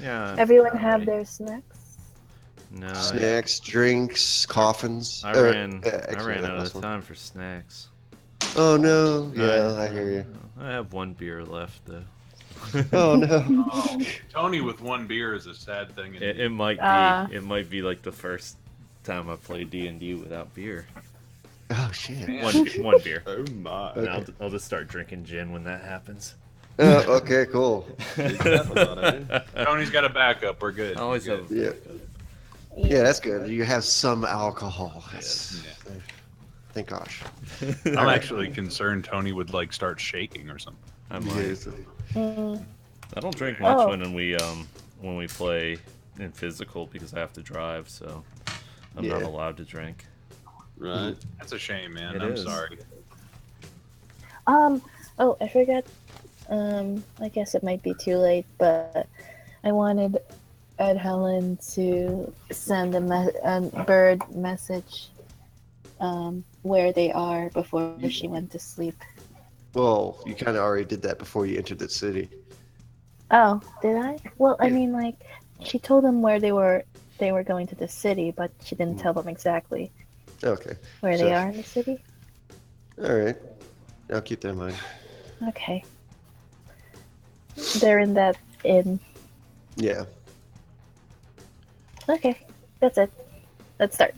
Yeah. Everyone All have right. their snacks. No, Snacks, drinks, coffins. I Actually, ran that out last of one. time for snacks. Oh no. I Yeah, I hear you. I have one beer left though. Oh no. Oh, Tony with one beer is a sad thing It indeed. might be. Uh, It might be like the first time I played D&D without beer. Oh shit. Man. One beer. Oh my. And Okay. I'll just start drinking gin when that happens. Okay, cool. Be careful about it. Tony's got a backup. We're good. I always We're have good. a Yeah. backup. Yeah, that's good. You have some alcohol. Yes. Thank gosh. I'm actually concerned Tony would like start shaking or something. I might. Yes. mm. I don't drink much Oh. when we play in physical because I have to drive, so I'm not Yeah. allowed to drink. Right. That's a shame, man. It I'm is. sorry. Oh, I forgot. I guess it might be too late, but I wanted Ed Helen to send a bird message where they are before she went to sleep. Well, you kind of already did that before you entered the city. Oh, did I? Well, I Yeah. mean, like, she told them where they were going to the city, but she didn't tell them exactly Okay. where So- they are in the city. All right. I'll keep that in mind. Okay. They're in that inn. Yeah. Okay, that's it. Let's start.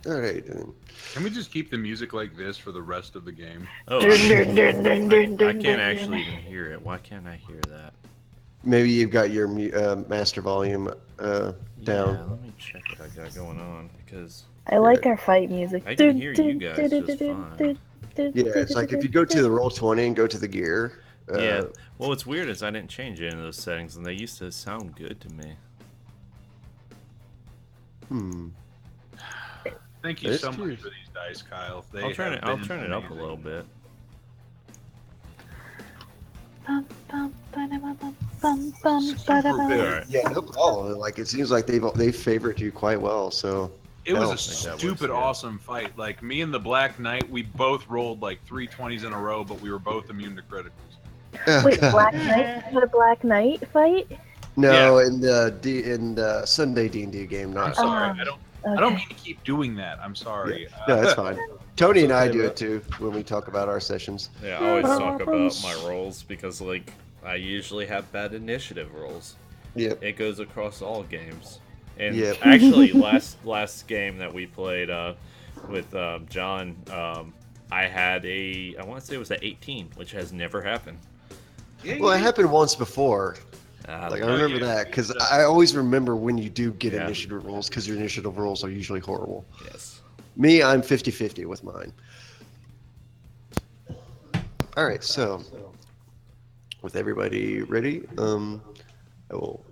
All right. Then. Can we just keep the music like this for the rest of the game? Oh, Dun, shit. dun, dun, dun, I dun, can't dun, actually dun. even hear it. Why can't I hear that? Maybe you've got your master volume Yeah, down. let me check what I got going on because I like our fight music. I can hear you guys just fine. Yeah, it's like if you go to the Roll20 and go to the gear. Yeah. Well, what's weird is I didn't change any of those settings, and they used to sound good to me. Hmm. Thank you That's so true. much for these dice, Kyle. They I'll turn have it. I'll been turn it up a amazing. little bit. Alright. Yeah, no problem. Like it seems like they've favored you quite well. So It was hell. a think that stupid, works, yeah. awesome fight. Like me and the Black Knight, we both rolled like 320s in a row, but we were both immune to criticals. Oh, Wait, God. Black Knight? The Black Knight fight? No, in the Sunday D&D game, I'm not. sorry. Oh, I don't Okay. mean to keep doing that. I'm sorry. No, that's fine. Tony and I okay, do but- it too when we talk about our sessions. Yeah, I always talk about my rolls because, like, I usually have bad initiative rolls. Yep. It goes across all games. And Yep. actually, last game that we played with John, I had I want to say it was an 18, which has never happened. Well, it happened once before. Like I Oh, remember yeah. that because I always remember when you do get Yeah. initiative rolls because your initiative rolls are usually horrible. Yes. Me, I'm 50-50 with mine. All right, so with everybody ready, I will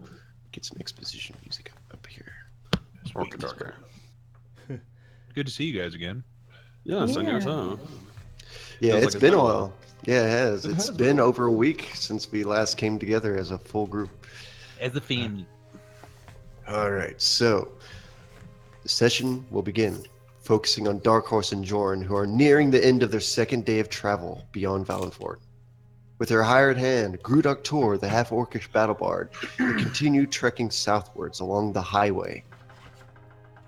get some exposition music up here. It's working darker. Good to see you guys again. Yeah, it's on your Yeah. time. Yeah, Feels it's like been a time. while. Yeah, it has. It It's has been been. over a week since we last came together as a full group. As a family. All right, so the session will begin, focusing on Dark Horse and Jorn, who are nearing the end of their second day of travel beyond Valenfort. With her hired hand, Grudok Tor, the half-orcish battle bard, they continue trekking southwards along the highway.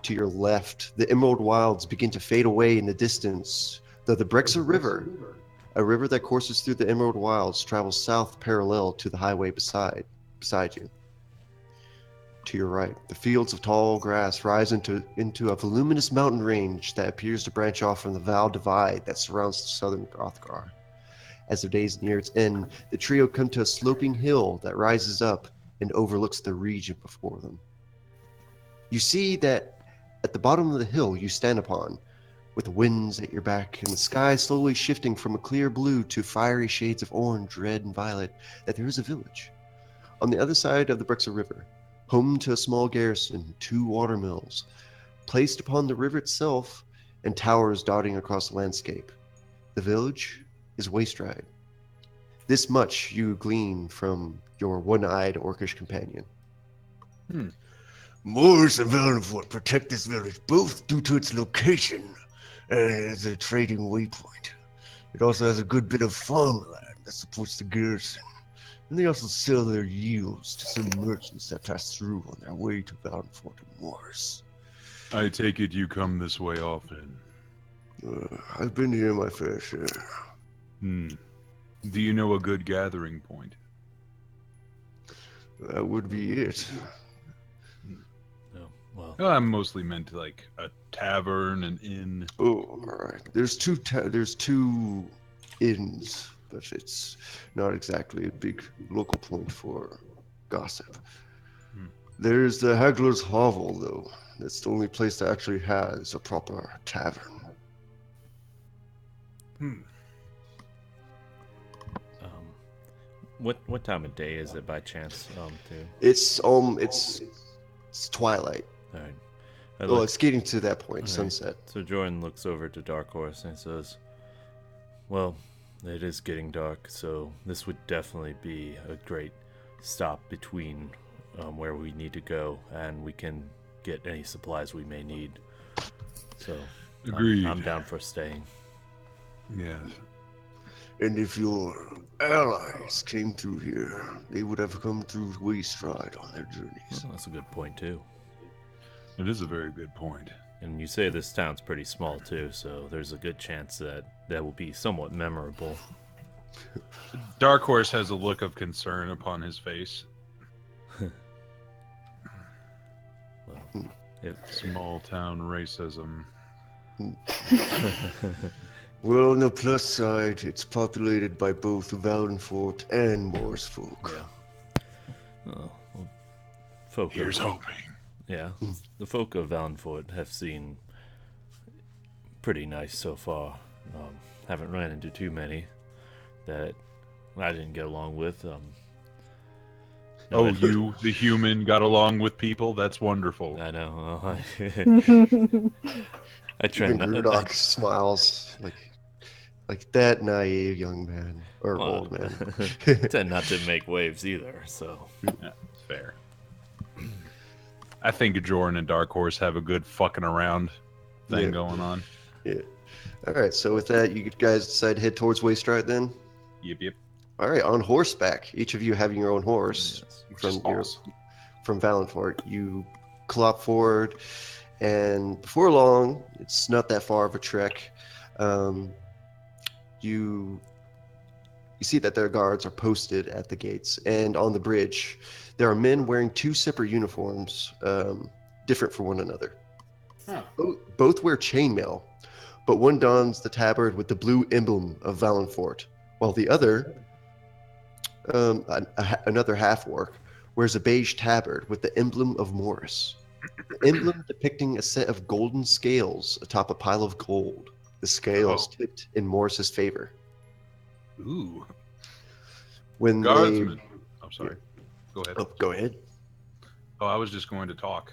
To your left, the Emerald Wilds begin to fade away in the distance, though the Brexer River, a river that courses through the Emerald Wilds, travels south parallel to the highway beside you. To your right, the fields of tall grass rise into a voluminous mountain range that appears to branch off from the Val Divide that surrounds the southern Gothgar. As the days near its end, the trio come to a sloping hill that rises up and overlooks the region before them. You see that at the bottom of the hill you stand upon, with the winds at your back and the sky slowly shifting from a clear blue to fiery shades of orange, red, and violet, that there is a village. On the other side of the Brexer River, home to a small garrison, 2 watermills, placed upon the river itself, and towers dotting across the landscape. The village is Wastride. This much you glean from your one-eyed orcish companion. Moors and Valenfort protect this village both due to its location and as a trading waypoint. It also has a good bit of farmland that supports the garrison. And they also sell their yields to some merchants that pass through on their way to Valenfort and Morris. I take it you come this way often. I've been here my fair share. Hmm. Do you know a good gathering point? That would be it. Oh, well, I'm mostly meant like a tavern, an inn. Oh, all right. There's two inns, but it's not exactly a big local point for gossip. Hmm. There's the Haggler's Hovel, though. That's the only place that actually has a proper tavern. Hmm. what time of day is it by chance? Too. It's twilight. All right. Well, it's getting to that point, Okay. sunset. So Jordan looks over to Dark Horse and says, "Well, it is getting dark, so this would definitely be a great stop between where we need to go, and we can get any supplies we may need. So, Agreed. I'm down for staying." Yes. And if your allies came through here, they would have come through Wastride on their journeys. Well, that's a good point too. It is a very good point. And you say this town's pretty small too, so there's a good chance that will be somewhat memorable. Dark Horse has a look of concern upon his face. Well, if Small town racism. Well, on the plus side, it's populated by both Valenfort and Morris folk. yeah, well, folk Here's of, hoping. yeah, the folk of Valenfort have seen pretty nice so far. Haven't ran into too many that I didn't get along with. Oh, you, the human, got along with people? That's wonderful. I know. I try Even not. Grudok smiles like that naive young man or Well, old man. I tend not to make waves either. So Yeah, fair. I think Jordan and Dark Horse have a good fucking around thing Yeah. going on. Yeah. All right. So with that, you guys decide to head towards Wastride then. Yep. All right, on horseback. Each of you having your own horse Which is awesome. from Valenfort. You clop forward, and before long, it's not that far of a trek. You see that their guards are posted at the gates, and on the bridge, there are men wearing two separate uniforms, different from one another. Huh. Both wear chainmail, but one dons the tabard with the blue emblem of Valenfort, while the other, another half-orc, wears a beige tabard with the emblem of Morris. The emblem depicting a set of golden scales atop a pile of gold. The scales tipped in Morris's favor. Ooh. When Guardsman. I'm sorry. Go ahead. Go ahead. Oh, I was just going to talk.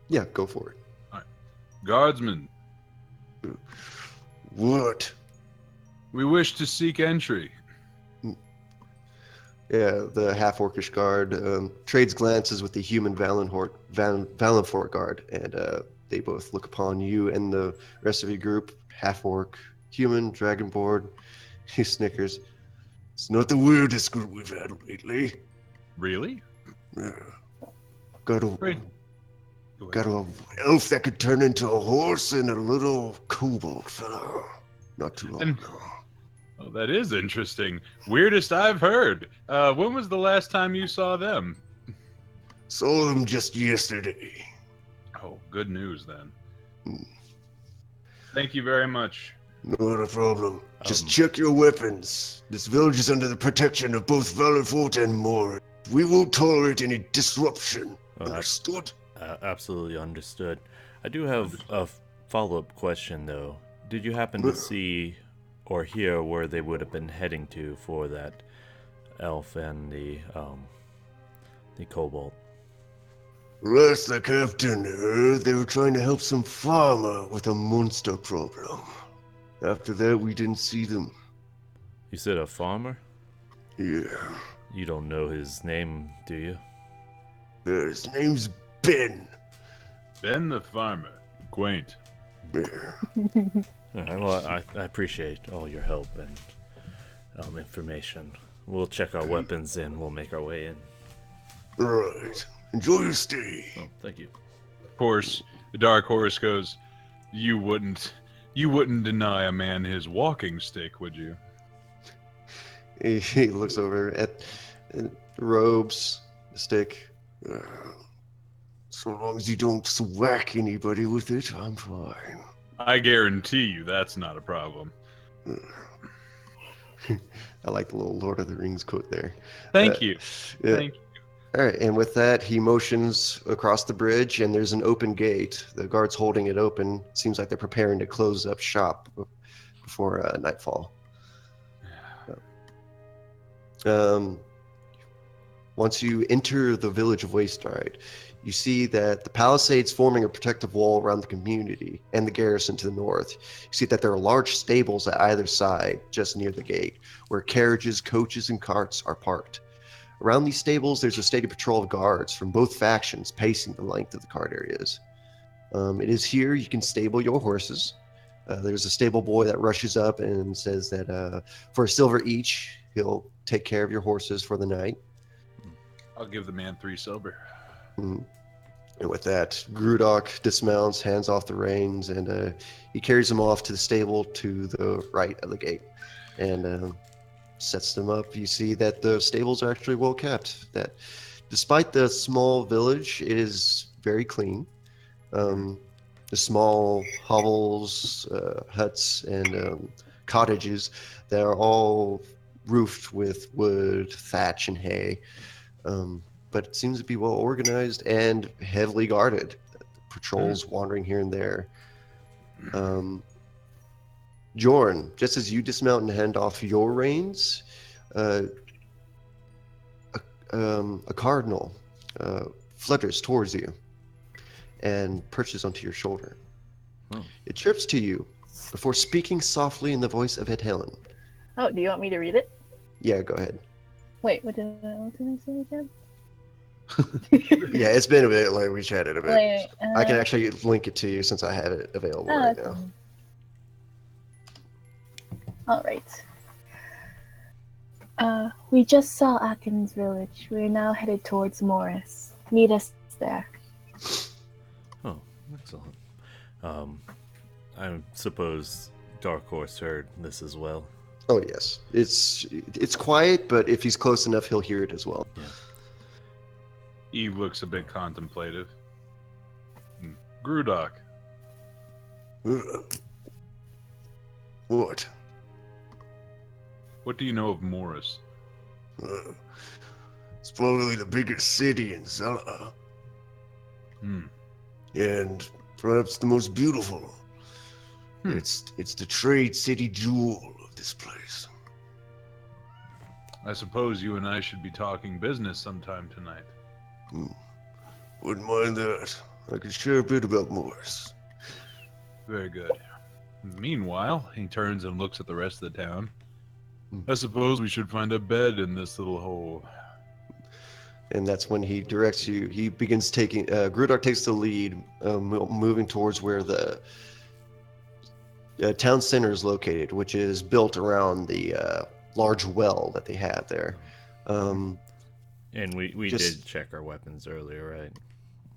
Yeah, go for it. Guardsman, What? we wish to seek entry. Yeah, the half-orcish guard trades glances with the human Valenfort guard, and they both look upon you and the rest of your group. Half-orc, human, dragonborn. He snickers. It's not the weirdest group we've had lately. Really? Yeah. Got Great. a elf that could turn into a horse and a little kobold fellow. Not too long And- ago. Oh, that is interesting. Weirdest I've heard. When was the last time you saw them? Saw them just yesterday. Oh, good news then. Hmm. Thank you very much. Not a problem. Just Um, check your weapons. This village is under the protection of both Valenfort and Moore. We won't tolerate any disruption. Oh, Understood? absolutely understood. I do have a follow-up question though. Did you happen to see or hear where they would have been heading to for that elf and the kobold? Last the captain heard, they were trying to help some farmer with a monster problem. After that, we didn't see them. You said a farmer? Yeah. You don't know his name, do you? His name's Ben. Ben the farmer. Quaint. Yeah. All right, well, I appreciate all your help and information. we'll check our weapons and we'll make our way in. Right. Enjoy your stay. Oh, thank you. Of course, the Dark Horse goes, you wouldn't deny a man his walking stick, would you? He looks over at the robes, the stick. So long as you don't whack anybody with it, I'm fine. I guarantee you that's not a problem. I like the little Lord of the Rings quote there. Thank you. Yeah. Thank you. All right, and with that, he motions across the bridge, and there's an open gate. The guards holding it open. Seems like they're preparing to close up shop before nightfall. Once you enter the village of Wayside, you see that the palisades forming a protective wall around the community and the garrison to the north. You see that there are large stables at either side, just near the gate, where carriages, coaches, and carts are parked. Around these stables, there's a steady patrol of guards from both factions pacing the length of the cart areas. It is here you can stable your horses. There's a stable boy that rushes up and says that for a silver each, he'll take care of your horses for the night. I'll give the man 3 silver. And with that, Grudok dismounts, hands off the reins, and he carries them off to the stable to the right of the gate and sets them up. You see that the stables are actually well kept. That despite the small village, it is very clean. The small hovels, huts, and cottages that are all roofed with wood, thatch, and hay. But it seems to be well organized and heavily guarded. Patrols wandering here and there. Jorn, just as you dismount and hand off your reins, a cardinal flutters towards you and perches onto your shoulder. It chirps to you before speaking softly in the voice of Helen. Oh, do you want me to read it? Yeah, go ahead. Wait, what did I say again? Yeah, it's been a bit, like we chatted a bit. Wait, I can actually link it to you since I have it available right now. All right. We just saw Atkins Village. We're now headed towards Morris. Meet us there. Oh, excellent. I suppose Dark Horse heard this as well. Oh yes, it's quiet, but if he's close enough, he'll hear it as well. Yeah. Eve looks a bit contemplative. Grudok. What? What do you know of Morris? It's probably the biggest city in Zala. And perhaps the most beautiful. It's the trade city jewel of this place. I suppose you and I should be talking business sometime tonight. Wouldn't mind that. I could share a bit about Morris. Very good. Meanwhile, he turns and looks at the rest of the town. I suppose we should find a bed in this little hole. And that's when he directs you. He begins taking. Grudok takes the lead, moving towards where the town center is located, which is built around the large well that they have there. And we did check our weapons earlier, right?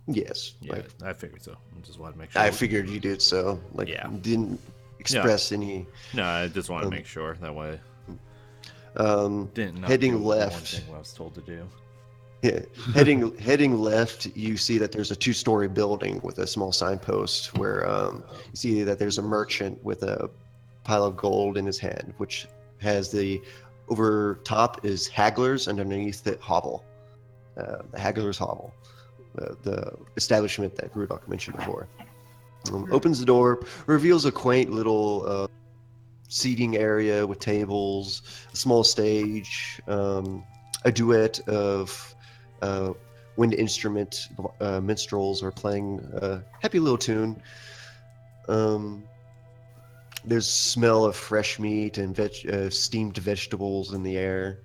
Yes. Yeah, I figured so. I just wanted to make sure. I figured you did so. Like, yeah. Didn't express any. No, I just wanted to make sure that way. Heading left. One thing I was told to do. Yeah, heading left, you see that there's a 2-story building with a small signpost where you see that there's a merchant with a pile of gold in his hand, which has the over top is Haggler's and underneath it Hovel. The Haggler's Hovel, the establishment that Grudok mentioned before. Opens the door, reveals a quaint little seating area with tables, a small stage, a duet of wind instrument minstrels are playing a happy little tune. There's smell of fresh meat and steamed vegetables in the air.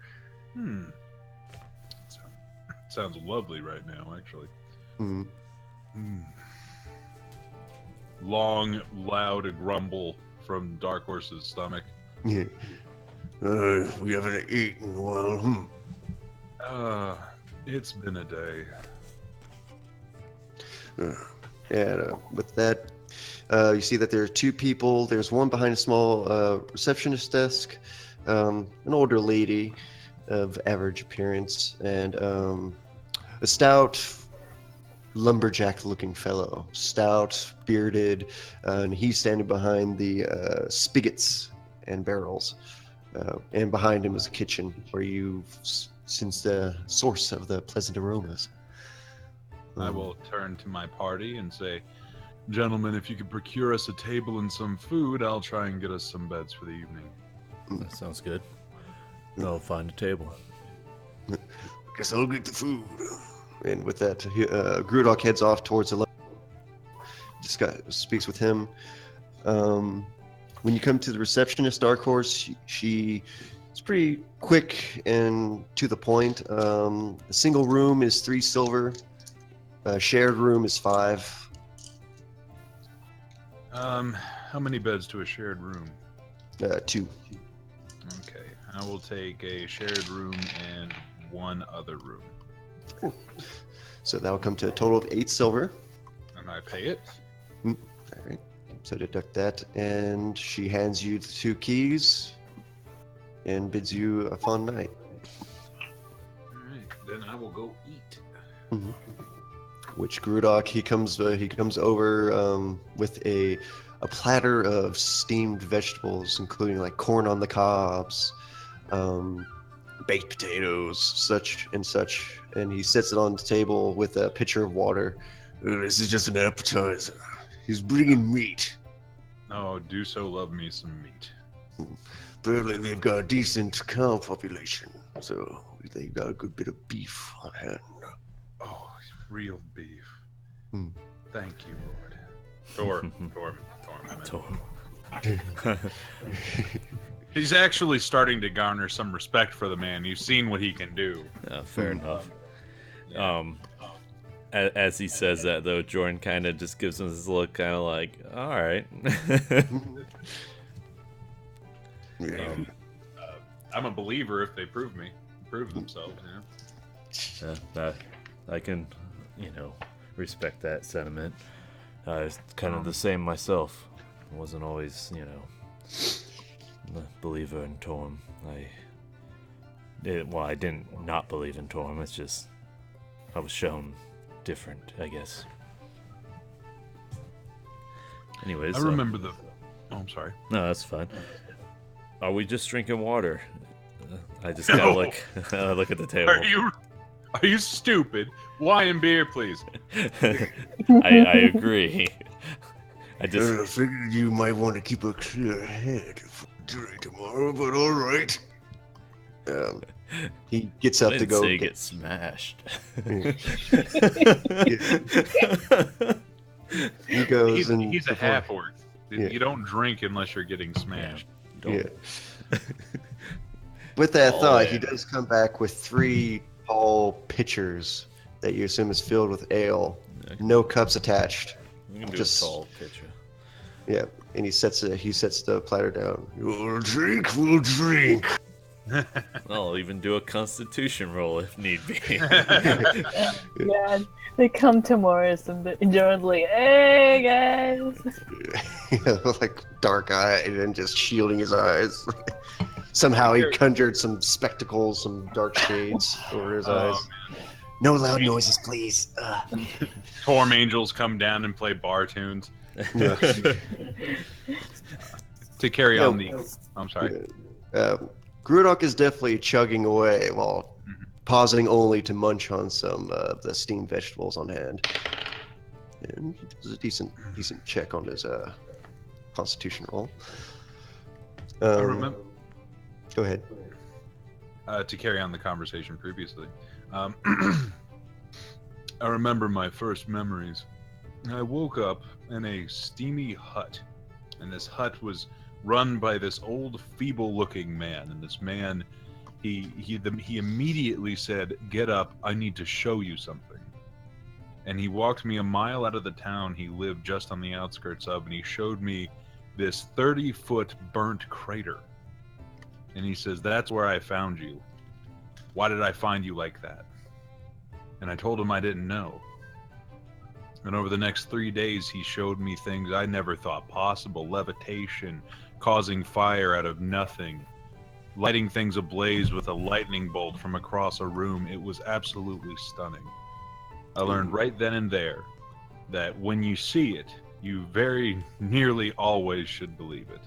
Sounds lovely right now, actually. Long, loud grumble from Dark Horse's stomach. Yeah. We haven't eaten well. It's been a day. And with that, you see that there are two people. There's one behind a small receptionist desk, an older lady of average appearance, and a stout lumberjack-looking fellow, stout, bearded, and he's standing behind the spigots and barrels. And behind him is a kitchen where you've sensed the source of the pleasant aromas. I will turn to my party and say, gentlemen, if you could procure us a table and some food, I'll try and get us some beds for the evening. That sounds good. I'll find a table. Guess I'll get the food. And with that, Grudok heads off towards the left. This guy speaks with him. When you come to the receptionist, Dark Horse, she is pretty quick and to the point. A single room is 3 silver. A shared room is 5. How many beds to a shared room? 2. Okay, I will take a shared room and one other room. So that will come to a total of 8 silver. And I pay it. All right. So deduct that, and she hands you the 2 keys and bids you a fun night. Alright, then I will go eat. Which Grudok, he comes over with a platter of steamed vegetables, including like corn on the cobs, baked potatoes, such, and he sets it on the table with a pitcher of water. This is just an appetizer. He's bringing meat. Oh, do so love me some meat. Apparently they've got a decent cow population, so they've got a good bit of beef on hand. Oh, real beef. Hmm. Thank you, Lord. Torm. He's actually starting to garner some respect for the man. You've seen what he can do. Fair enough. As he says that, though, Jordan kind of just gives him this look, kind of like, all right. I'm a believer if they prove themselves. I can, respect that sentiment. It's kind of the same myself. I wasn't always, a believer in Torm. I didn't not believe in Torm. It's just I was shown different, I guess. Anyways, I remember the. Oh, I'm sorry. No, that's fine. Are we just drinking water? I just gotta look at the table. Are you stupid? Wine and beer, please. I agree. I figured you might want to keep a clear head for dinner tomorrow, but all right. He gets up to go. Say get smashed. He goes he's a half-orc. Yeah. You don't drink unless you're getting smashed. Yeah. With that thought, he does come back with 3 tall pitchers that you assume is filled with ale. No cups attached. You can do a tall pitcher. Yeah, and he sets the platter down. You'll drink, we'll drink. I'll even do a constitution roll if need be. Yeah, they come to Morris and Jordan's like, hey guys. Like dark-eyed and just shielding his eyes. Somehow he conjured some spectacles, some dark shades over his eyes. Man. No loud noises, please. Torm angels come down and play bar tunes. Yeah. To carry on the... I'm sorry. Grudok is definitely chugging away while pausing only to munch on some of the steamed vegetables on hand. And he does a decent check on his constitution roll. I remember... Go ahead. To carry on the conversation previously. I remember my first memories. I woke up in a steamy hut, and this hut was run by this old, feeble-looking man. And this man, he immediately said, "Get up, I need to show you something." And he walked me a mile out of the town he lived just on the outskirts of, and he showed me this 30-foot burnt crater. And he says, "That's where I found you. Why did I find you like that?" And I told him I didn't know. And over the next 3 days, he showed me things I never thought possible. Levitation, causing fire out of nothing, lighting things ablaze with a lightning bolt from across a room. It was absolutely stunning. I learned right then and there that when you see it, you very nearly always should believe it.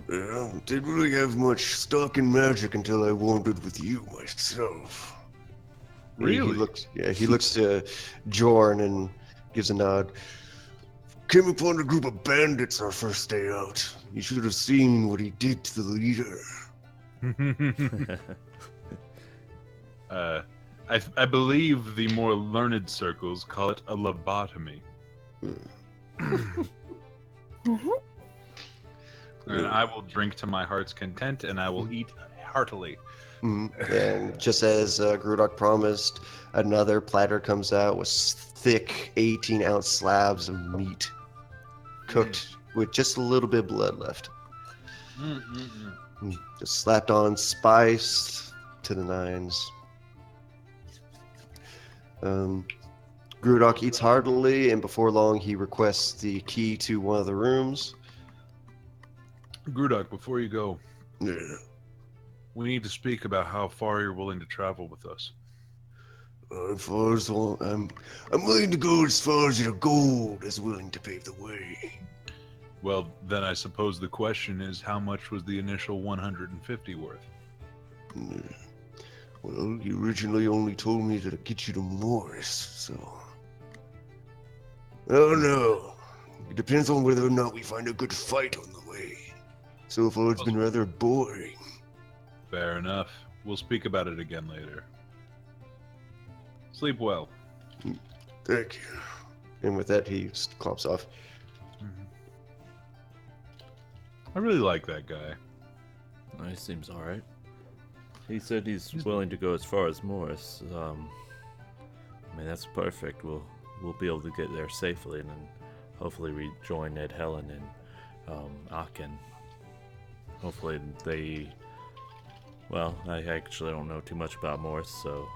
Yeah, didn't really have much stock in magic until I wandered with you myself. Really? He looks to Jorn and gives a nod. Came upon a group of bandits our first day out. You should have seen what he did to the leader. I believe the more learned circles call it a lobotomy. And I will drink to my heart's content, and I will eat heartily. And just as Grudok promised, another platter comes out with thick 18-ounce slabs of meat, cooked with just a little bit of blood left. Just slapped on, spiced to the nines. Grudok eats heartily, and before long he requests the key to one of the rooms. Grudok, before you go, Yeah. we need to speak about how far you're willing to travel with us. As far as I'm willing to go as far as your gold is willing to pave the way. Well, then I suppose the question is, how much was the initial 150 worth? Well, you originally only told me to get you to Morris, so... Oh no. It depends on whether or not we find a good fight on the way. So far it's been rather boring. Fair enough. We'll speak about it again later. Sleep well. Thank you. And with that, he just clops off. I really like that guy. He seems alright. He said he's willing to go as far as Morris. I mean, that's perfect. We'll be able to get there safely and then hopefully rejoin Ed Helen and Aachen. Hopefully they... Well, I actually don't know too much about Morris, so...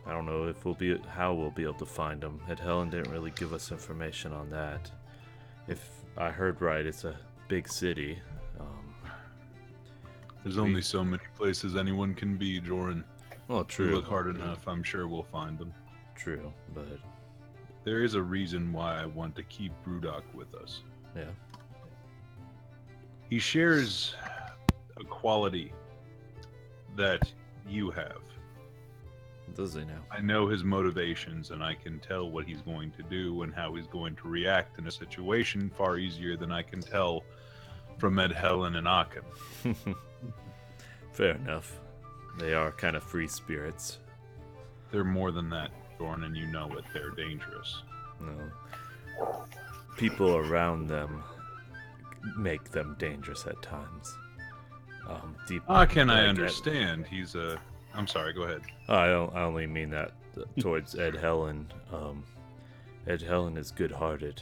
I don't know if how we'll be able to find him. Ed Helen didn't really give us information on that. If I heard right, it's a big city. There's only so many places anyone can be, Joran. Well, If we true. look hard enough, I'm sure we'll find them. True, but There is a reason why I want to keep Brewdog with us. yeah. He shares a quality that you have. Does he now? I know his motivations, and I can tell what he's going to do and how he's going to react in a situation far easier than I can tell from Ed Helen and Aachen. Fair enough. They are kind of free spirits. They're more than that, Jorn, and you know it. They're dangerous. No. People around them make them dangerous at times. Deep. Aachen, I like understand. He's a... I'm sorry, go ahead. I only mean that towards Ed Helen. Ed Helen is good-hearted,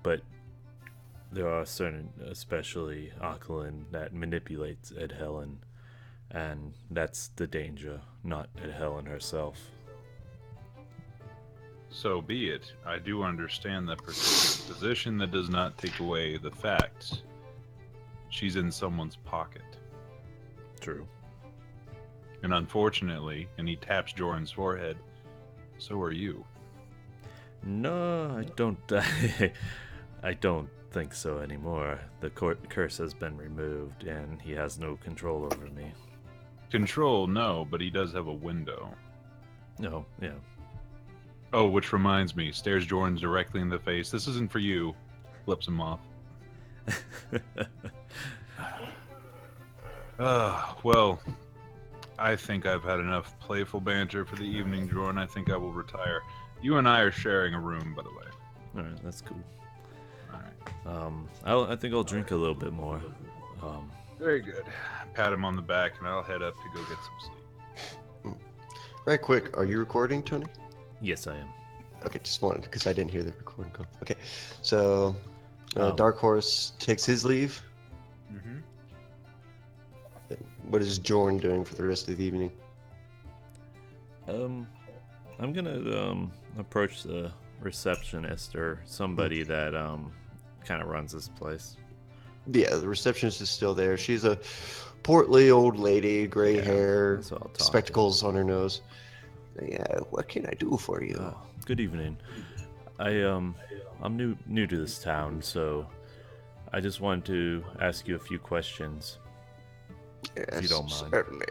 but there are certain, especially Akelin, that manipulates Ed Helen, and that's the danger, not Ed Helen herself. So be it. I do understand that position. That does not take away the fact she's in someone's pocket. True. And unfortunately, and he taps Joran's forehead, so are you. No, I don't. I don't think so anymore. The curse has been removed, and he has no control over me. Control, no, but he does have a window. No, yeah. Oh, which reminds me, stares Joran directly in the face. This isn't for you. Flips him off. Well, I think I've had enough playful banter for the evening, Joran. I think I will retire. You and I are sharing a room, by the way. All right, that's cool. All right. I think I'll drink a little bit more. Very good. Pat him on the back, and I'll head up to go get some sleep. Right quick, are you recording, Tony? Yes, I am. Okay, just wanted, because I didn't hear the recording go. Okay, so Oh. Dark Horse takes his leave. Mm-hmm. What is Jorn doing for the rest of the evening? I'm gonna approach the receptionist or somebody that kind of runs this place. Yeah, the receptionist is still there. She's a portly old lady, gray Yeah, hair, that's what I'll talk to. spectacles on her nose. Yeah, what can I do for you? Good evening. I'm new to this town, so I just wanted to ask you a few questions. Yes, you don't mind. certainly.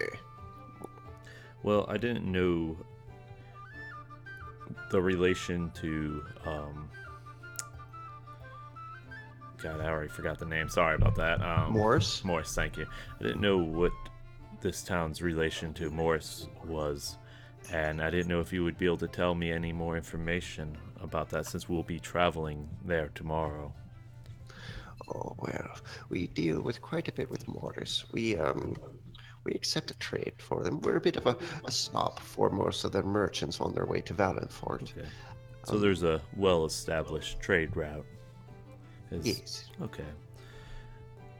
Well, I didn't know the relation to God, I already forgot the name. Sorry about that. Morris? Morris, thank you. I didn't know what this town's relation to Morris was, and I didn't know if you would be able to tell me any more information about that since we'll be traveling there tomorrow. Oh, well, we deal with quite a bit with Morris. We accept a trade for them. We're a bit of a stop for most of the merchants on their way to Valenfort. Okay. So there's a well-established trade route. Yes. Okay.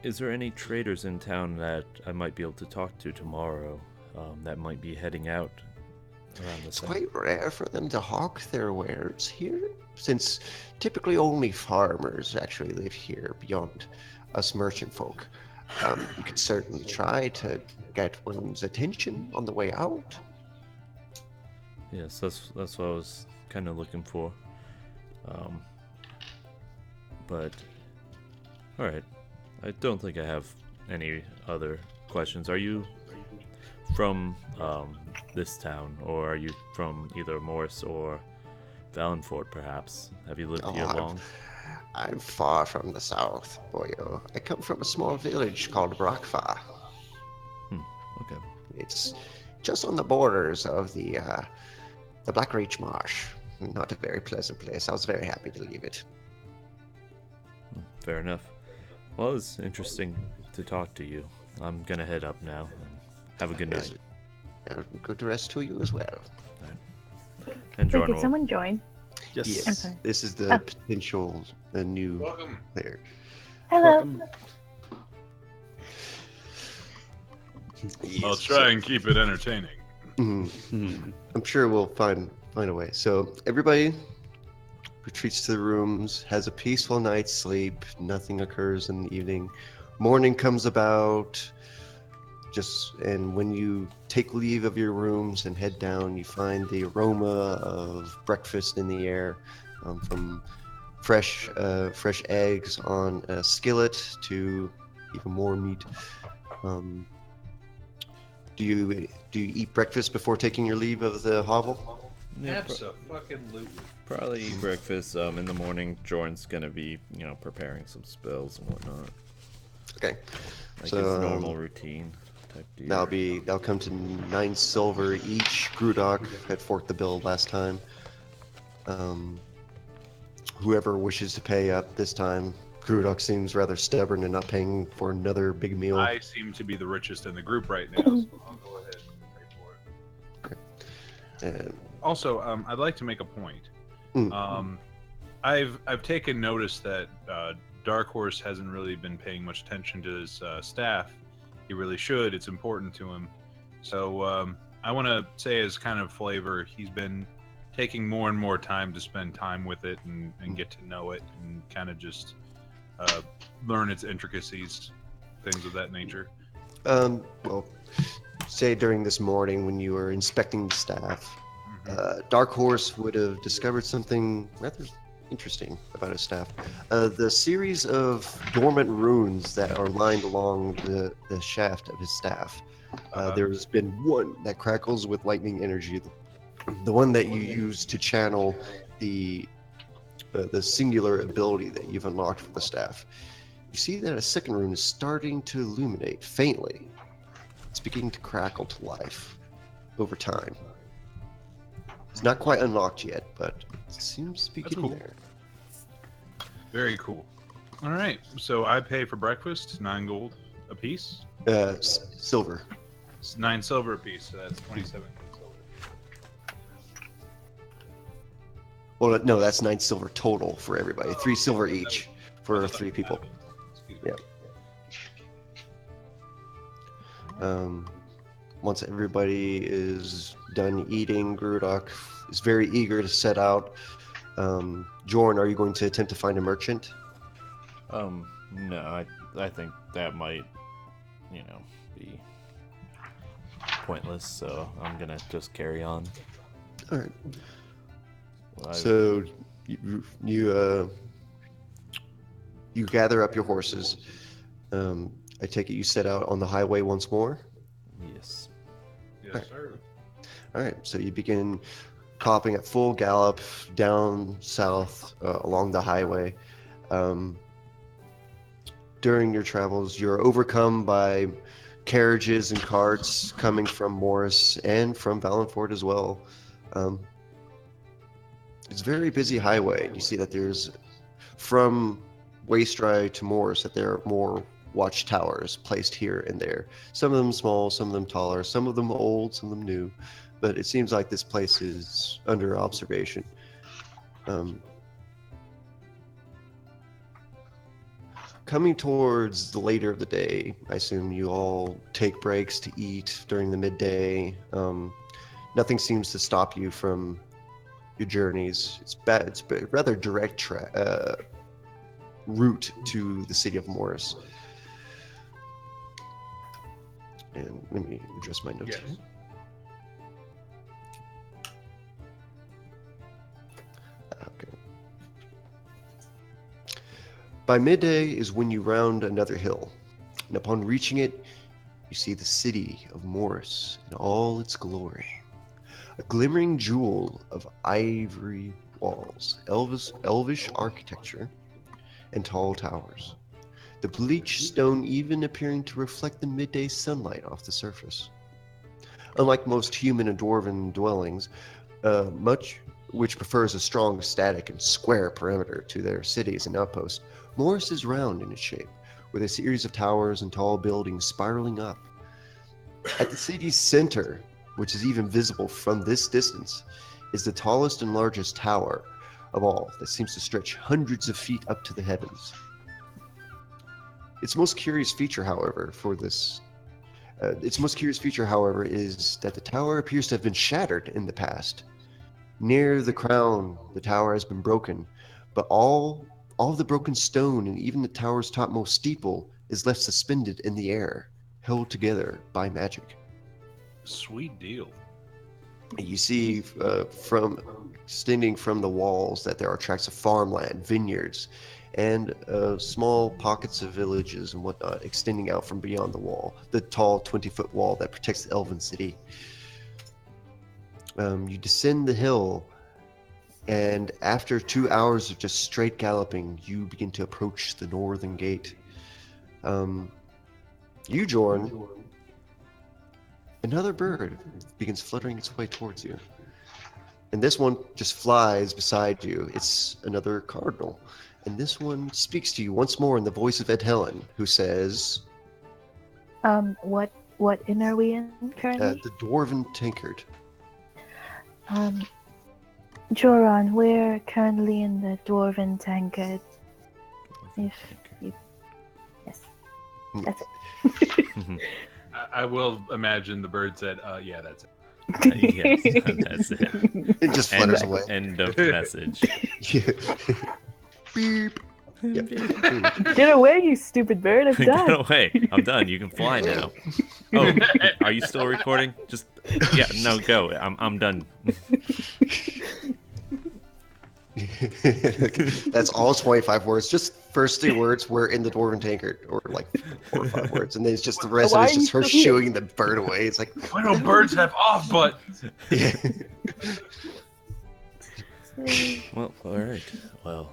Is there any traders in town that I might be able to talk to tomorrow that might be heading out around It's this quite rare for them to hawk their wares here, since typically only farmers actually live here beyond us merchant folk. You could certainly try to get one's attention on the way out. Yes, that's what I was kind of looking for. But all right, I don't think I have any other questions. Are you from this town, or are you from either Morris or Valenfort, perhaps? Have you lived here long? I'm far from the south, boyo. I come from a small village called Brockfa. Okay. It's just on the borders of the Black Reach Marsh. Not a very pleasant place. I was very happy to leave it. Fair enough. Well, it was interesting to talk to you. I'm gonna head up now. Have a good night. Good rest to you as well. And Wait, Jordan did will... someone join? Yes, Okay. this is the Oh. potential new Welcome. player. Hello. I'll try and keep it entertaining. I'm sure we'll find a way. So everybody retreats to the rooms, has a peaceful night's sleep. Nothing occurs in the evening. Morning comes about. And when you take leave of your rooms and head down, you find the aroma of breakfast in the air, from fresh eggs on a skillet to even more meat. Do you eat breakfast before taking your leave of the hovel? Yeah, Absolutely. probably eat breakfast. In the morning, Jordan's gonna be, preparing some spells and whatnot. Okay. Like So, his normal routine type deal. That'll come to 9 silver each. Grudok had forked the bill last time. Whoever wishes to pay up this time. Grudok seems rather stubborn and not paying for another big meal. I seem to be the richest in the group right now, so I'll go ahead and pay for it. And, Also, I'd like to make a point. mm, I've taken notice that Dark Horse hasn't really been paying much attention to his staff. He really should. It's important to him. So I want to say, as kind of flavor, he's been taking more and more time to spend time with it and get to know it and kind of just learn its intricacies, things of that nature. well, say during this morning when you were inspecting the staff, Dark Horse would have discovered something rather interesting about his staff. The series of dormant runes that are lined along the shaft of his staff. There's been one that crackles with lightning energy. The one that you use to channel the singular ability that you've unlocked for the staff. You see that a second rune is starting to illuminate faintly. It's beginning to crackle to life over time. It's not quite unlocked yet, but it seems to be That's getting cool. there. Very cool. All right, so I pay for breakfast 9 gold a piece. Silver. It's 9 silver a piece, so that's 27 silver. Well, no, that's 9 silver total for everybody. 3 silver each for 3 people. Excuse me. Yeah. Once everybody is done eating, Grudok is very eager to set out. Jorn, are you going to attempt to find a merchant? No, I think that might, be pointless. So I'm gonna just carry on. All right. Well, So you gather up your horses. I take it you set out on the highway once more. yes. Yes, sir. All right. So you begin copping at full gallop down south along the highway. During your travels, you're overcome by carriages and carts coming from Morris and from Valenford as well. It's a very busy highway. You see that there's, from Waystry to Morris, that there are more watchtowers placed here and there. Some of them small, some of them taller, some of them old, some of them new. But it seems like this place is under observation. Coming towards the later of the day, I assume you all take breaks to eat during the midday. Nothing seems to stop you from your journeys. It's a rather direct route to the city of Morris. And let me adjust my notes. Yes. Here. Okay. By midday is when you round another hill, and upon reaching it, you see the city of Morris in all its glory. A glimmering jewel of ivory walls, elvish architecture, and tall towers. The bleached stone even appearing to reflect the midday sunlight off the surface. Unlike most human and dwarven dwellings, much which prefers a strong, static, and square perimeter to their cities and outposts, Morris is round in its shape, with a series of towers and tall buildings spiraling up. At the city's center, which is even visible from this distance, is the tallest and largest tower of all that seems to stretch hundreds of feet up to the heavens. Its most curious feature, however, is that the tower appears to have been shattered in the past. Near the crown, the tower has been broken, but all of the broken stone and even the tower's topmost steeple is left suspended in the air, held together by magic. Sweet deal. You see from extending from the walls that there are tracts of farmland, vineyards, and small pockets of villages and whatnot extending out from beyond the wall, the tall 20-foot wall that protects the elven city. You descend the hill, and after 2 hours of just straight galloping, you begin to approach the northern gate. You, Jorn, another bird begins fluttering its way towards you. And this one just flies beside you. It's another cardinal. And this one speaks to you once more in the voice of Ed Helen, who says, What inn are we in currently? the Dwarven Tankard. Joran, we're currently in the Dwarven Tankard. If you... Yes. That's it. I will imagine the bird said, yeah, that's it. Yes, that's it. It just flutters End, away. end of message. Yeah. Beep. Yep. Get away, you stupid bird! I'm Get done. away. I'm done. You can fly now. Oh, are you still recording? Just no, go. I'm done. That's all 25 words. Just first 3 words were in the Dwarven Tankard, or like 4 or 5 words, and then it's just the rest Why of it's are just you her still here? shooing the bird away. It's like, Why don't birds have off buttons? yeah. Well, all right. Well,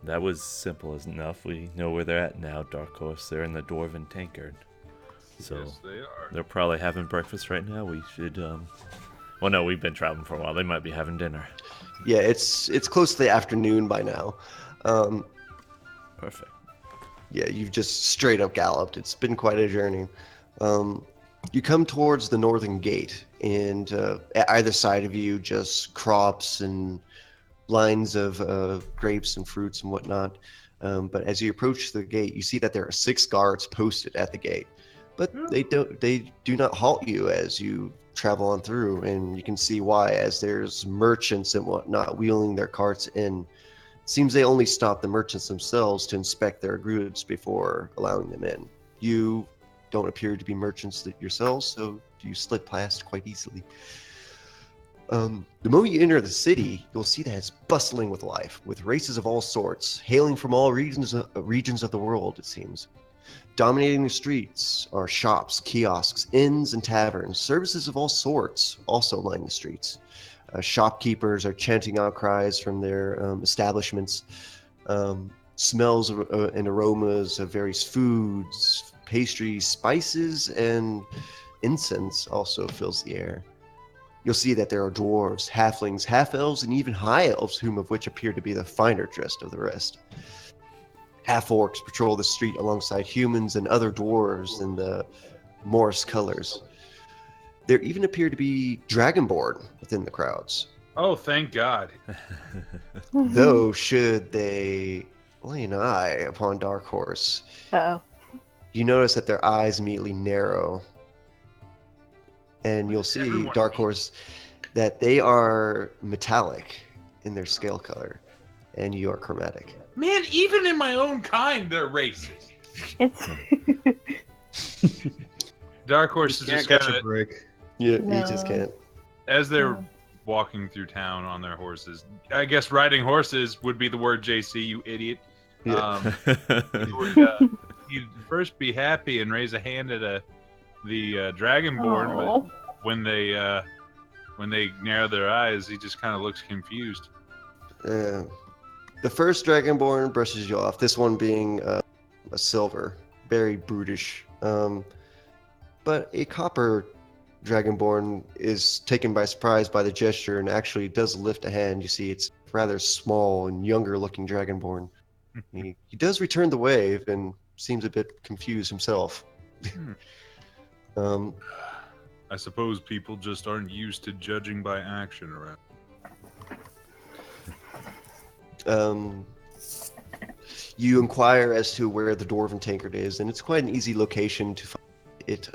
that was simple as enough. We know where they're at now, Dark Horse. They're in the Dwarven Tankard. So Yes, they are. they're probably having breakfast right now. We should. Well, no, we've been traveling for a while. They might be having dinner. Yeah, it's close to the afternoon by now. Perfect. Yeah, you've just straight up galloped. It's been quite a journey. You come towards the northern gate, and at either side of you, just crops and lines of grapes and fruits and whatnot. But as you approach the gate, you see that there are 6 guards posted at the gate. but they do not halt you as you travel on through, and you can see why, as there's merchants and whatnot wheeling their carts in. Seems they only stop the merchants themselves to inspect their goods before allowing them in. You don't appear to be merchants yourselves, so you slip past quite easily. The moment you enter the city, you'll see that it's bustling with life, with races of all sorts, hailing from all regions of the world, it seems. Dominating the streets are shops, kiosks, inns, and taverns. Services of all sorts also line the streets. Shopkeepers are chanting outcries from their establishments. Smells and aromas of various foods, pastries, spices, and incense also fills the air. You'll see that there are dwarves, halflings, half-elves, and even high-elves, whom of which appear to be the finer dressed of the rest. Half-orcs patrol the street alongside humans and other dwarves in the Morse colors. There even appear to be dragonborn within the crowds. Oh, thank God. Though, should they lay an eye upon Dark Horse, Uh-oh. you notice that their eyes immediately narrow. And you'll see, Everyone Dark be- Horse, that they are metallic in their scale color, and you are chromatic. Man, even in my own kind, they're racist. It's Dark Horse is Can't just catch kind a of, break. Yeah, No. you just can't. as they're No. walking through town on their horses. I guess riding horses would be the word, JC, you idiot. Yeah. You'd first be happy and raise a hand at the Dragonborn, Oh. but when they narrow their eyes, he just kind of looks confused. The first Dragonborn brushes you off, this one being a silver, very brutish. But a copper Dragonborn is taken by surprise by the gesture and actually does lift a hand. You see, it's rather small and younger looking Dragonborn. He does return the wave and seems a bit confused himself. I suppose people just aren't used to judging by action around. You inquire as to where the Dwarven Tankard is, and it's quite an easy location to find it.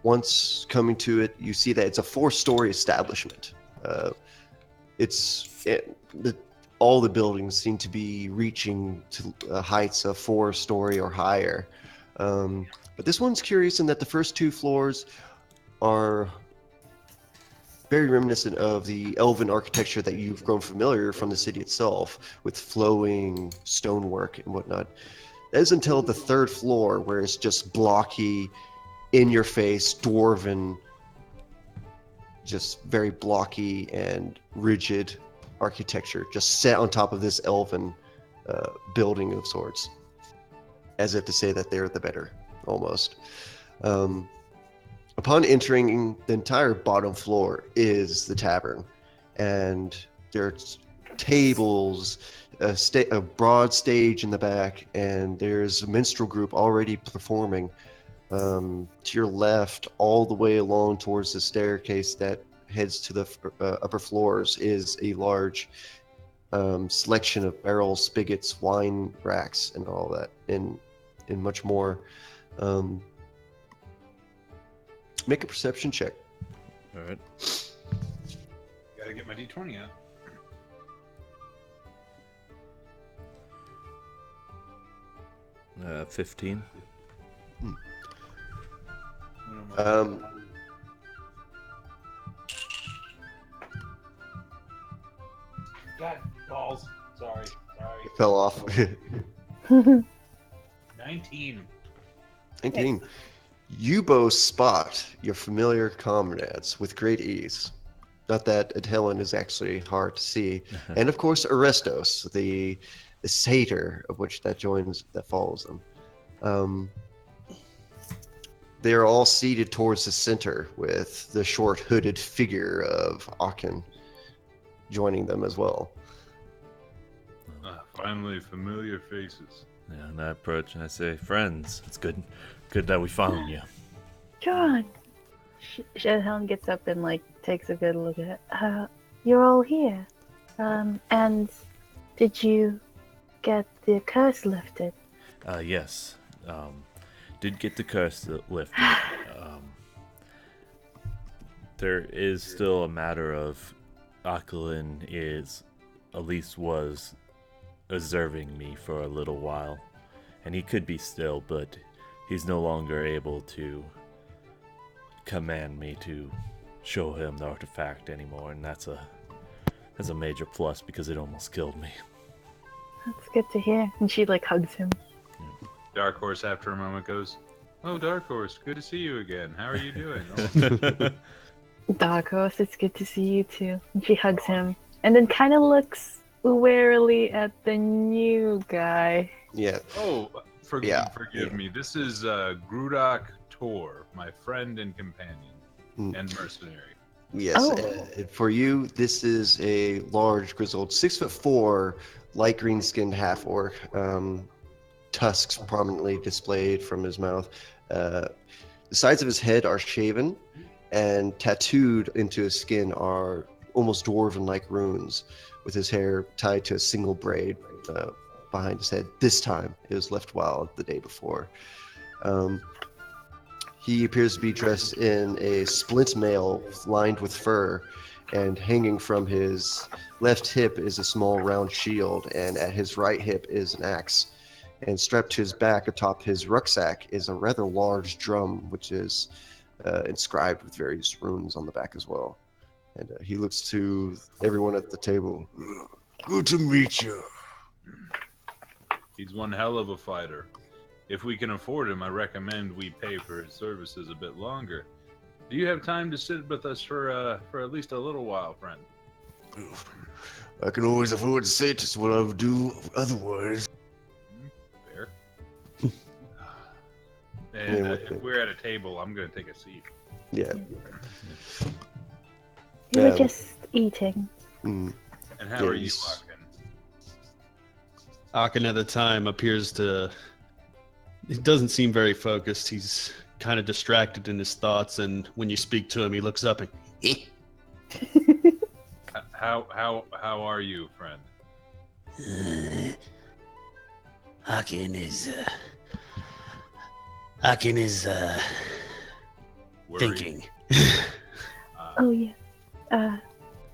Once coming to it, you see that it's a 4-story establishment. All the buildings seem to be reaching to heights of 4-story or higher. But this one's curious in that the first 2 floors are very reminiscent of the elven architecture that you've grown familiar from the city itself, with flowing stonework and whatnot. That is until the 3rd floor, where it's just blocky, in-your-face, dwarven, just very blocky and rigid architecture, just set on top of this elven building of sorts, as if to say that they're the better, almost. Upon entering, the entire bottom floor is the tavern, and there's tables, a broad stage in the back, and there's a minstrel group already performing. To your left, all the way along towards the staircase that heads to the upper floors, is a large selection of barrels, spigots, wine racks, and all that, and much more. Make a perception check. All right. Gotta get my D20 out. Uh, 15. God, balls. Sorry. It fell off. 19. 19. You both spot your familiar comrades with great ease. Not that Helen is actually hard to see. And of course, Arestos, the satyr of which that follows them. They are all seated towards the center, with the short hooded figure of Akin joining them as well. Finally, familiar faces. Yeah, and I approach and I say, "Friends, it's good that we found you." John. Helen gets up and takes a good look at it. You're all here. And did you get the curse lifted? Yes. did get the curse lifted. There is still a matter of Akelin is, at least was, observing me for a little while. And he could be still, but he's no longer able to command me to show him the artifact anymore, and that's a major plus because it almost killed me. That's good to hear. And she like hugs him. Dark Horse, after a moment, goes, "Oh, Dark Horse, good to see you again. How are you doing?" Dark Horse, it's good to see you too. And she hugs him, and then kind of looks warily at the new guy. Yeah. Oh, forgive Yeah. me. This is Grudak Tor, my friend and companion and mercenary. Yes. Oh. For you, this is a large, grizzled, 6'4", light green skinned half orc. Tusks prominently displayed from his mouth. The sides of his head are shaven, and tattooed into his skin are almost dwarven-like runes, with his hair tied to a single braid behind his head. This time, it was left wild the day before. He appears to be dressed in a splint mail lined with fur, and hanging from his left hip is a small round shield, and at his right hip is an axe. And strapped to his back atop his rucksack is a rather large drum, which is inscribed with various runes on the back as well. And he looks to everyone at the table. Good to meet you. He's one hell of a fighter. If we can afford him, I recommend we pay for his services a bit longer. Do you have time to sit with us for at least a little while, friend? I can always afford to sit. It's what I would do otherwise. Fair. And if we're at a table, I'm going to take a seat. Yeah. We were just eating. Mm. And how are you, Yes. Akin? Akin at the time appears to... He doesn't seem very focused. He's kind of distracted in his thoughts, and when you speak to him, he looks up and... How are you, friend? Akin is Worried? thinking. Oh yeah.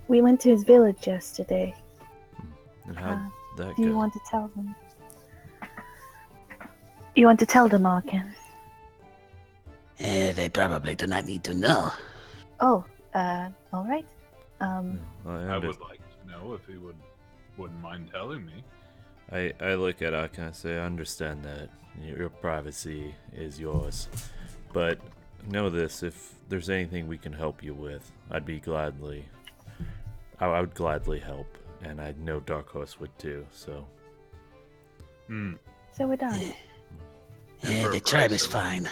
We went to his village yesterday. And how'd that Do you go? want to tell them? You want to tell them, Arkin? They probably do not need to know. Oh, all right. I would like to know if he wouldn't mind telling me. I look at Akin and say, I understand that your privacy is yours, but know this: if there's anything we can help you with, I would gladly help, and I know Dark Horse would too. So. So would I. for a The tribe price is of- fine.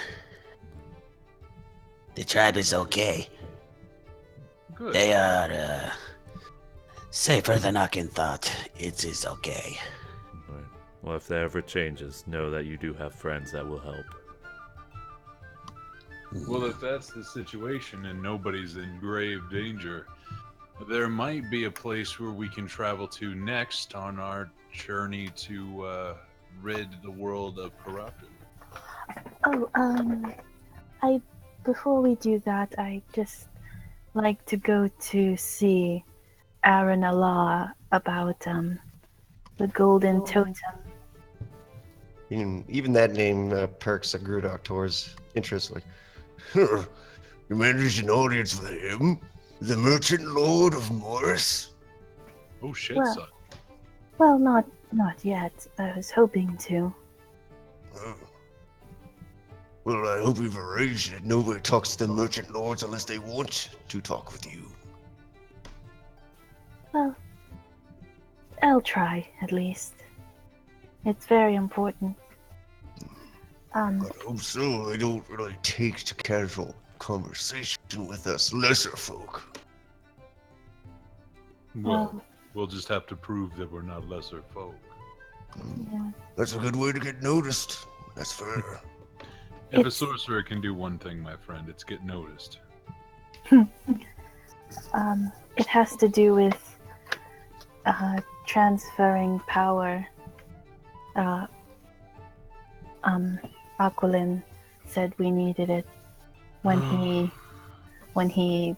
The tribe is okay. Good. They are safer than Akin thought. It is okay. Right. Well, if that ever changes, know that you do have friends that will help. Well, if that's the situation and nobody's in grave danger, there might be a place where we can travel to next on our journey to rid the world of corruption. Oh, before we do that, I just like to go to see Aaron Allah about the golden totem. Even that name perks a Grudak towards interest. Like, you managed an audience with him? The merchant lord of Morris? Oh shit, Well- son. Well, not yet. I was hoping to. Oh. Well, I hope you've arranged it. Nobody talks to the merchant lords unless they want to talk with you. Well, I'll try at least. It's very important. I hope so. They don't really take to casual conversation with us lesser folk. Well, we'll just have to prove that we're not lesser folk. Yeah. That's a good way to get noticed. That's fair. If a It's- sorcerer can do one thing, my friend, it's get noticed. It has to do with transferring power. Aquilin said we needed it when he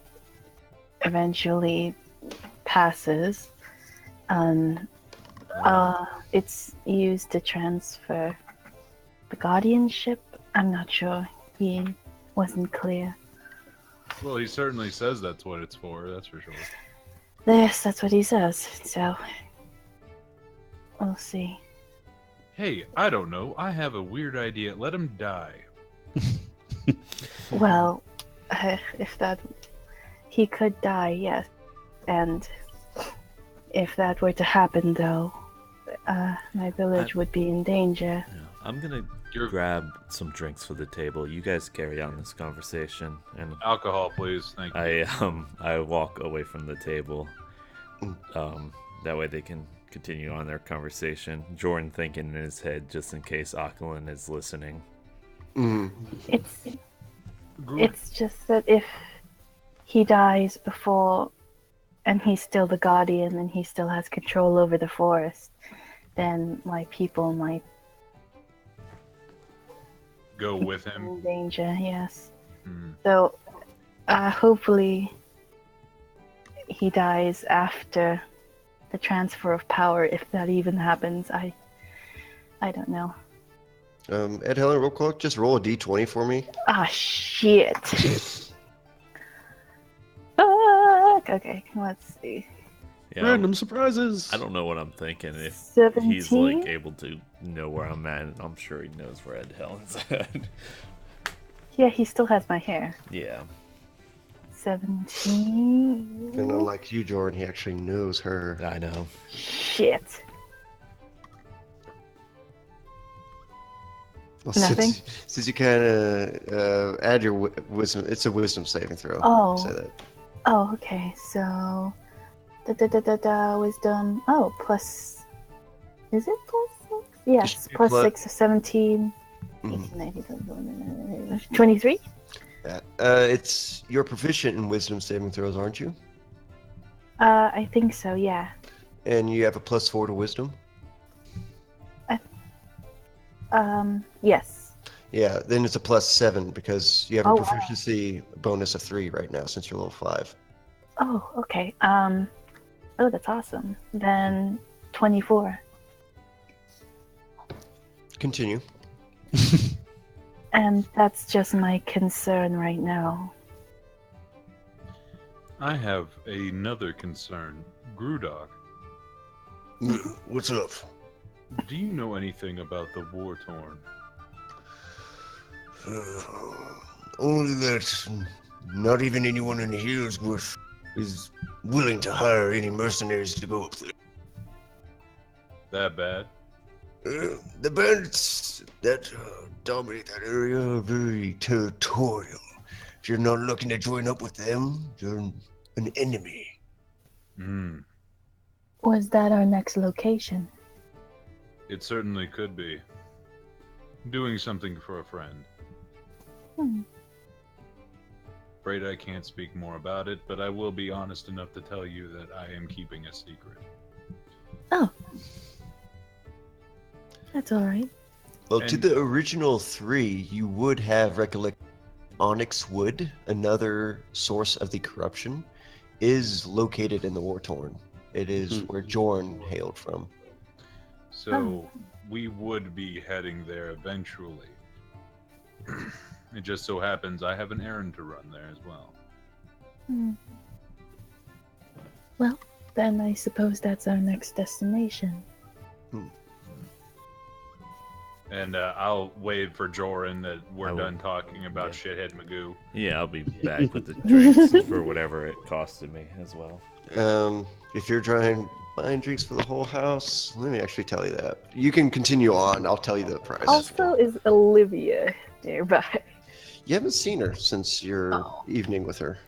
eventually passes. It's used to transfer the guardianship. I'm not sure. He wasn't clear. Well, he certainly says that's what it's for, that's for sure. Yes, that's what he says. So we'll see. Hey, I don't know. I have a weird idea. Let him die. Well, if that he could die, yes, and if that were to happen, though, my village would be in danger. Yeah, I'm gonna grab some drinks for the table. You guys carry on this conversation, and Alcohol, please. Thank you. I walk away from the table. That way they can continue on their conversation. Jordan thinking in his head, just in case Aquilan is listening. It's just that if he dies before, and he's still the guardian, and he still has control over the forest, then my people might Go with him. in danger. Yes. So, hopefully, he dies after the transfer of power, if that even happens. I don't know. Ed Helen, real quick, just roll a d20 for me. Ah, shit. Fuck. Okay, let's see. Yeah, Random surprises. I don't know what I'm thinking. If 17? he's like able to know where I'm at, and I'm sure he knows where Ed Helen's at. Yeah, he still has my hair. Yeah. 17. And unlike you, Jordan, he actually knows her. I know. Shit. Well, Nothing? Since you kind of add your wisdom, it's a wisdom saving throw. Oh. Say that. Oh, okay. So, wisdom. Oh, plus. Is it plus 6? Yes, Just plus plus- 6 is 17. Mhm. 23? It's you're proficient in wisdom saving throws, aren't you? I think so, yeah. And you have a +4 to wisdom. Yes. Yeah, then it's a +7 because you have a Oh, wow. proficiency bonus of 3 right now since you're level 5. Oh, okay. Oh, that's awesome. Then 24. Continue. And that's just my concern right now. I have another concern. Grudog, What's up? do you know anything about the War Torn? Only that not even anyone in Hillsworth is willing to hire any mercenaries to go up there. That bad? The bandits that dominate that area are very territorial. If you're not looking to join up with them, you're an enemy. Was that our next location? It certainly could be. Doing something for a friend. Afraid I can't speak more about it, but I will be honest enough to tell you that I am keeping a secret. Oh. That's alright. Well, to And- the original 3, you would have recollect Onyx Wood, another source of the corruption, is located in the War Torn. It is where Jorn hailed from. So we would be heading there eventually. It just so happens I have an errand to run there as well. Well, then I suppose that's our next destination. And I'll wave for Joran that we're I will- done talking about Shithead Magoo. Yeah, I'll be back with the drinks for whatever it costed me as well. If you're buying drinks for the whole house, let me actually tell you that. You can continue on. I'll tell you the price. Also, is Olivia nearby? You haven't seen her since your Oh. evening with her.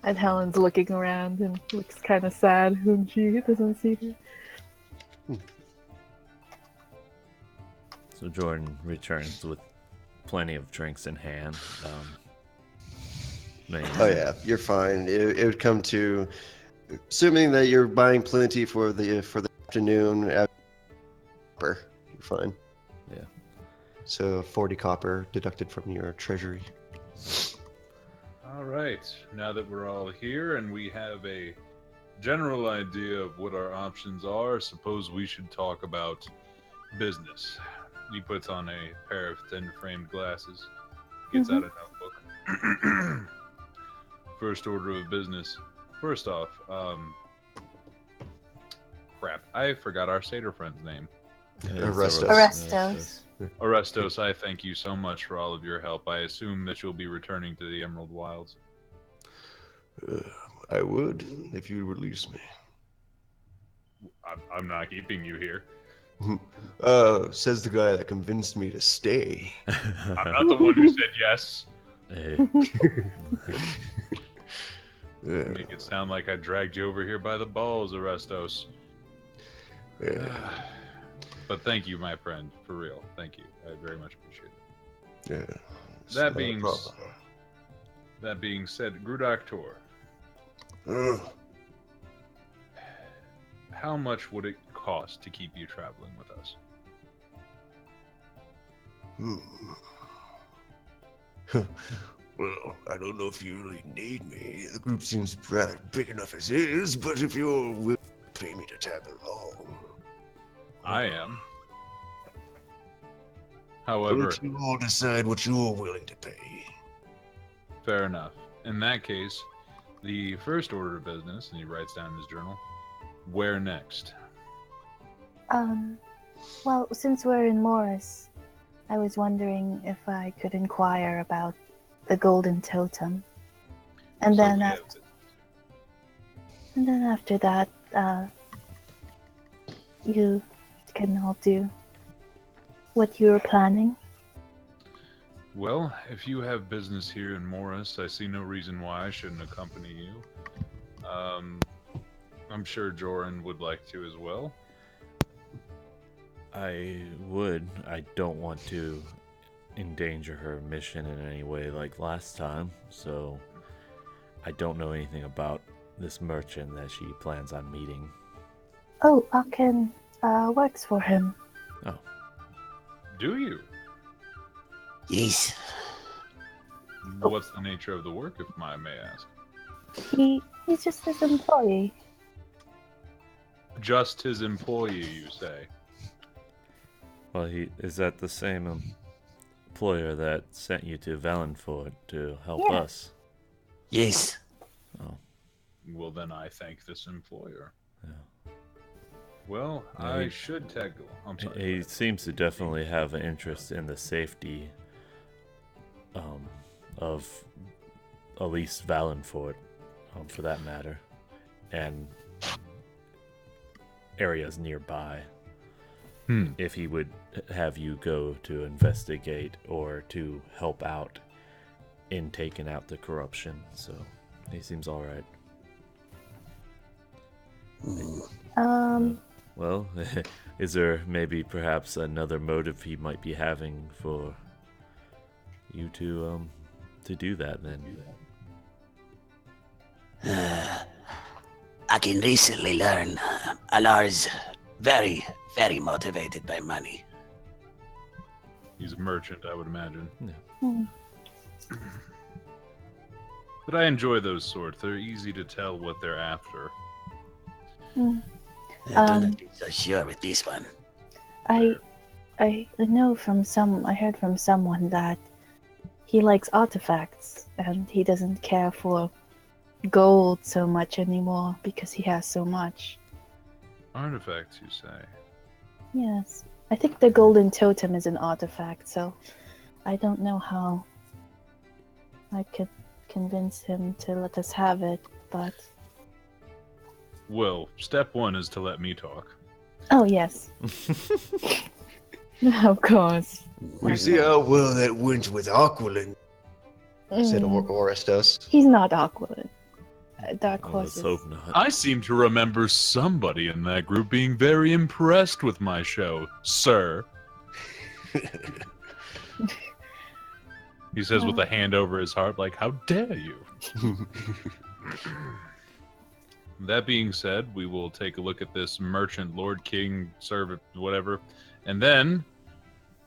And Helen's looking around and looks kind of sad when she doesn't see her. So Jordan returns with plenty of drinks in hand. Oh yeah, you're fine. It would come to, assuming that you're buying plenty for the afternoon. You're fine. So 40 copper deducted from your treasury. All right. Now that we're all here and we have a general idea of what our options are, suppose we should talk about business. He puts on a pair of thin-framed glasses, gets out a notebook. First order of business. First off, crap, I forgot our satyr friend's name. Arrestos. Arrestos. Orestos, I thank you so much for all of your help. I assume that you'll be returning to the Emerald Wilds. I would, if you release me. I'm not keeping you here. Says the guy that convinced me to stay. I'm not the one who said yes. Hey, Yeah, Make it sound like I dragged you over here by the balls, Orestos. yeah, But thank you, my friend, for real. Thank you. I very much appreciate it. yeah. It's That not a being problem. That being said, Grudoktor, how much would it cost to keep you traveling with us? Well, I don't know if you really need me. The group seems rather big enough as is, but if you're willing to pay me to tag along. I am. Why However, don't you all decide what you're willing to pay? fair enough. In that case, the first order of business, and he writes down in his journal, where next? Well, since we're in Morris, I was wondering if I could inquire about the golden totem. And So then we after, have- and then after that, you can all do what you were planning. Well, if you have business here in Morris, I see no reason why I shouldn't accompany you. I'm sure Joran would like to as well. I would. I don't want to endanger her mission in any way like last time, so I don't know anything about this merchant that she plans on meeting. Oh, Akin works for him. Do you? Yes. What's the nature of the work, if I may ask? He's just his employee. Just his employee, you say? Well, is that the same employer that sent you to Valenford to help Yeah. us? Yes. Oh, Well, then I thank this employer. yeah. Well, Yeah, I he- should tag. I'm sorry. He seems to definitely have an interest in the safety of at least Valenford, for that matter, and areas nearby. If he would have you go to investigate or to help out in taking out the corruption, so he seems all right. Well, is there maybe perhaps another motive he might be having for you to do that then? I can recently learn Alar is very, very motivated by money. He's a merchant, I would imagine. Hmm. But I enjoy those sorts. They're easy to tell what they're after. I do not be so sure with this one. I know I heard from someone that he likes artifacts and he doesn't care for gold so much anymore because he has so much. Artifacts, you say? Yes. I think the golden totem is an artifact, so I don't know how I could convince him to let us have it, but Well, step one is to let me talk. oh yes. Of course. We see how well that went with Aquilin, said Orestos. He's not awkward. Dark Well, Horse let's is... hope not. I seem to remember somebody in that group being very impressed with my show, sir. He says with a hand over his heart, like, how dare you? That being said, we will take a look at this merchant, Lord King, servant, whatever, and then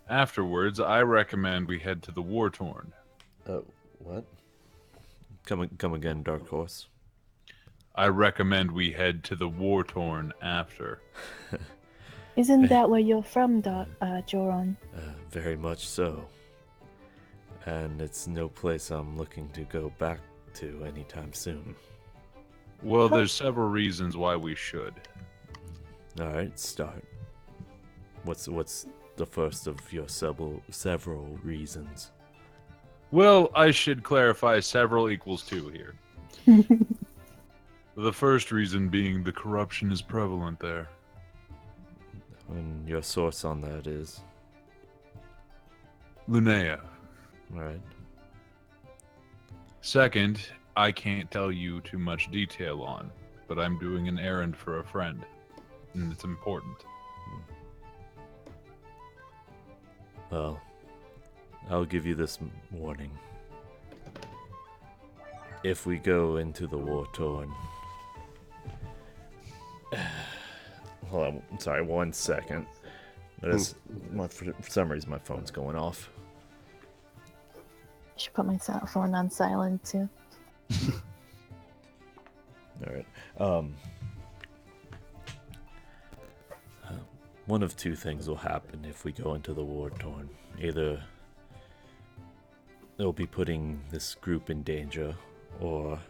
Afterwards, I recommend we head to the War-Torn. What? Come again, Dark Horse. I recommend we head to the War-Torn after. Isn't that where you're from, Joron? Very much so. And it's no place I'm looking to go back to anytime soon. Well, there's several reasons why we should. All right, start. What's the first of your several reasons? Well, I should clarify several equals 2 here. The first reason being the corruption is prevalent there. And your source on that is? Linnea. All right. Second, I can't tell you too much detail on, but I'm doing an errand for a friend, and it's important. Well, I'll give you this warning. If we go into the War-Torn... Hold on, I'm sorry, 1 second. For some reason my phone's going off. I should put my phone on silent too. Alright. One of two things will happen if we go into the War-Torn. Either they'll be putting this group in danger, or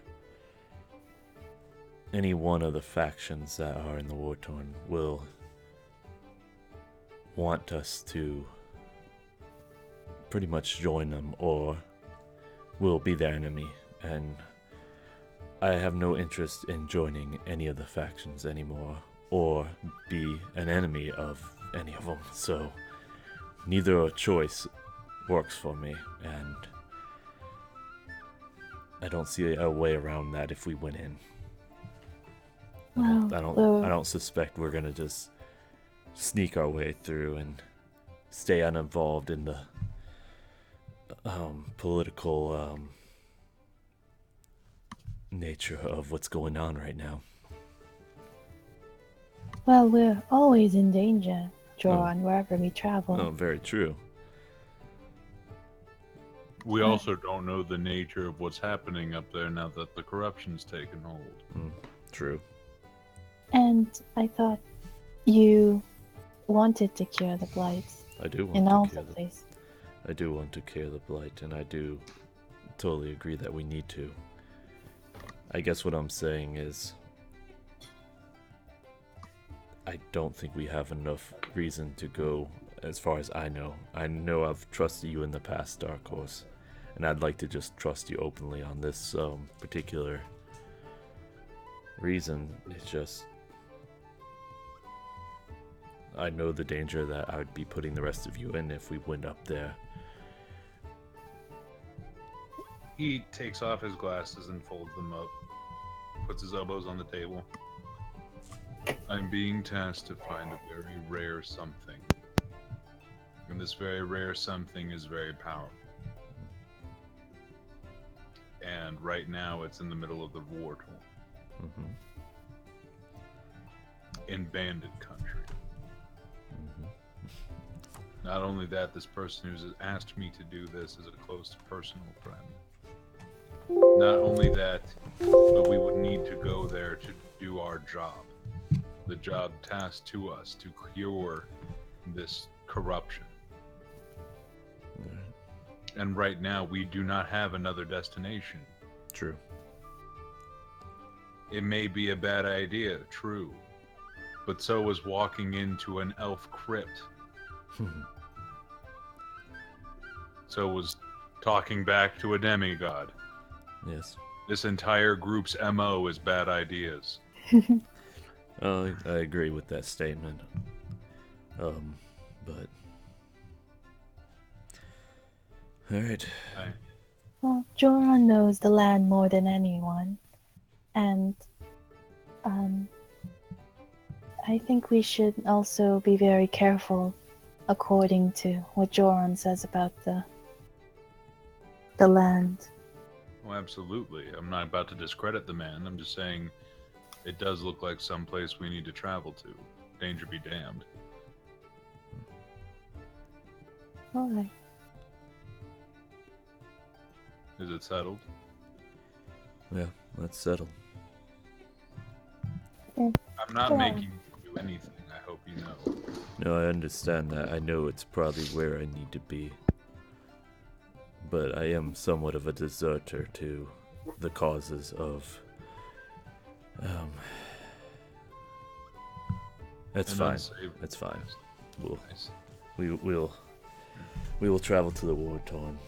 any one of the factions that are in the War-Torn will want us to pretty much join them, or will be their enemy. And I have no interest in joining any of the factions anymore, or be an enemy of any of them. So neither choice works for me, and I don't see a way around that if we went in. I don't suspect we're gonna just sneak our way through and stay uninvolved in the political nature of what's going on right now. Well, we're always in danger, Joron, wherever we travel. Oh, very true. We also don't know the nature of what's happening up there now that the corruption's taken hold. True. And I thought you wanted to cure the blights I do want in to all cure the places. I do want to cure the blight, and I do totally agree that we need to. I guess what I'm saying is, I don't think we have enough reason to go as far as I know. I know I've trusted you in the past, Dark Horse, and I'd like to just trust you openly on this particular reason. It's just, I know the danger that I would be putting the rest of you in if we went up there. He takes off his glasses and folds them up, puts his elbows on the table. I'm being tasked to find a very rare something. And this very rare something is very powerful. And right now it's in the middle of the War-Torn. Mm-hmm. In bandit country. Mm-hmm. Not only that, this person who's asked me to do this is a close personal friend. Not only that, but we would need to go there to do our job. The job tasked to us to cure this corruption. And right now, we do not have another destination. True. It may be a bad idea, true. But so was walking into an elf crypt. So was talking back to a demigod. Yes. This entire group's MO is bad ideas. I agree with that statement. But all right. Well, Joron knows the land more than anyone, and I think we should also be very careful according to what Joron says about the land. Oh, absolutely. I'm not about to discredit the man. I'm just saying it does look like someplace we need to travel to. Danger be damned. Alright. Is it settled? Yeah, that's settled. I'm not Yeah. making you do anything. I hope you know. No, I understand that. I know it's probably where I need to be. But I am somewhat of a deserter to the causes of... That's An fine. unsavory- That's fine. Nice. We will travel to the war torn.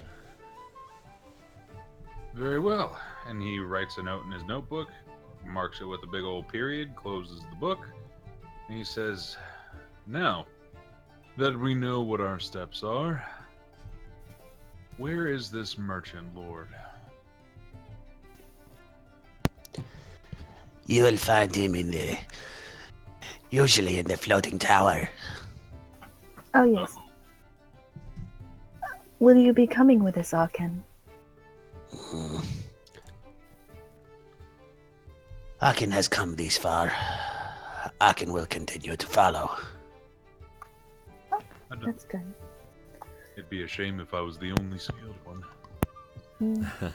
Very well. And he writes a note in his notebook, marks it with a big old period, closes the book, and he says, "Now that we know what our steps are, where is this merchant lord?" You will find him usually in the floating tower. Oh, yes. Will you be coming with us, Arkan? Akin has come this far. Akin will continue to follow. That's good. It'd be a shame if I was the only skilled one. Mm.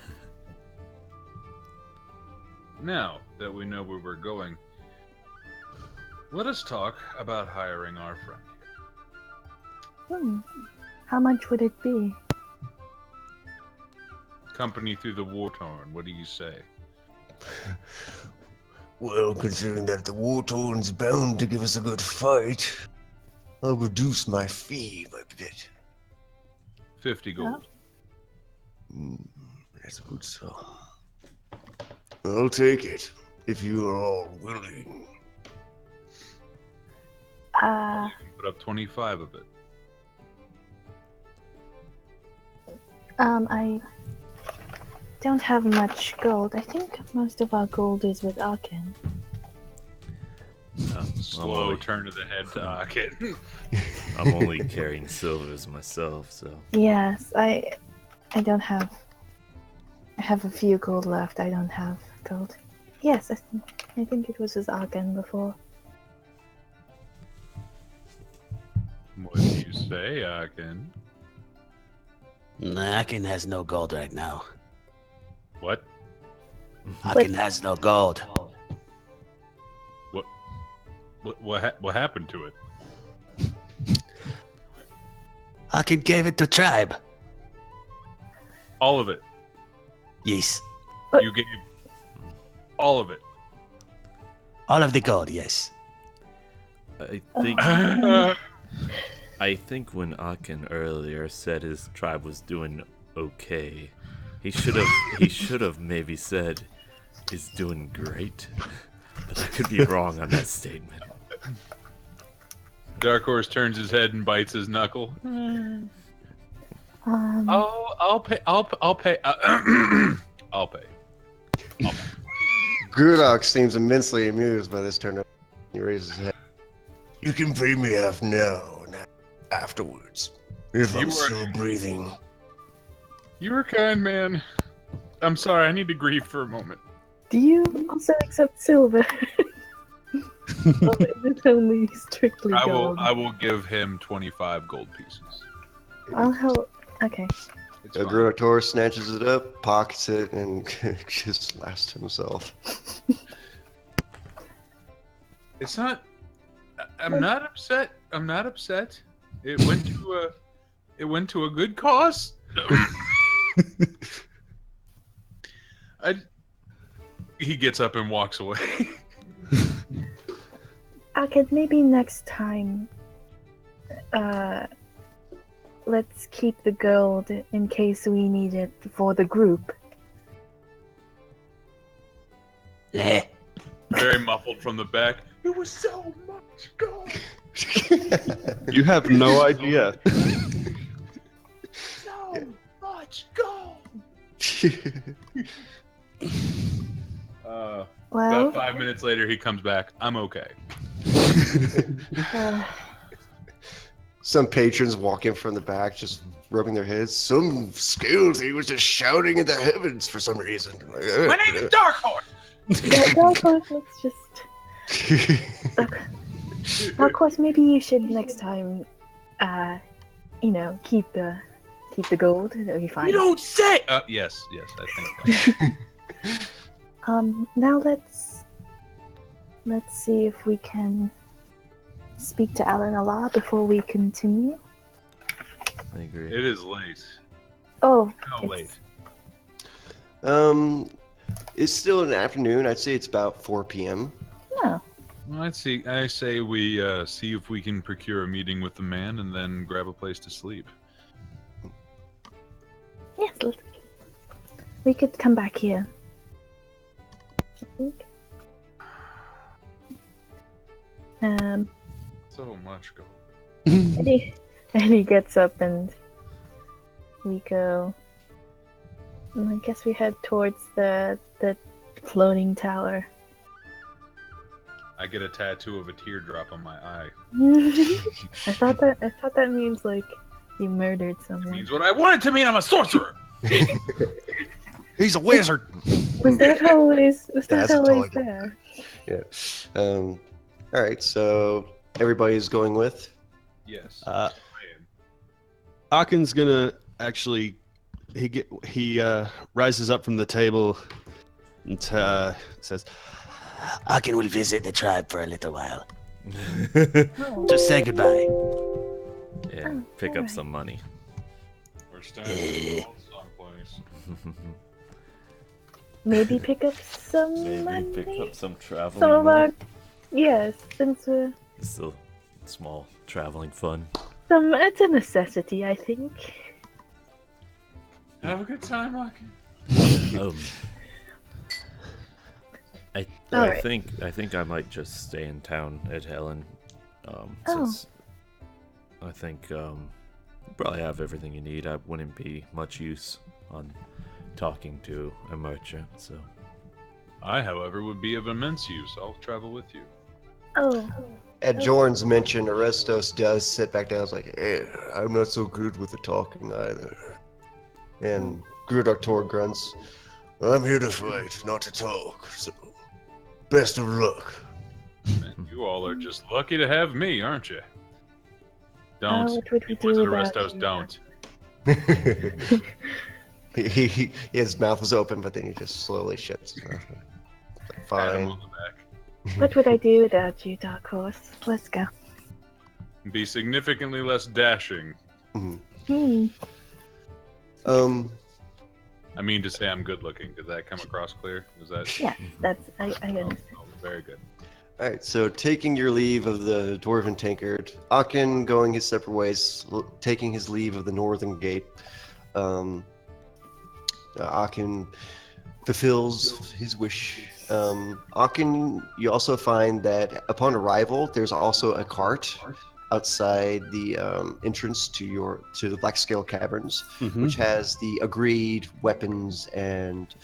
Now that we know where we're going, let us talk about hiring our friend here. How much would it be? Company through the war torn. What do you say? Well, considering that the war torn's bound to give us a good fight, I'll reduce my fee by a bit. 50 gold. That's a good sum. I'll take it, if you are all willing. Put up 25 of it. I don't have much gold. I think most of our gold is with Arkan. Slow only- turn of the head to Akin. I'm only carrying silvers myself, so... Yes, I don't have. I have a few gold left. I don't have gold. Yes, I think it was with Arkan before. What do you say, Akin? Akin has no gold right now. What? Akin has no gold. What happened to it? Akin gave it to tribe. All of it. Yes. You gave all of it. All of the gold, yes. I think... I think when Akin earlier said his tribe was doing okay, he should have maybe said is doing great. But I could be wrong on that statement. Dark Horse turns his head and bites his knuckle. I'll pay. I'll pay. I'll pay. Gurdok seems immensely amused by this turn. He raises his head. You can pay me half now and half afterwards, if I'm still breathing. You were kind, man. I'm sorry. I need to grieve for a moment. Do you also accept silver? Or is it only strictly gold? I will give him 25 gold pieces. I'll help. Okay. It's fine. Gurdok snatches it up, pockets it, and just laughs to himself. It's not. I'm not upset. I'm not upset. It went to a good cause. He gets up and walks away. Okay, maybe next time. Let's keep the gold in case we need it for the group. Eh. Very muffled from the back. It was so much gold. You have no idea. So much gold. Well, About 5 minutes later, he comes back. I'm okay. Some patrons walk in from the back, just rubbing their heads. Some Scalesy was just shouting in the heavens for some reason. My name is Dark Horse. Dark Horse, let's just. Dark Horse, maybe you should next time keep the gold. It'll be fine. You don't say. Yes, I think. Now let's see if we can speak to Alan a lot before we continue. I agree. It is late. Oh, How late? It's still in the afternoon. I'd say it's about 4 p.m. No. Well, I say we see if we can procure a meeting with the man and then grab a place to sleep. Yes, we could come back here. I think. So much gold. And he gets up and we go. And I guess we head towards the floating tower. I get a tattoo of a teardrop on my eye. I thought that means like you murdered someone. Means what I want it to mean. I'm a sorcerer. He's a wizard. Was that always That's totally there? Yeah. All right. So everybody's going with. Yes. Akin's gonna actually he rises up from the table and says, Akin will visit the tribe for a little while. Oh. Just say goodbye. Yeah, pick up alright. some money. We're standing in someplace. Maybe pick up some Maybe money. pick up some traveling Some of money. our yes, since Still small traveling fun. it's a necessity, I think. Have a good time, Akin. I Alright. think I might just stay in town at Helen. Oh. Since I think you probably have everything you need. I wouldn't be much use on talking to a merchant, so I, however, would be of immense use. I'll travel with you. Oh, At Jorn's mention, Arestos does sit back down. It's like, hey, I'm not so good with the talking either. And Grudoktor grunts, I'm here to fight, not to talk. So, best of luck. Man, you all are just lucky to have me, aren't you? Don't. what would we Boys do at without Arestos you? don't. His mouth was open, but then he just slowly shuts his mouth. Pat him Fine. on the back. What would I do without you, Dark Horse? Let's go. Be significantly less dashing. Mhm. Hmm. I mean to say I'm good looking. Did that come across clear? Was that? Yeah, that's I understand. Oh, very good. All right, so taking your leave of the Dwarven Tankard, Akin going his separate ways, taking his leave of the Northern Gate. Akin fulfills his wish. Akin, you also find that upon arrival, there's also a cart outside the entrance to the Blackscale Caverns, which has the agreed weapons and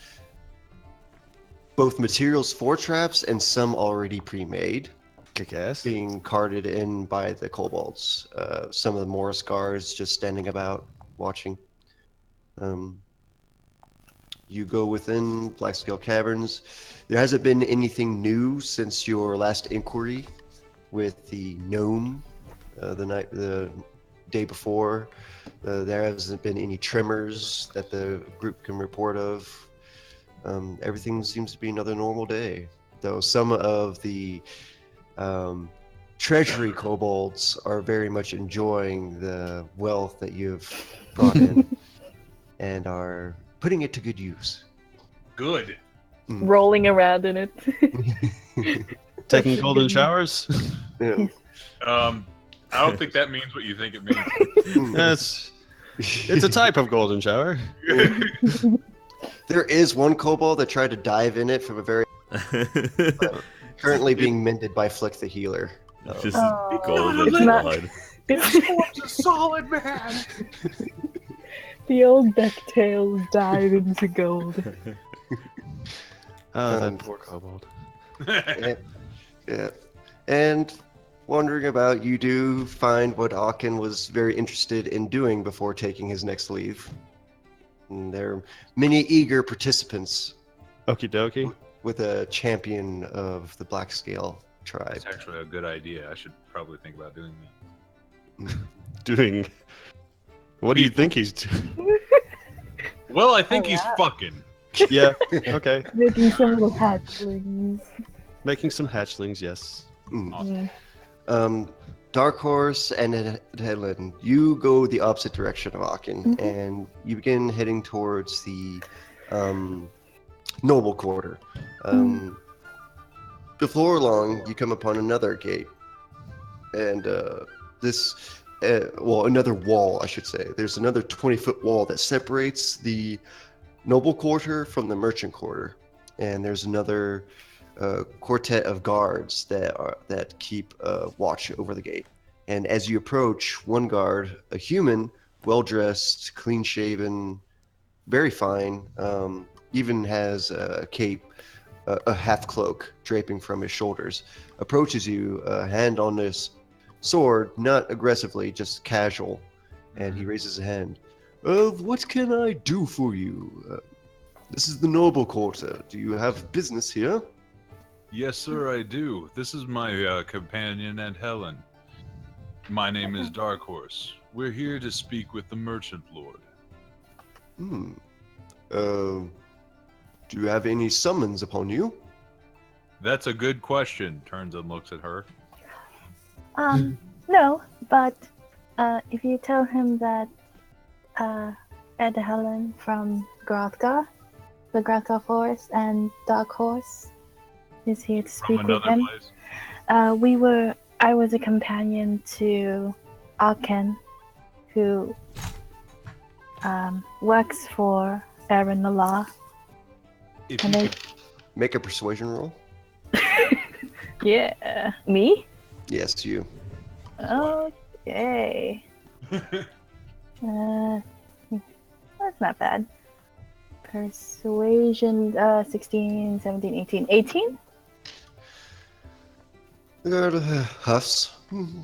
both materials for traps and some already pre-made, kick-ass. being carted in by the kobolds. Some of the Morris guards just standing about watching. You go within Blackscale Caverns. There hasn't been anything new since your last inquiry with the gnome the day before. There hasn't been any tremors that the group can report of. Everything seems to be another normal day, though some of the treasury kobolds are very much enjoying the wealth that you've brought in and are putting it to good use. Good. Rolling around in it. Taking golden showers. Yeah. I don't think that means what you think it means. It's a type of golden shower. There is one kobold that tried to dive in it from a very currently being mended by Flick the Healer. Just Oh, golden it's not- blood. It's a solid man. The old ducktails dive into gold. Oh, Um, that poor kobold. Yeah. And wondering about, you do find what Akin was very interested in doing before taking his next leave. And there are many eager participants Okie dokie. with a champion of the Black Scale tribe. It's actually a good idea. I should probably think about doing that. Doing What do you think he's doing? Well, I think Oh, he's yeah. fucking. Yeah, okay. Making some little hatchlings. Making some hatchlings, yes. Mm. Dark Horse and Helen, you go the opposite direction of Akin, Mhm. and you begin heading towards the noble quarter. Before long, you come upon another gate, and another wall, I should say. There's another 20-foot wall that separates the noble quarter from the merchant quarter, and there's another quartet of guards that keep watch over the gate. And as you approach, one guard, a human, well dressed, clean shaven, very fine, even has a cape, a half cloak draping from his shoulders, approaches you, hand on his sword, not aggressively, just casual, and he raises a hand. What can I do for you? This is the noble quarter. Do you have business here? Yes, sir, I do. This is my companion and Helen. My name is Dark Horse. We're here to speak with the merchant lord. Hmm. Do you have any summons upon you? That's a good question. Turns and looks at her. No, but if you tell him that Ed Helen from Grothgar, the Grothgar Forest, and Dark Horse is here to speak From with another him. place. I was a companion to Alken, who works for Aaron the Law. If And you they, could, Make a persuasion roll. yeah, me? Yes, you. Okay. That's not bad. Persuasion, 16, 17, 18. 18? The guard huffs.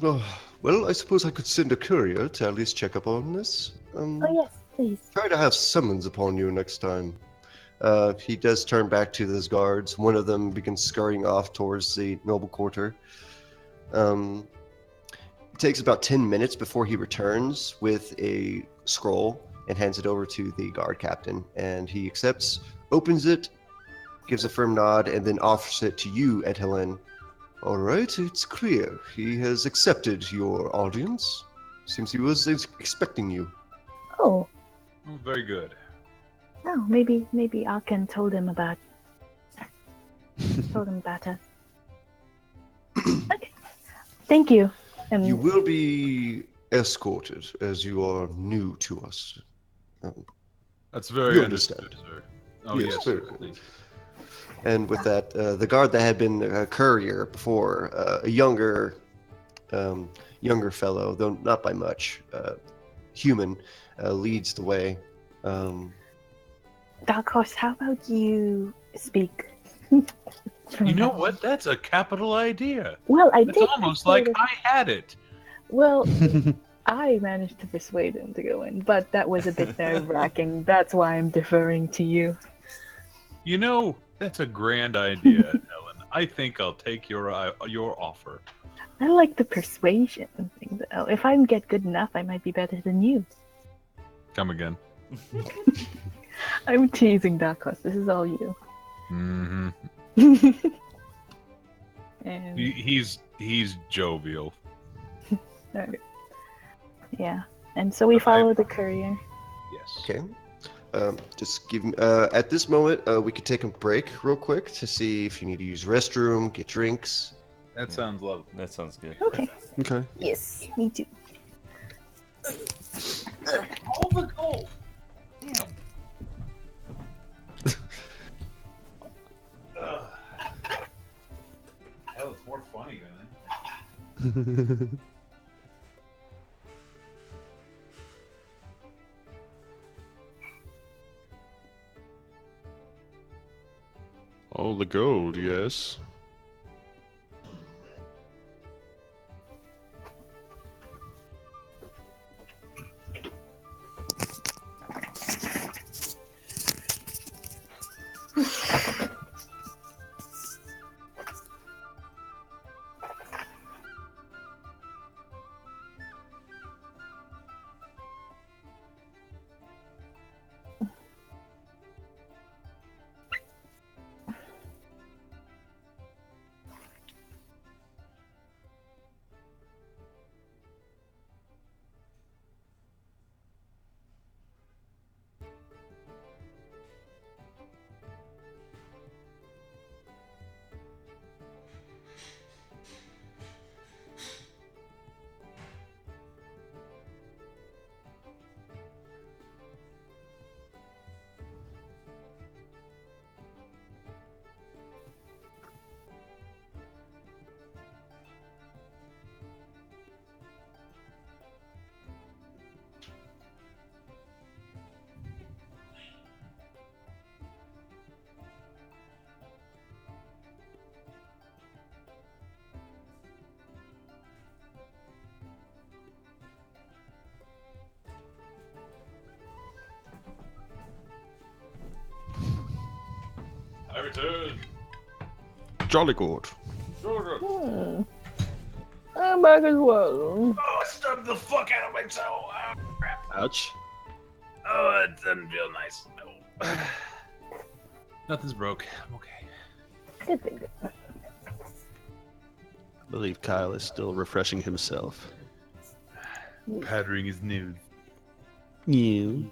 Well, I suppose I could send a courier to at least check up on this. Oh, yes, please. Try to have summons upon you next time. He does turn back to those guards. One of them begins scurrying off towards the noble quarter. It takes about 10 minutes before he returns with a scroll and hands it over to the guard captain. And he accepts, opens it, gives a firm nod, and then offers it to you, Ed Helen. All right, it's clear. He has accepted your audience. Seems he was expecting you. Oh, Oh, very good. maybe Alken told him about us. Okay. Thank you. You will be escorted as you are new to us. That's very You understood, understand. sir. Oh, Yes, yes, very sir. good. Thank you. And with that, the guard that had been a courier before, a younger fellow, though not by much, human, leads the way. Dark Horse, how about you speak? You know what? That's a capital idea. Well, I It's did. almost persuade like him. I had it. Well, I managed to persuade him to go in, but that was a bit nerve-wracking. That's why I'm deferring to you. You know, that's a grand idea, Ellen. I think I'll take your offer. I like the persuasion thing, though. If I get good enough, I might be better than you. Come again. I'm teasing Dark Horse. This is all you. Mm-hmm. And He's jovial. alright. Yeah, and so we follow the courier. Yes. Okay. Just give me, at this moment, we could take a break real quick to see if you need to use restroom, get drinks. That sounds lovely. That sounds good. Okay. Okay. Yes, me too. All the gold. Damn. Hell, it's more funny than All the gold, yes. turn. Jolly good. I'm back as well. Oh, I stubbed the fuck out of my toe. Oh, crap. Ouch. Oh, it doesn't feel nice. No. Nothing's broke. I'm okay. Good thing. I believe Kyle is still refreshing himself. Powdering his nude. You.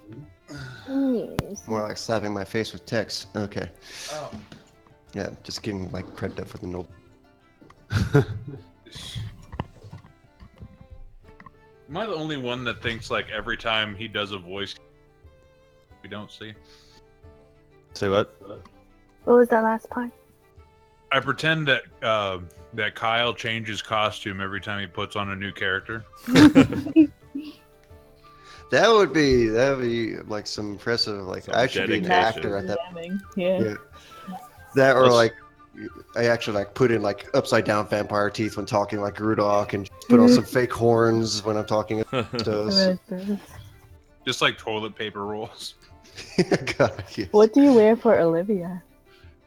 Yes. More like slapping my face with text. Okay. Oh. Yeah, just getting like credit up for the noble. Am I the only one that thinks like every time he does a voice we don't see? Say what? What was that last part? I pretend that that Kyle changes costume every time he puts on a new character. That would be like some impressive like Some I should be an dedication. actor at that. Yeah. Yeah. That or Let's- like I actually like put in like upside down vampire teeth when talking like Grudok and put on some fake horns when I'm talking. So, Just like toilet paper rolls. God, yes. What do you wear for Olivia?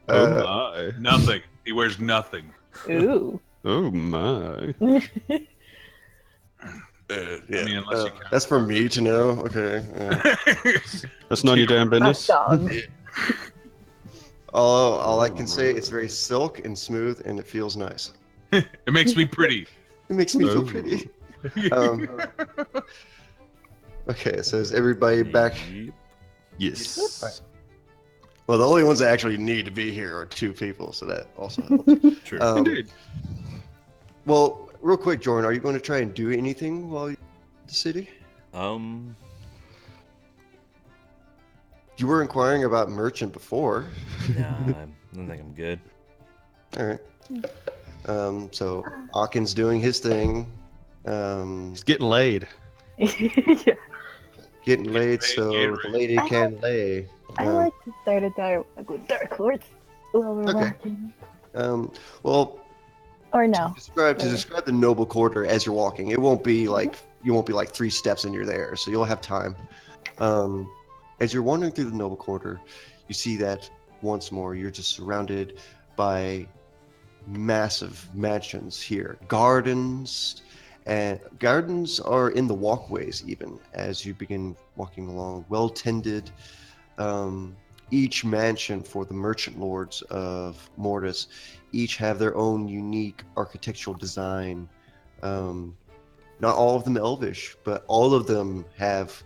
Oh Uh, my. Nothing. He wears nothing. Ooh. Oh my. yeah. I mean, unless you count. That's for me to know. Okay. That's none of your damn business. Dog. All I can say, it's very silk and smooth, and it feels nice. It makes me pretty. It makes me feel Oh. pretty. Okay, so is everybody back? Yep. Yes. Well, the only ones that actually need to be here are two people, so that also helps. True. Indeed. Well, real quick, Jordan, are you going to try and do anything while you're in the city? You were inquiring about merchant before. Nah, I don't think I'm good. All right. So Akin's doing his thing. He's getting laid. Yeah. Getting laid, paid, so get the lady can lay. I like to start a dark horse while we're Okay. walking. Well, Or no. to describe the noble quarter as you're walking, it won't be like you won't be like 3 steps and you're there, so you'll have time. As you're wandering through the noble quarter, you see that once more you're just surrounded by massive mansions here, gardens, and gardens are in the walkways even as you begin walking along, well tended. Each mansion for the merchant lords of Mortis each have their own unique architectural design. Not all of them elvish, but all of them have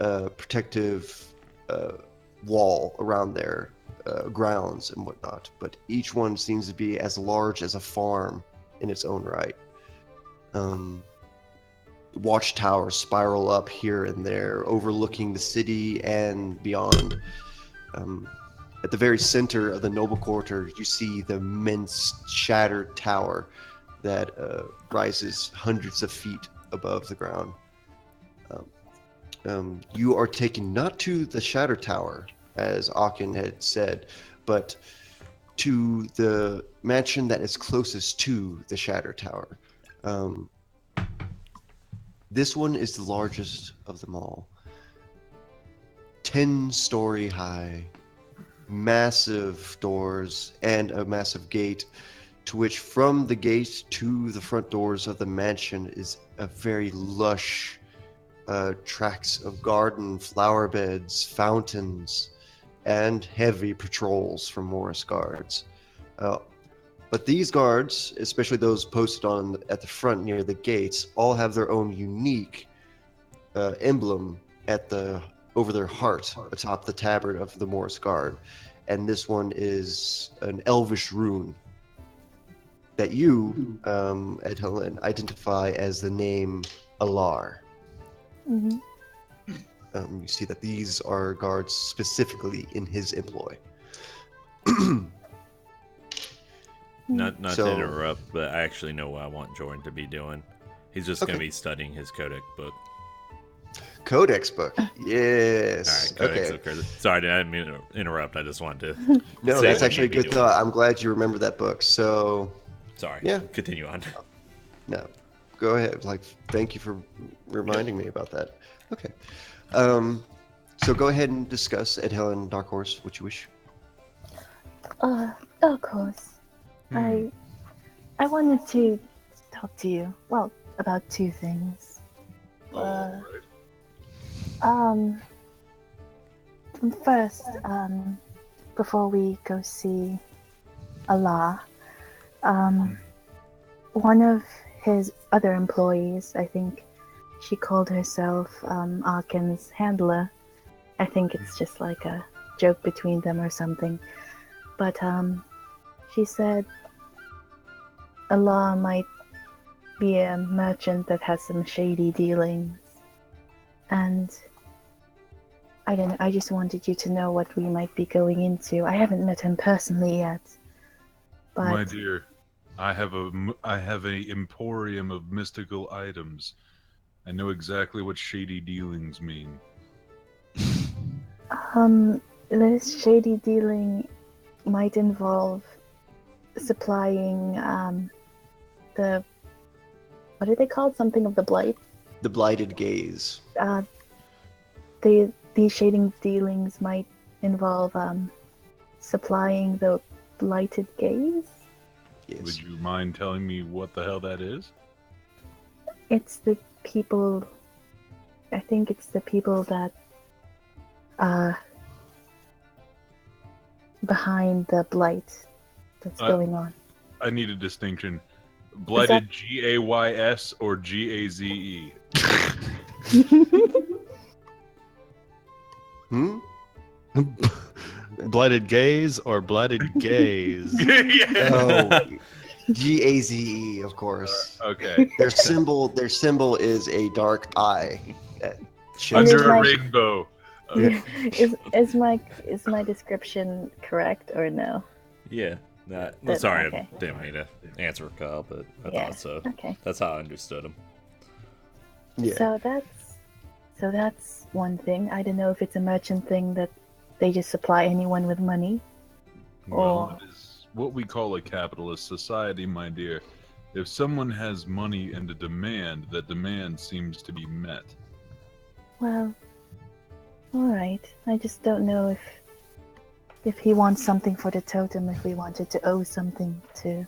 a protective wall around their grounds and whatnot. But each one seems to be as large as a farm in its own right. Watchtowers spiral up here and there, overlooking the city and beyond. At the very center of the noble quarter, you see the immense shattered tower that rises hundreds of feet above the ground. You are taken not to the shattered tower, as Akin had said, but to the mansion that is closest to the shattered tower. This one is the largest of them all. 10-story high, massive doors, and a massive gate, to which from the gate to the front doors of the mansion is a very lush tracts of garden, flower beds, fountains, and heavy patrols from Morris guards. But these guards, especially those posted at the front near the gates, all have their own unique emblem over their heart atop the tabard of the Morris Guard. And this one is an elvish rune that you, Ed Helen, identify as the name Alar. Mm-hmm. You see that these are guards specifically in his employ. Not So- to interrupt, but I actually know what I want Jordan to be doing. He's just going Okay. to be studying his Codex book. Codex book. Yes. All right, Codex Okay. of Curses. Sorry, I didn't mean to interrupt. I just wanted to. No, say that's what actually a he'd be good doing. thought. I'm glad you remember that book. So, Sorry. Yeah. Continue on. no, go ahead. Like, thank you for reminding me about that. Okay. So go ahead and discuss Ed Helen Dark Horse, what you wish. Of course. Hmm. I wanted to talk to you. Well, about two things. All right. Um, first, before we go see Allah, um, one of his other employees, I think she called herself Arkin's handler. I think it's just like a joke between them or something. But she said Allah might be a merchant that has some shady dealings. And I don't know, I just wanted you to know what we might be going into. I haven't met him personally yet. But My dear, I have a emporium of mystical items. I know exactly what shady dealings mean. this shady dealing might involve supplying the what are they called? Something of the blight. The blighted gaze. These shading dealings might involve supplying the blighted gaze. Yes. Would you mind telling me what the hell that is? It's the people. I think it's the people that behind the blight that's going on. I need a distinction. Blighted Gays or Gaze? Hmm? Blighted gaze or blighted gaze? Yeah. Oh, GAZE, of course. Okay. Their symbol is a dark eye. That shows And Under is a my- rainbow. Okay. is my description correct or no? Yeah. That- Sorry, okay. I didn't mean to answer Kyle, but I Yeah. thought so. Okay. That's how I understood him. Yeah. So that's one thing. I don't know if it's a merchant thing that they just supply anyone with money. Well, it is what we call a capitalist society, my dear. If someone has money and a demand, that demand seems to be met. Well, all right. I just don't know if he wants something for the totem, if we wanted to owe something to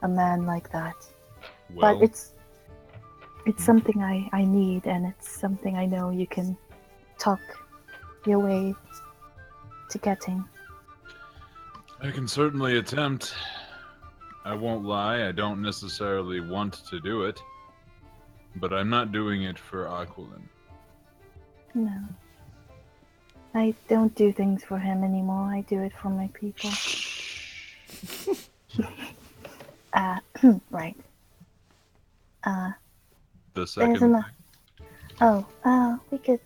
a man like that. Well, But it's something I need, and it's something I know you can talk your way to getting. I can certainly attempt. I won't lie, I don't necessarily want to do it. But I'm not doing it for Aquilin. No. I don't do things for him anymore. I do it for my people. Right. The second There's enough. We could.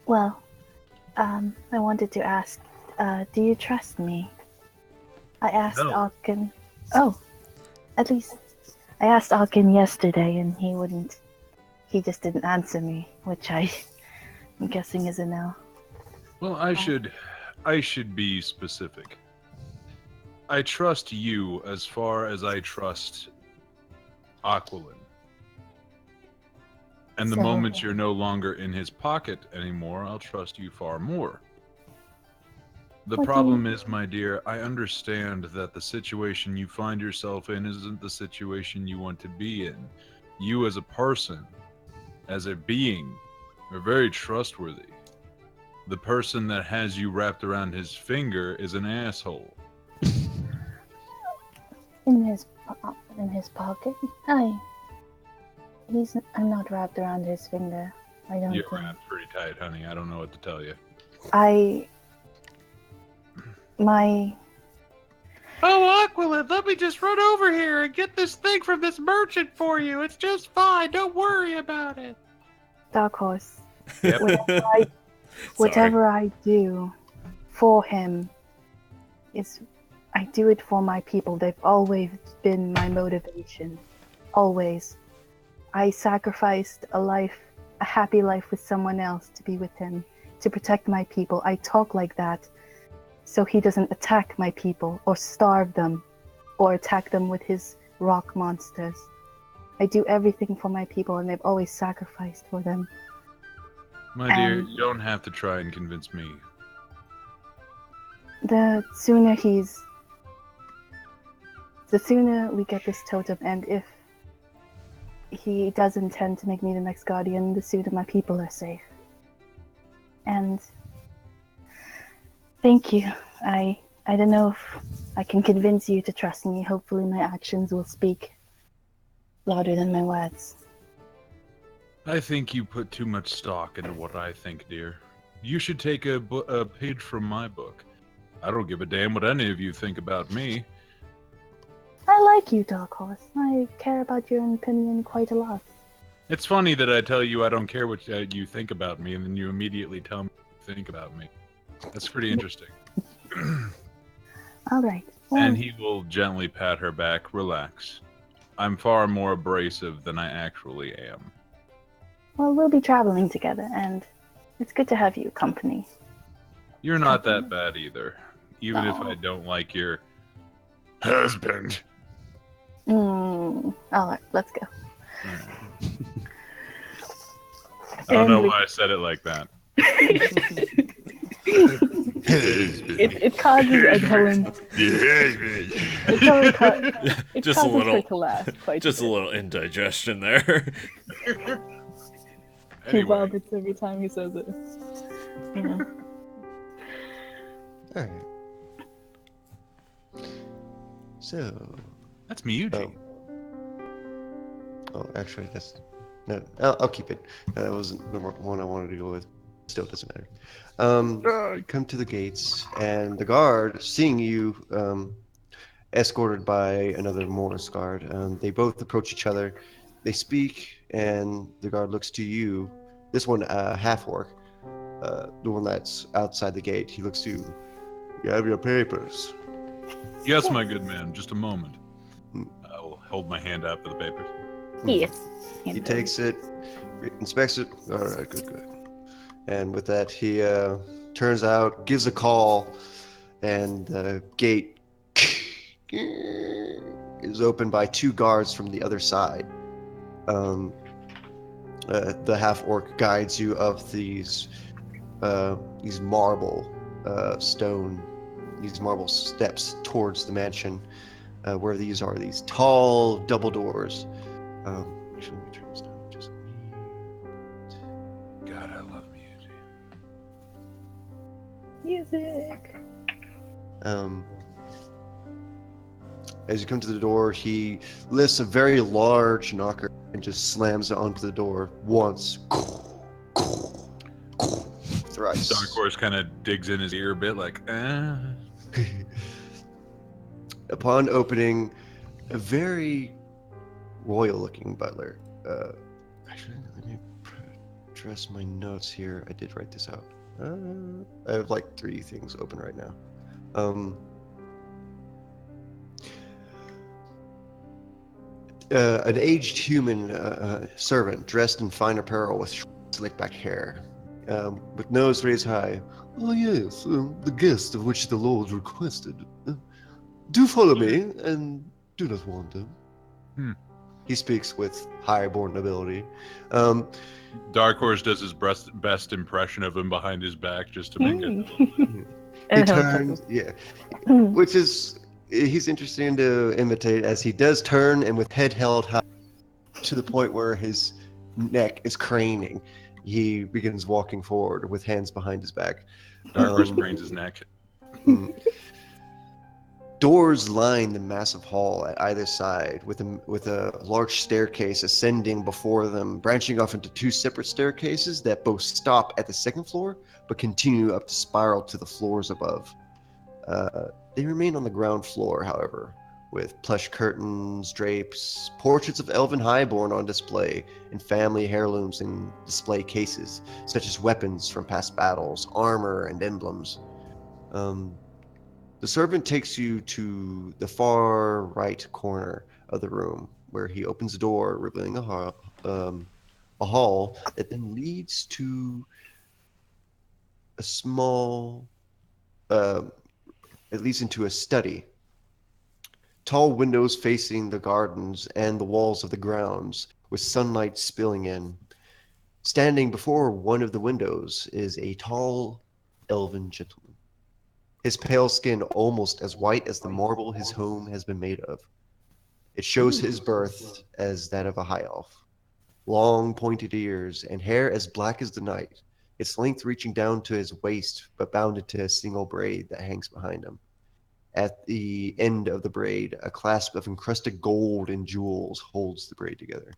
Well, I wanted to ask, do you trust me? I asked No. Alkin. Oh, at least I asked Alkin yesterday, and he wouldn't. He just didn't answer me, which I'm guessing is a no. Well, I should be specific. I trust you as far as I trust Aquilin. And the So- moment you're no longer in his pocket anymore, I'll trust you far more. The What do problem is, my dear, I understand that the situation you find yourself in isn't the situation you want to be in. You as a person, as a being, are very trustworthy. The person that has you wrapped around his finger is an asshole. In his pocket. I'm not wrapped around his finger. I don't You're think. wrapped pretty tight, honey. I don't know what to tell you. Oh, Aquilid, let me just run over here and get this thing from this merchant for you. It's just fine. Don't worry about it. Dark Horse. Yep. Whatever I do for him I do it for my people. They've always been my motivation. Always. I sacrificed a happy life with someone else to be with him, to protect my people. I talk like that so he doesn't attack my people or starve them or attack them with his rock monsters. I do everything for my people, and they've always sacrificed for them. My dear, you don't have to try and convince me. the sooner we get this totem, and if he does intend to make me the next guardian, the sooner my people are safe. And thank you. I don't know if I can convince you to trust me. Hopefully my actions will speak louder than my words. I think you put too much stock into what I think, dear. You should take a page from my book. I don't give a damn what any of you think about me. I like you, Dark Horse. I care about your opinion quite a lot. It's funny that I tell you I don't care what you think about me, and then you immediately tell me what you think about me. That's pretty interesting. All right. And he will gently pat her back. Relax. I'm far more abrasive than I actually am. Well, we'll be traveling together, and it's good to have you company. You're not that bad either, even if Aw. I don't like your husband. All right, let's go. I don't know And why I said it like that. it causes Ed Helen. It totally it Just a causes little- her to laugh quite Just a bit. little indigestion there. He Anyway, vomits every time he says it. You know. All right. So, that's Miyuji. oh, actually, that's no. I'll keep it. That wasn't the one I wanted to go with. Still doesn't matter. Come to the gates, and the guard, seeing you, escorted by another Morris guard, they both approach each other. They speak, and the guard looks to you. This one, half orc, the one that's outside the gate. He looks to you. You have your papers. Yes, my good man. Just a moment. Hmm. I'll hold my hand out for the papers. Yes. He takes it, inspects it. All right, good. And with that, he turns out, gives a call, and the gate is opened by two guards from the other side. The half orc guides you up these marble stone, these marble steps towards the mansion, where these are these tall double doors. Actually, let me turn this down. Just God, I love Miyuji. Music. As you come to the door, he lifts a very large knocker and just slams it onto the door once. Thrice. Dark Horse kind of digs in his ear a bit, like, Upon opening, a very royal-looking butler. Actually, let me address my notes here. I did write this out. I have like 3 things open right now. An aged human servant dressed in fine apparel with slick back hair, with nose raised high. Oh yes, the guest of which the Lord requested. Do follow me, and do not wander. He speaks with high-born nobility. Dark Horse does his best impression of him behind his back just to make it. He turns, which is, he's interesting to imitate, as he does turn and with head held high to the point where his neck is craning. He begins walking forward with hands behind his back. Dark Horse cranes his neck. Doors line the massive hall at either side, with a large staircase ascending before them, branching off into 2 separate staircases that both stop at the 2nd floor, but continue up to spiral to the floors above. They remain on the ground floor, however, with plush curtains, drapes, portraits of elven highborn on display, and family heirlooms in display cases, such as weapons from past battles, armor, and emblems. The servant takes you to the far right corner of the room, where he opens the door, revealing a hall that then leads to a small, it leads into a study. Tall windows facing the gardens and the walls of the grounds, with sunlight spilling in. Standing before one of the windows is a tall elven gentleman. his pale skin almost as white as the marble his home has been made of. It shows his birth as that of a high elf. Long pointed ears and hair as black as the night, its length reaching down to his waist but bound into a single braid that hangs behind him. At the end of the braid, a clasp of encrusted gold and jewels holds the braid together.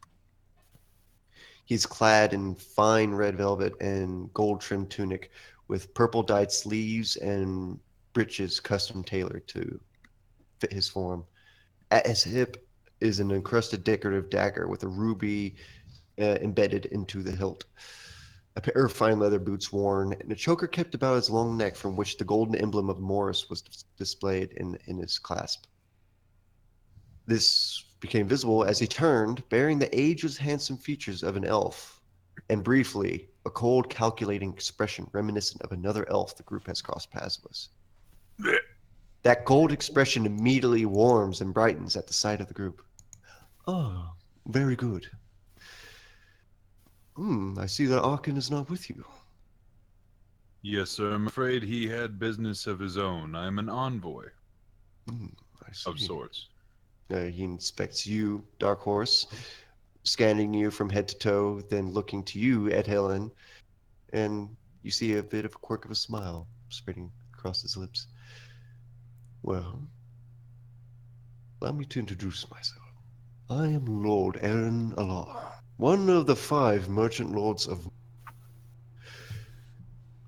He's clad in fine red velvet and gold-trimmed tunic with purple-dyed sleeves and breeches custom tailored to fit his form. At his hip is an encrusted decorative dagger with a ruby embedded into the hilt. A pair of fine leather boots worn, and a choker kept about his long neck from which the golden emblem of Morris was displayed in his clasp. This became visible as he turned, bearing the ageless handsome features of an elf, and briefly, a cold calculating expression reminiscent of another elf the group has crossed paths with. That cold expression immediately warms and brightens at the sight of the group. Oh, very good. I see that Arkin is not with you. Yes, sir. I'm afraid he had business of his own. I'm an envoy I see. of sorts. He inspects you, Dark Horse, scanning you from head to toe, then looking to you, Ed Helen, and you see a bit of a quirk of a smile spreading across his lips. Well, allow me to introduce myself. I am Lord Aaron Alar, one of the 5 merchant lords of...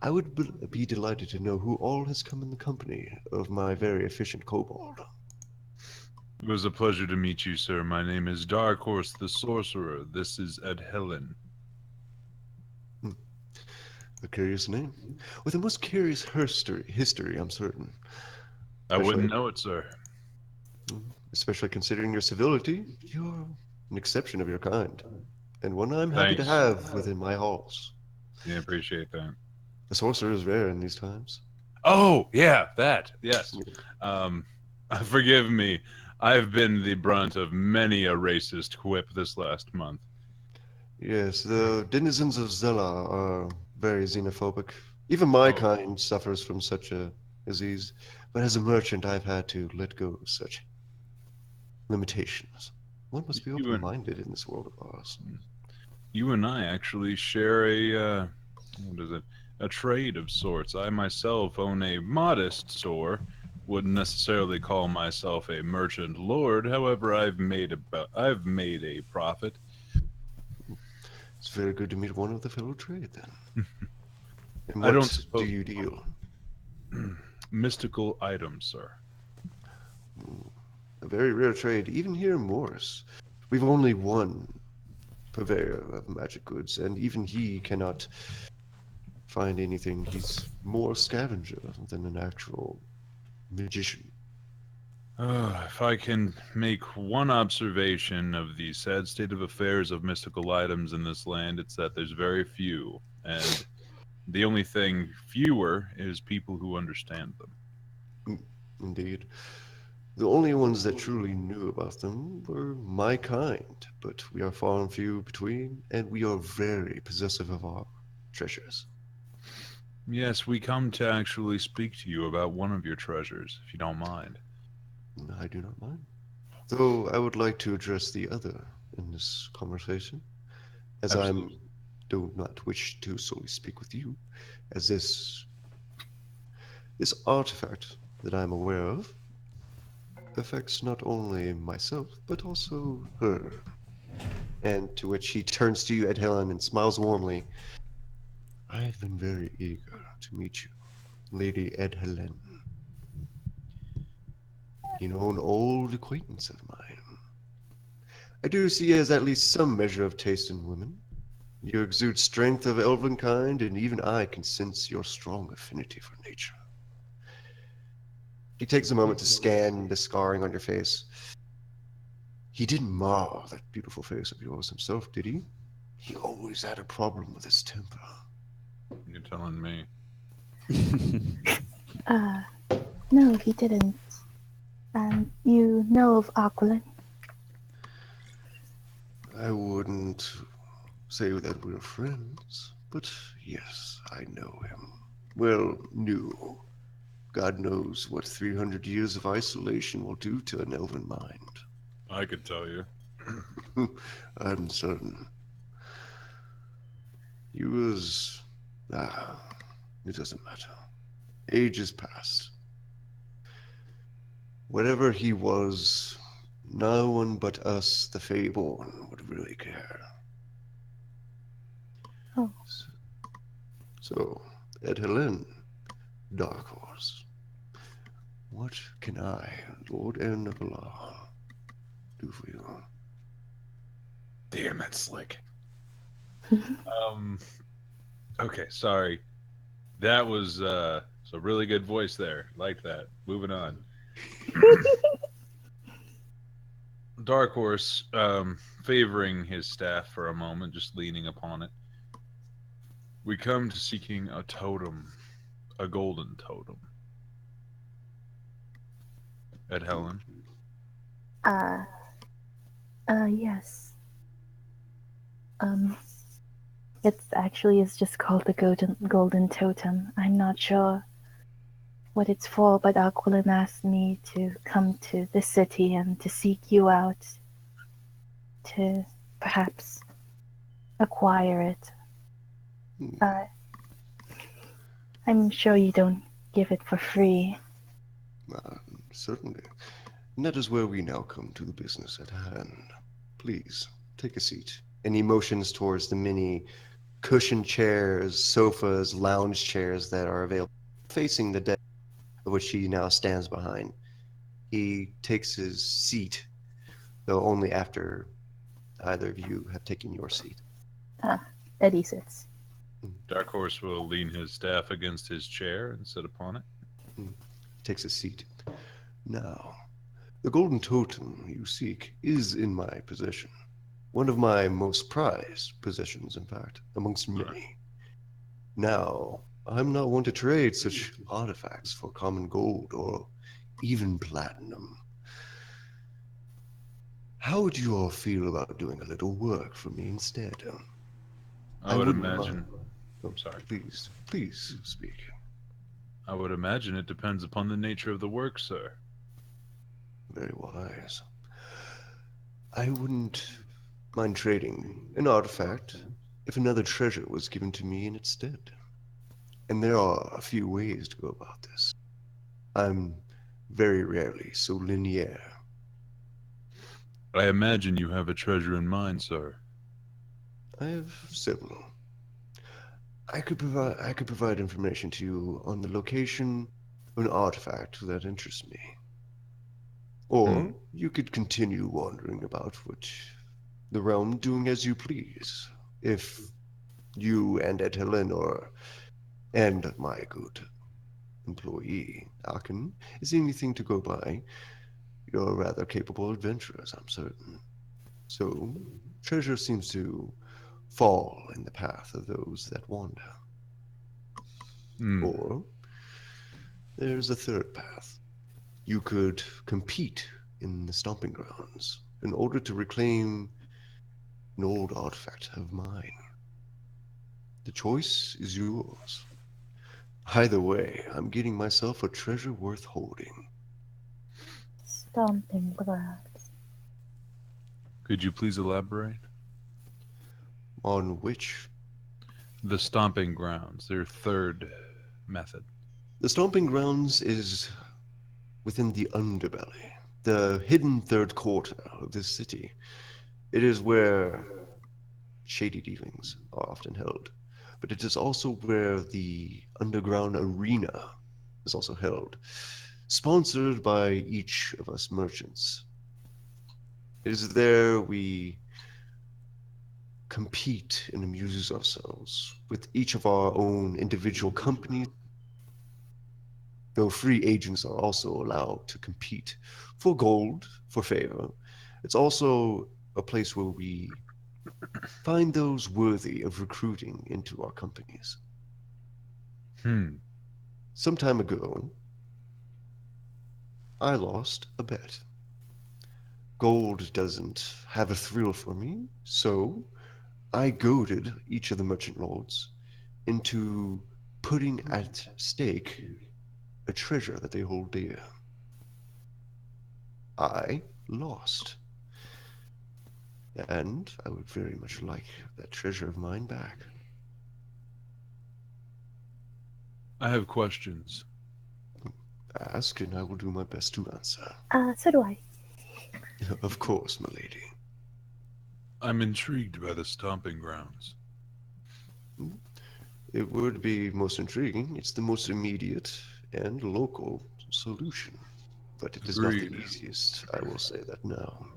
I would be delighted to know who all has come in the company of my very efficient kobold. It was a pleasure to meet you, sir. My name is Dark Horse the Sorcerer. This is Ed Helen. A curious name, with a most curious history, I'm certain. I wouldn't know it, sir. Especially considering your civility, you're an exception of your kind, and one I'm happy to Thanks. have within my halls. Yeah, appreciate that. A sorcerer is rare in these times. Oh, yeah, that. Yes. Forgive me. I've been the brunt of many a racist quip this last month. Yes, the denizens of Zella are very xenophobic. Even my kind suffers from such a disease, but as a merchant I've had to let go of such limitations. One must be open-minded in this world of ours. You and I actually share a trade of sorts. I myself own a modest store. Wouldn't necessarily call myself a merchant lord. However, I've made a profit. It's very good to meet one of the fellow trade, then. And I don't what suppose... do you deal? Mystical items, sir. A very rare trade, even here in Morris. We've only one purveyor of magic goods, and even he cannot find anything. He's more scavenger than an actual magician. If I can make one observation of the sad state of affairs of mystical items in this land, it's that there's very few, and the only thing fewer is people who understand them. Indeed. The only ones that truly knew about them were my kind, but we are far and few between, and we are very possessive of our treasures. Yes, we come to actually speak to you about one of your treasures, if you don't mind. I do not mind. Though I would like to address the other in this conversation, as I do not wish to solely speak with you, as this artifact that I'm aware of affects not only myself, but also her. And to which he turns to you, Ed Helen, and smiles warmly. I have been very eager to meet you, Lady Ed Helen. You know, an old acquaintance of mine. I do see he has at least some measure of taste in women. You exude strength of elven kind, and even I can sense your strong affinity for nature. He takes a moment to scan the scarring on your face. He didn't mar that beautiful face of yours himself, did he? He always had a problem with his temper. You're telling me. No, he didn't. You know of Aquilin? I wouldn't say that we're friends, but yes, I know him. Well, knew. God knows what 300 years of isolation will do to an elven mind. I could tell you. I'm certain. He was. Ah, it doesn't matter. Ages passed. Whatever he was, no one but us, the Feyborn, would really care. Oh. So, Ed Helen, Dark Horse, what can I, Lord Ernabalar, do for you? Damn, that's slick. Okay, sorry. That was a really good voice there. Like that. Moving on. Dark Horse, favoring his staff for a moment, just leaning upon it. We come to seeking a totem, a golden totem. Ed Helen. Uh, yes. It's just called the golden totem. I'm not sure what it's for, but Aquilin asked me to come to the city and to seek you out to perhaps acquire it. I'm sure you don't give it for free. Certainly. And that is where we now come to the business at hand. Please, take a seat. And he motions towards the many cushioned chairs, sofas, lounge chairs that are available, facing the desk, which he now stands behind. He takes his seat, though only after either of you have taken your seat. Eddie sits. Dark Horse will lean his staff against his chair and sit upon it. Takes a seat. Now, the golden totem you seek is in my possession. One of my most prized possessions, in fact, amongst many. Now, I'm not one to trade such artifacts for common gold or even platinum. How would you all feel about doing a little work for me instead? I would wouldn't imagine. mind. Oh, Sorry. Please speak. I would imagine it depends upon the nature of the work, sir. Very wise. I wouldn't mind trading an artifact if another treasure was given to me in its stead. And there are a few ways to go about this. I'm very rarely so linear. I imagine you have a treasure in mind, sir. I have several. I could provide information to you on the location of an artifact that interests me. Or you could continue wandering about the realm doing as you please. If you and Ed Helen and my good employee, Akin, is anything to go by, you're rather capable adventurers, I'm certain. So, treasure seems to fall in the path of those that wander. Or, there's a third path. You could compete in the stomping grounds in order to reclaim an old artifact of mine. The choice is yours. Either way, I'm getting myself a treasure worth holding. Stomping grounds. Could you please elaborate? On which? The stomping grounds, their third method. The stomping grounds is within the underbelly, the hidden third quarter of this city. It is where shady dealings are often held, but it is also where the underground arena is also held, sponsored by each of us merchants. It is there we compete and amuse ourselves with each of our own individual companies, though free agents are also allowed to compete for gold, for favor. It's also a place where we find those worthy of recruiting into our companies. Some time ago, I lost a bet. Gold doesn't have a thrill for me, so I goaded each of the merchant lords into putting at stake a treasure that they hold dear. I lost. And I would very much like that treasure of mine back. I have questions. Ask, and I will do my best to answer. So do I. Of course, milady. I'm intrigued by the stomping grounds. It would be most intriguing. It's the most immediate and local solution. But it is not the Agreed. easiest, I will say that now.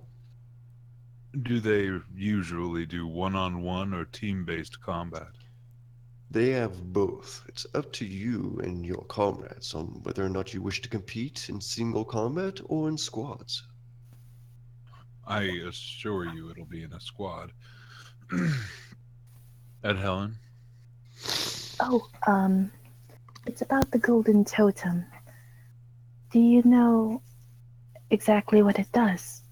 Do they usually do one-on-one or team-based combat? They have both. It's up to you and your comrades on whether or not you wish to compete in single combat or in squads. I assure you it'll be in a squad. Ed Helen? Oh, it's about the golden totem. Do you know exactly what it does?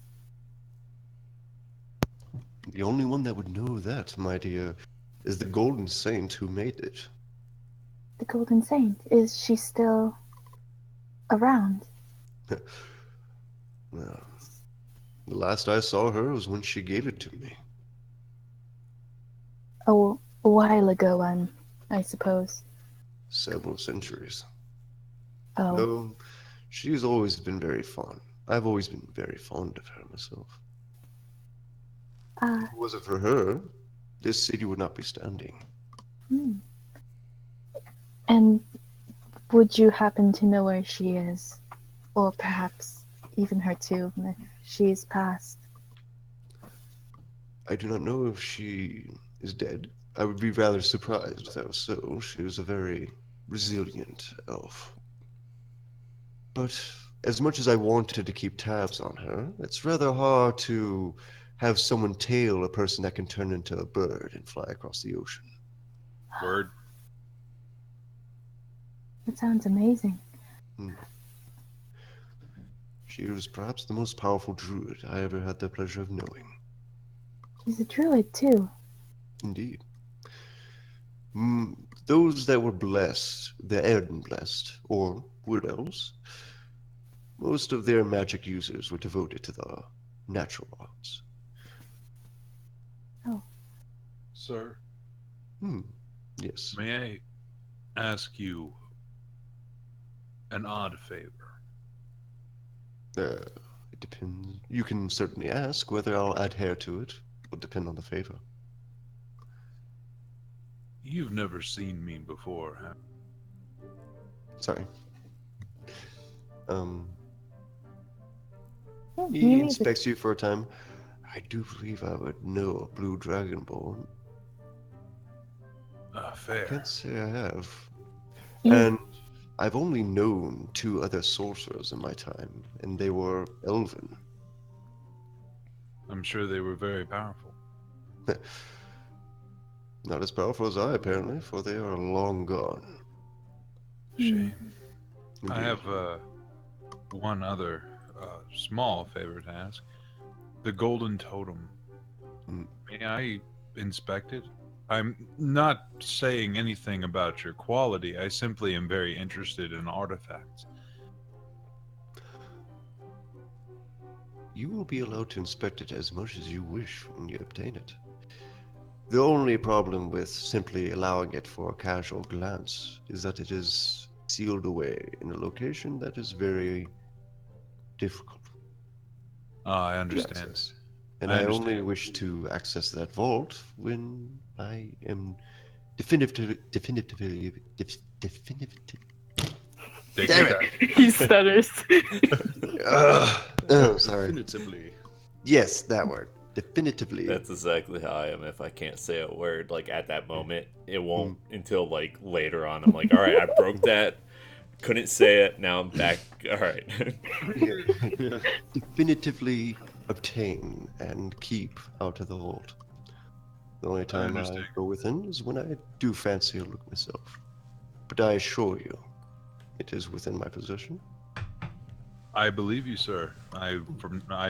The only one that would know that, my dear, is the golden saint who made it. The golden saint, is she still around? Well, the last I saw her was when she gave it to me. Oh, a while ago, I suppose. Several centuries. Oh, Though she's always been very fond. I've always been very fond of her myself. If it wasn't for her, this city would not be standing. And would you happen to know where she is? Or perhaps even her tomb, if she's passed? I do not know if she is dead. I would be rather surprised if that was so. She was a very resilient elf. But as much as I wanted to keep tabs on her, it's rather hard to have someone tail a person that can turn into a bird and fly across the ocean. Word. That sounds amazing. She was perhaps the most powerful druid I ever had the pleasure of knowing. She's a druid, too. Indeed. Those that were blessed, the Erden blessed, or wood elves, most of their magic users were devoted to the natural arts. Oh. Sir, Yes. may I ask you an odd favor? It depends. You can certainly ask. Whether I'll adhere to it will depend on the favor. You've never seen me before, have you? Sorry. Me He neither. inspects you for a time. I do believe I would know a blue dragonborn. Fair. Can't say I have. You- And I've only known 2 other sorcerers in my time, and they were elven. I'm sure they were very powerful. Not as powerful as I, apparently, for they are long gone. Shame. Indeed. I have one other small favor to ask. The golden totem. May I inspect it? I'm not saying anything about your quality. I simply am very interested in artifacts. You will be allowed to inspect it as much as you wish when you obtain it. The only problem with simply allowing it for a casual glance is that it is sealed away in a location that is very difficult I to understand. access. And I I only understand. wish to access that vault when I am definitively. Take Damn your it. time. He stutters. Sorry. Definitively. Yes, that word. Definitively. That's exactly how I am. If I can't say a word, like at that moment, it won't until like later on. I'm like, all right, I broke that. Couldn't say it. Now I'm back. All right. Definitively obtain and keep out of the vault. The only time I understand. go within is when I do fancy a look myself. But I assure you, it is within my possession. I believe you, sir. I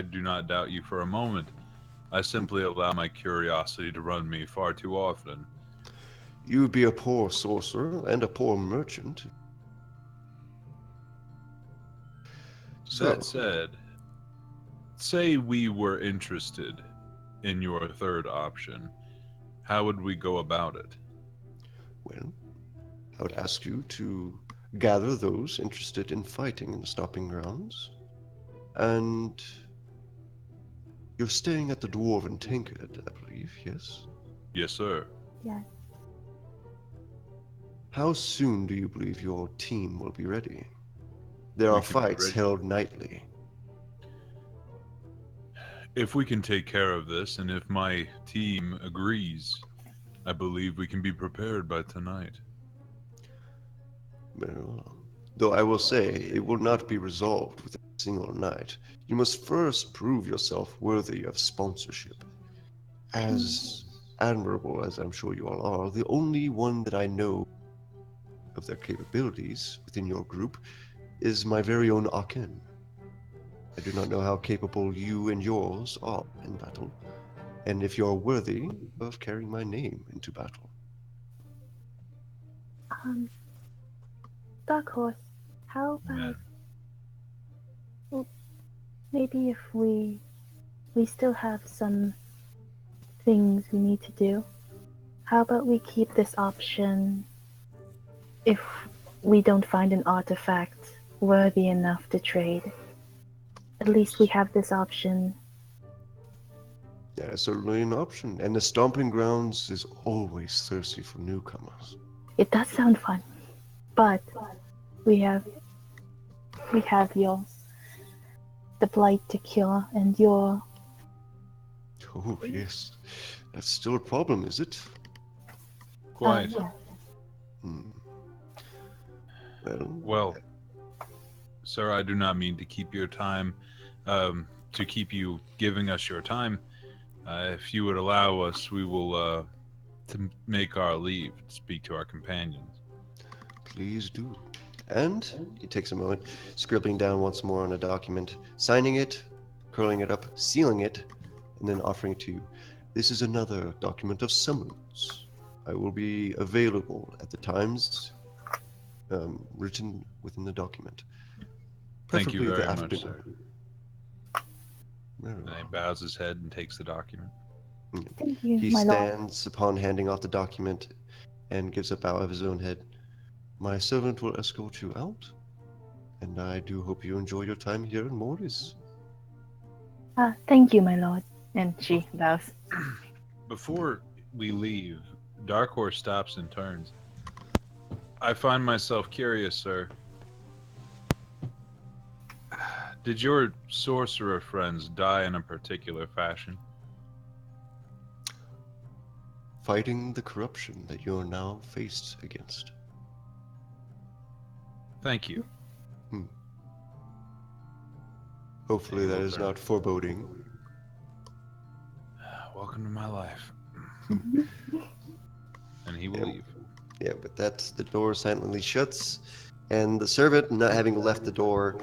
do not doubt you for a moment. I simply allow my curiosity to run me far too often. You would be a poor sorcerer and a poor merchant. So, That said, say we were interested in your third option. How would we go about it? well, I would ask you to gather those interested in fighting in the stomping grounds. And you're staying at the Dwarven Tankard, I believe, yes? Yes, sir. Yes. How soon do you believe your team will be ready? There We are can be fights ready. held nightly. If we can take care of this, and if my team agrees, I believe we can be prepared by tonight. Well, though I will say it will not be resolved within a single night. You must first prove yourself worthy of sponsorship. As admirable as I'm sure you all are, the only one that I know of their capabilities within your group is my very own Aken. I do not know how capable you and yours are in battle, and if you're worthy of carrying my name into battle. Dark Horse, how about Man. maybe if we still have some things we need to do, how about we keep this option if we don't find an artifact worthy enough to trade? At least we have this option. That is certainly an option, and the Stomping Grounds is always thirsty for newcomers. It does sound fun, but we have your the blight to cure and your Oh, yes. That's still a problem, is it? Quite. yeah. Hmm. Well, Well, sir, I do not mean to keep your time, to keep you giving us your time. If you would allow us, we will to make our leave, speak to our companions. please do. And he takes a moment, scribbling down once more on a document, signing it, curling it up, sealing it, and then offering it to you. This is another document of summons. I will be available at the times written within the document. Thank you Preferably very the much, afternoon. sir. Very And he well. bows his head and takes the document. Thank you, He my lord. stands upon handing off the document and gives a bow of his own head. My servant will escort you out, and I do hope you enjoy your time here in Mortis. Thank you, my lord. And she bows. Before we leave, Dark Horse stops and turns. I find myself curious, sir. Did your sorcerer friends die in a particular fashion? Fighting the corruption that you are now faced against. Thank you. Hopefully that is not foreboding. Welcome to my life. And he will Yeah. leave. Yeah, with that, the door silently shuts, and the servant, not having left the door,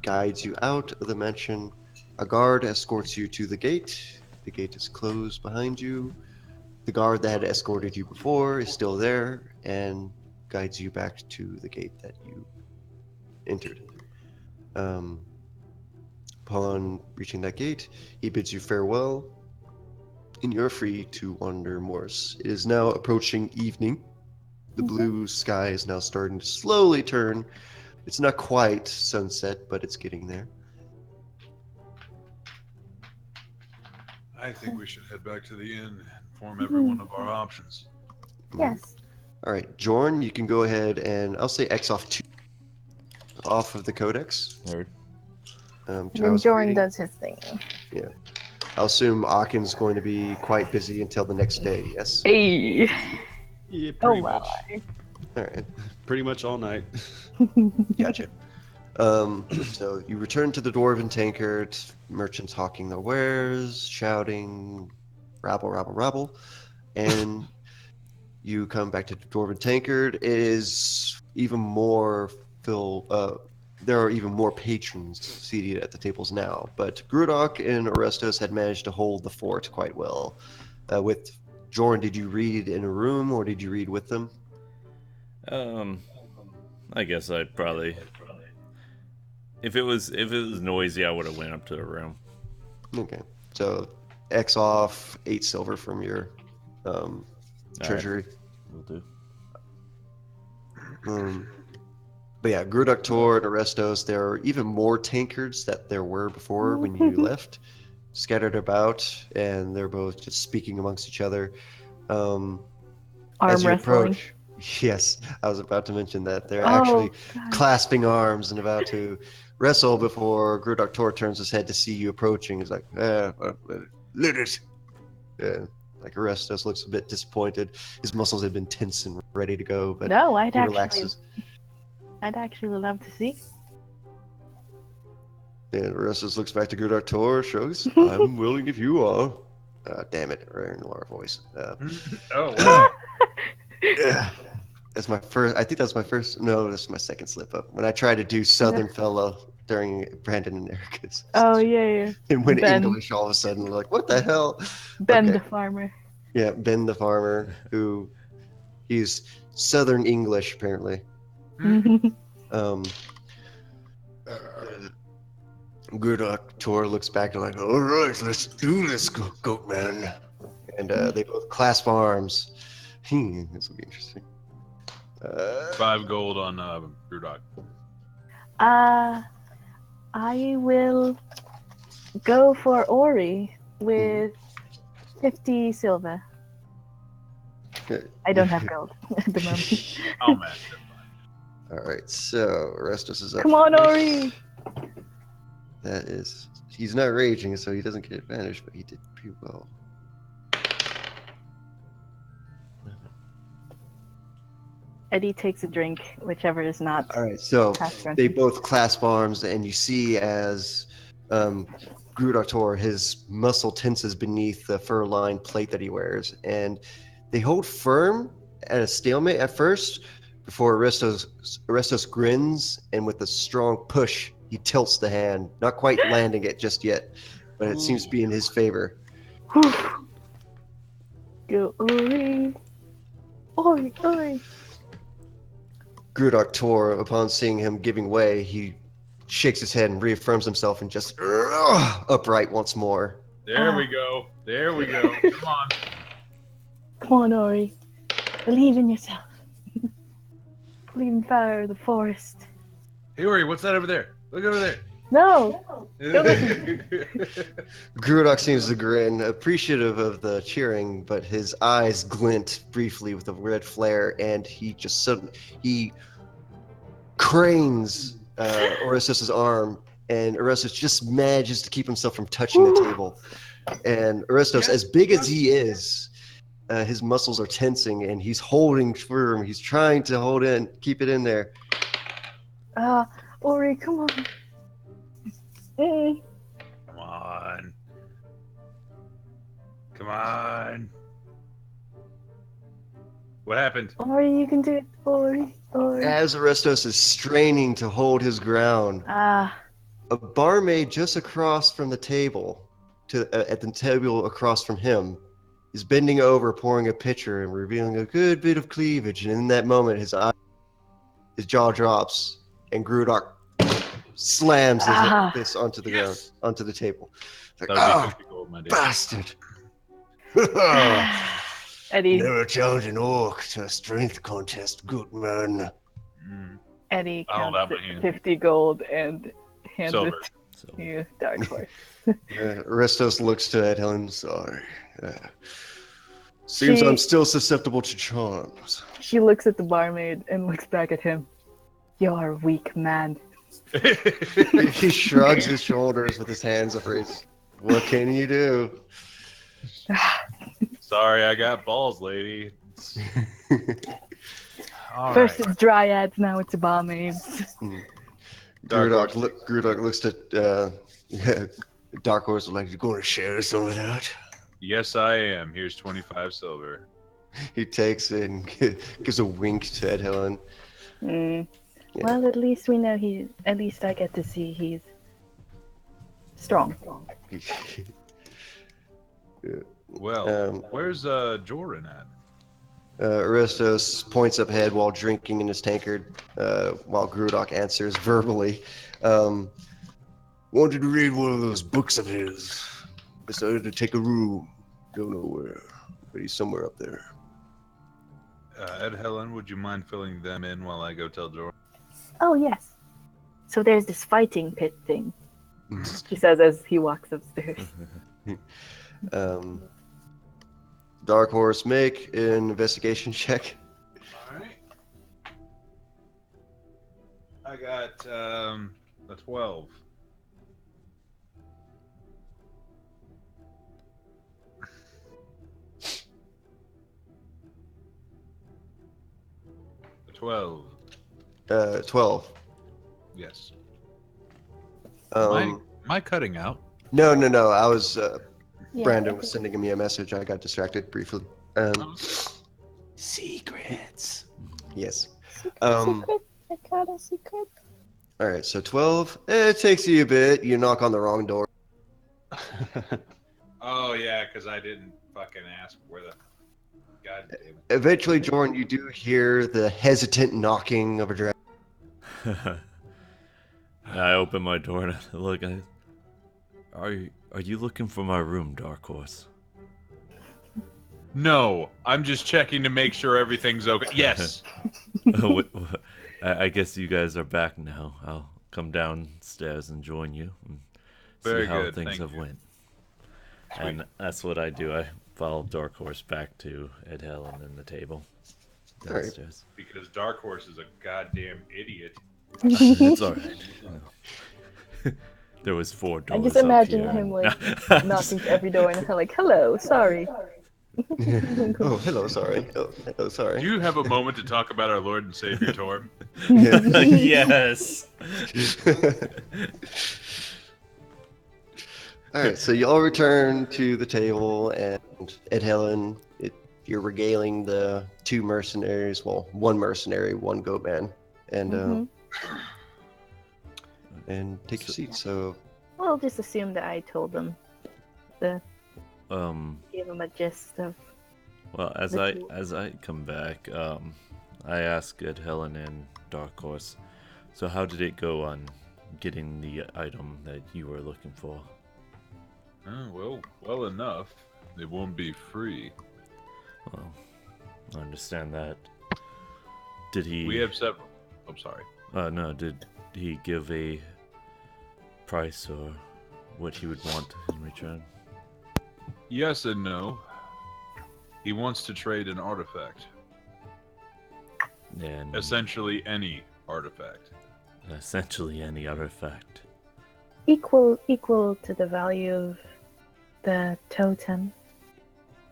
guides you out of the mansion. A guard escorts you to the gate. The gate is closed behind you. The guard that had escorted you before is still there and guides you back to the gate that you entered. Upon reaching that gate, he bids you farewell, and you're free to wander Morse. It is now approaching evening. The blue sky is now starting to slowly turn. It's not quite sunset, but it's getting there. I think we should head back to the inn and inform everyone of our options. Yes. All right, Jorn, you can go ahead and I'll say X off 2 off of the codex. Heard. And then Child's Jordan greeting. does his thing. I'll assume Akin's going to be quite busy until the next day, yes? Hey. Yeah, Oh pretty my. much. All right, Pretty much all night. gotcha. So you return to the Dwarven Tankard, merchants hawking their wares, shouting, rabble, rabble, rabble, and you come back to the Dwarven Tankard. It is even more there are even more patrons seated at the tables now, but Grudok and Orestos had managed to hold the fort quite well. With Jorn, did you read in a room or did you read with them? I guess I'd probably If it was noisy, I would have went up to the room. Okay. So X off 8 silver from your treasury. Will do. But yeah, Grudoktor and Arestos, there are even more tankards that there were before when you left, scattered about, and they're both just speaking amongst each other. Arm As you wrestling. approach, yes, I was about to mention that they're actually God. clasping arms and about to wrestle before Grudoktor turns his head to see you approaching. He's like, let it. Yeah, like Arestos looks a bit disappointed. His muscles have been tense and ready to go, but No, he relaxes. I'd actually love to see. And Arestos looks back to Grudoktor, shrugs. I'm willing if you are. Damn it, rare in our voice. Oh, wow. Yeah. That's my first. I think that's my first. No, that's my second slip up. When I tried to do Southern fellow during Brandon and Erica's. Oh yeah. And went Ben. English all of a sudden. We're like, what the hell? Ben Okay. the farmer. Yeah, Ben the farmer, who he's Southern English apparently. Grudoktor looks back and like, all right, let's do this, goat man. And they both clasp arms. This will be interesting. 5 gold on Brewdog. I will go for Ori with 50 silver. I don't have gold at the moment. Oh, man. All right, so Arestos is up. Come on, first. Ori! That is, he's not raging, so he doesn't get advantage, but he did pretty well. Eddie takes a drink, whichever is not. All right, so past they drunk. both clasp arms, and you see as Grudoktor, his muscle tenses beneath the fur-lined plate that he wears, and they hold firm at a stalemate at first, before Arestos grins, and with a strong push, he tilts the hand, not quite landing it just yet, but it seems to be in his favor. Go, Ori! Ori, Ori! Grudoktor, upon seeing him giving way, he shakes his head and reaffirms himself and just upright once more. There we go. There we go. Come on. Come on, Ori. Believe in yourself. Believe in fire of the forest. Hey, Ori, what's that over there? Look over there. No! Grudok seems to grin, appreciative of the cheering, but his eyes glint briefly with a red flare, and he just suddenly cranes Orestes' arm, and Orestes just manages to keep himself from touching the table. And Orestes, as big as he is, his muscles are tensing, and he's holding firm. He's trying to keep it in there. Ori, come on. Come on. Come on. What happened? Ori, you can do it. Ori, Ori. As Orestes is straining to hold his ground, a barmaid just across from the table, at the table across from him, is bending over, pouring a pitcher and revealing a good bit of cleavage. And in that moment, his jaw drops, and Grudok slams this onto the ground, onto the table. It's like, That would be 50 gold, my dear. bastard! Eddie. Never challenge an orc to a strength contest, good man. Eddie I'll hold out counts my hand. 50 gold and hands Silver. it to you, Dark Horse. Restos looks to Helen. Sorry. Seems She- I'm still susceptible to charms. She looks at the barmaid and looks back at him. You're a weak man. He shrugs his shoulders with his hands upraised. What can you do? Sorry, I got balls, lady. All First right. it's dryads, now it's barmaids. Dark Grudok looks at Dark Horse like, you going to share some of that? Yes, I am. Here's 25 silver. He takes it and gives a wink to Ed Helen. Yeah. Well, at least we know at least I get to see he's strong. Well, where's Joran at? Aristos points up ahead while drinking in his tankard, while Grudok answers verbally. Wanted to read one of those books of his. Decided to take a room. Don't know where, but he's somewhere up there. Ed, Helen, would you mind filling them in while I go tell Jordan? Oh, yes. So there's this fighting pit thing, he says as he walks upstairs. Dark Horse, make an investigation check. Alright. I got a 12. A 12. 12. Yes. Um, Am I cutting out? no. I was Yeah, Brandon was sending me a message. I got distracted briefly. Secrets. Yes. Secret, Um, secret. I got a secret. All right. So 12. It takes you a bit. You knock on the wrong door. Oh, yeah, because I didn't fucking ask where the... God damn it. Eventually, Jordan, you do hear the hesitant knocking of a dragon. I open my door and I look. Are you looking for my room, Dark Horse? No, I'm just checking to make sure everything's okay. Yes. I guess you guys are back now. I'll come downstairs and join you and see Very how good, things thank have you. went. And that's what I do. I follow Dark Horse back to Ed Helen and the table All right. downstairs. Because Dark Horse is a goddamn idiot. It's all right. There was 4 I doors. just up imagine here. him like knocking to every door and like, "Hello, sorry." Oh, hello. Sorry. Oh, hello. Do Sorry. you have a moment to talk about our Lord and Savior Torm? Yeah. Yes. All right. So you all return to the table, and Ed Helen, you're regaling the 2 mercenaries. Well, 1 mercenary, 1 goat man, and Mhm. and take your seat. So We'll just assume that I told them. Give them a gist of. Well, as The I two. as I come back, I ask Ed Helen and Dark Horse. So how did it go on getting the item that you were looking for? Oh, well enough. It won't be free. Well, I understand that. Did he? We have several. I'm sorry. No. Did he give a price or what he would want in return? Yes and no. He wants to trade an artifact. And Essentially any artifact. essentially any artifact. Equal to the value of the totem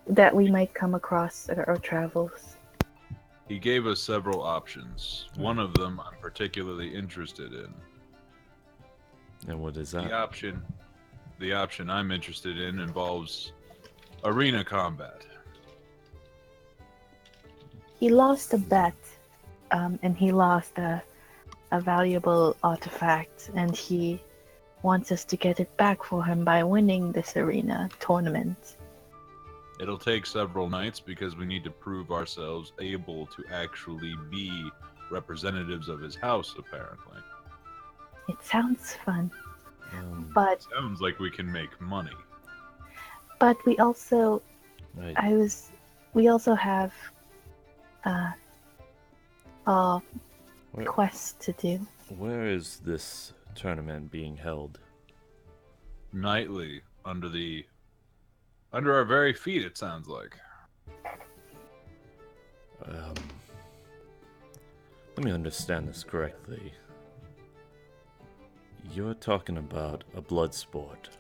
that we might come across in our travels. He gave us several options. One of them I'm particularly interested in. And what is that? The option I'm interested in involves arena combat. He lost a bet, and he lost a valuable artifact, and he wants us to get it back for him by winning this arena tournament. It'll take several nights because we need to prove ourselves able to actually be representatives of his house, apparently. It sounds fun, Um, but Sounds like we can make money. we also right. we also have a Where, quest to do. where is this tournament being held? Nightly, under our very feet, it sounds like. Let me understand this correctly. You're talking about a blood sport.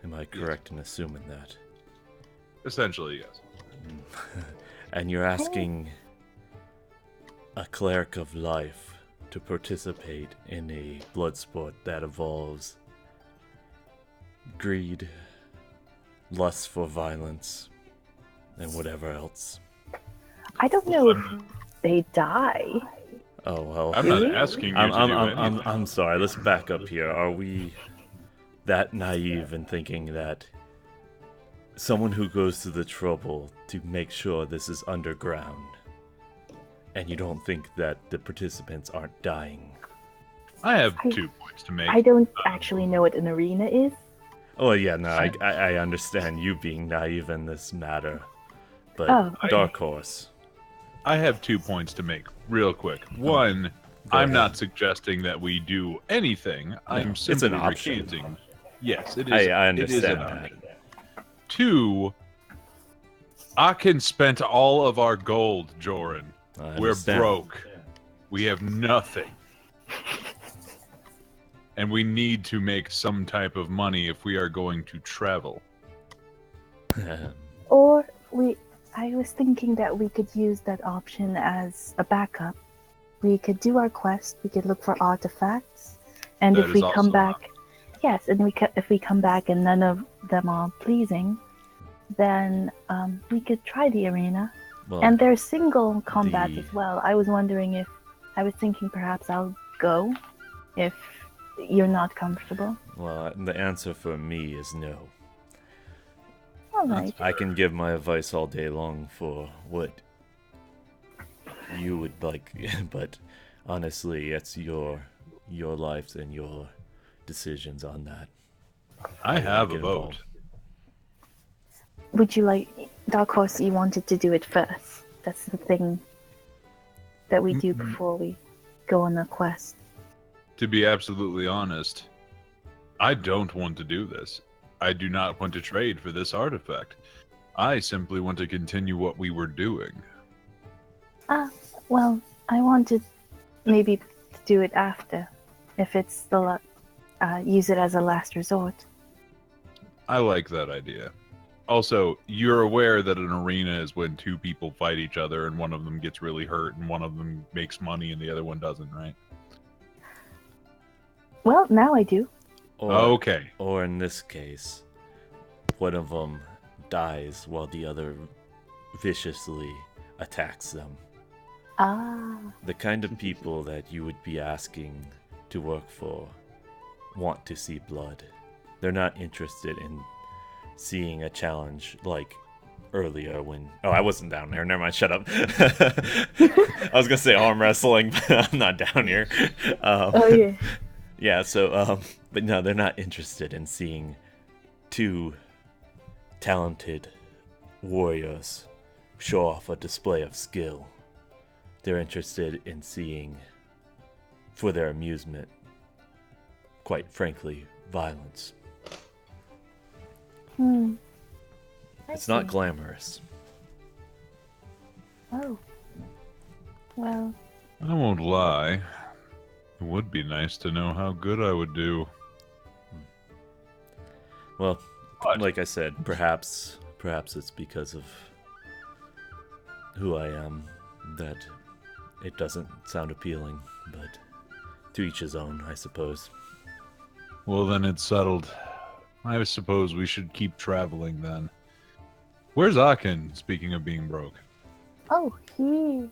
Am I correct in assuming that? Essentially, yes. And you're asking a cleric of life to participate in a blood sport that involves greed, lust for violence, and whatever else. I don't know if they die. Oh well. I'm not asking you to do anything. I'm sorry. Let's back up here. Are we that naive in thinking that someone who goes to the trouble to make sure this is underground, and you don't think that the participants aren't dying I have 2 points to make. I don't actually know what an arena is. Oh yeah, no, I understand you being naive in this matter, but Oh, okay. Dark Horse. I have 2 points to make, real quick. One, Go I'm ahead. not suggesting that we do anything. I'm it's simply an option. recanting. Yes, it is. I it is an understand that. option. 2, Akin spent all of our gold, Joran. I We're understand. broke. We have nothing. And we need to make some type of money if we are going to travel. Or I was thinking that we could use that option as a backup. We could do our quest. We could look for artifacts, and That if is we also come an back, yes, and if we come back and none of them are pleasing, then we could try the arena. Well, And there's single combat the- as well. I was thinking perhaps I'll go if you're not comfortable. well, the answer for me is no. All right. I can give my advice all day long for what you would like, but honestly, it's your lives and your decisions on that. I have a Get vote. involved. Would you like, Dark Horse, you wanted to do it first. That's the thing that we do before we go on a quest. To be absolutely honest, I don't want to do this. I do not want to trade for this artifact. I simply want to continue what we were doing. Well, I wanted maybe to do it after, if it's use it as a last resort. I like that idea. Also, you're aware that an arena is when 2 people fight each other and one of them gets really hurt and one of them makes money and the other one doesn't, right? Well, now I do. Or, Okay. Or in this case, one of them dies while the other viciously attacks them. Ah, The kind of people that you would be asking to work for want to see blood. They're not interested in seeing a challenge like earlier when... Oh, I wasn't down there. Never mind, shut up. I was going to say arm wrestling, but I'm not down here. oh yeah. Yeah, so, but no, they're not interested in seeing 2 talented warriors show off a display of skill. They're interested in seeing, for their amusement, quite frankly, violence. I It's not see. glamorous. Oh. Well, I won't lie. It would be nice to know how good I would do. Well, But- like I said, perhaps it's because of who I am that it doesn't sound appealing, but to each his own, I suppose. Well, then it's settled. I suppose we should keep traveling then. Where's Akin, speaking of being broke? I think.